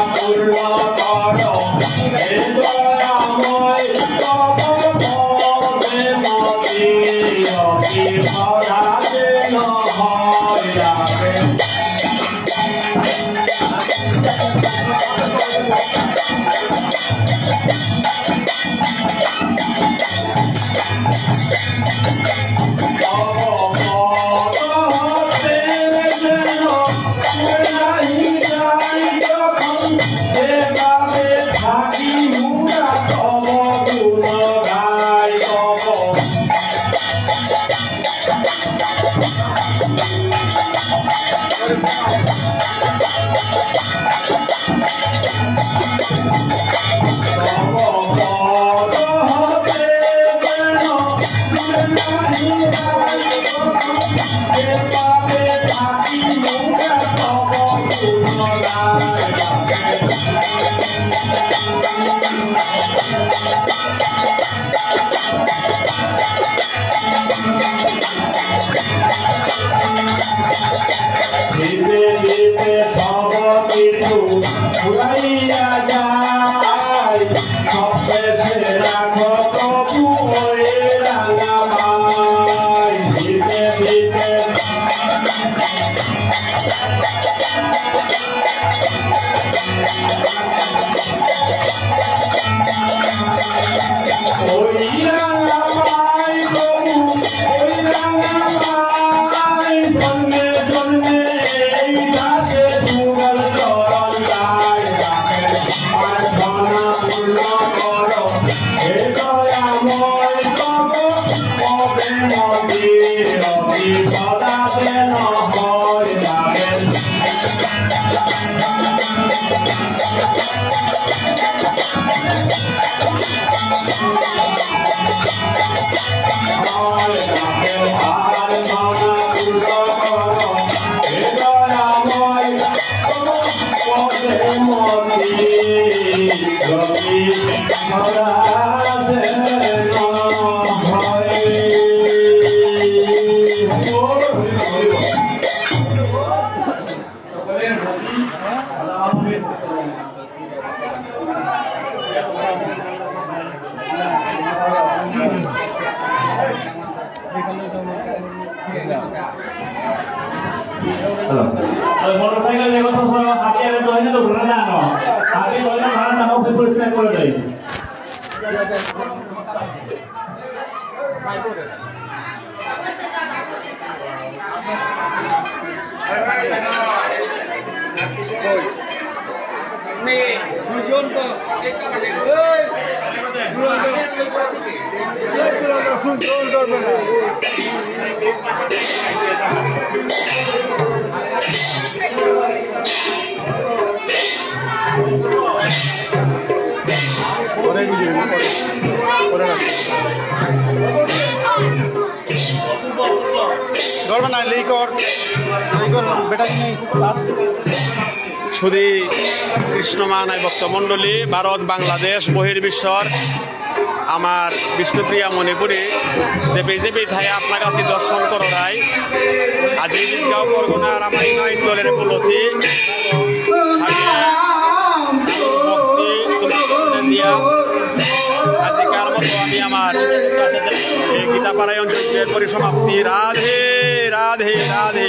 পূর্ণ কর মোটরসাইকেল যে কথা সব হাটিয়ে দইনে তো ঘুরে না না হাটিয়ে দইনে ভাড়া নাও পরিষ্কার করে দেয় সুজন তো সুজন করবে না পরে বুঝে পরে করবে না লেই কর বেটা শুধু কৃষ্ণমানায় ভক্তমণ্ডলী ভারত বাংলাদেশ বহির্বিশ্বর আমার বিষ্ণুপ্রিয়া মণিপুরে যেপি ঠাই আপনার কাছে দর্শন করাই আজি গাঁও পরগনার আমার নয় দলের বলছি দিয়া আজিকার মতো আমি আমার গীতা পারায়ণ যজ্ঞের পরিসমাপ্তি। রাধে রাধে রাধে।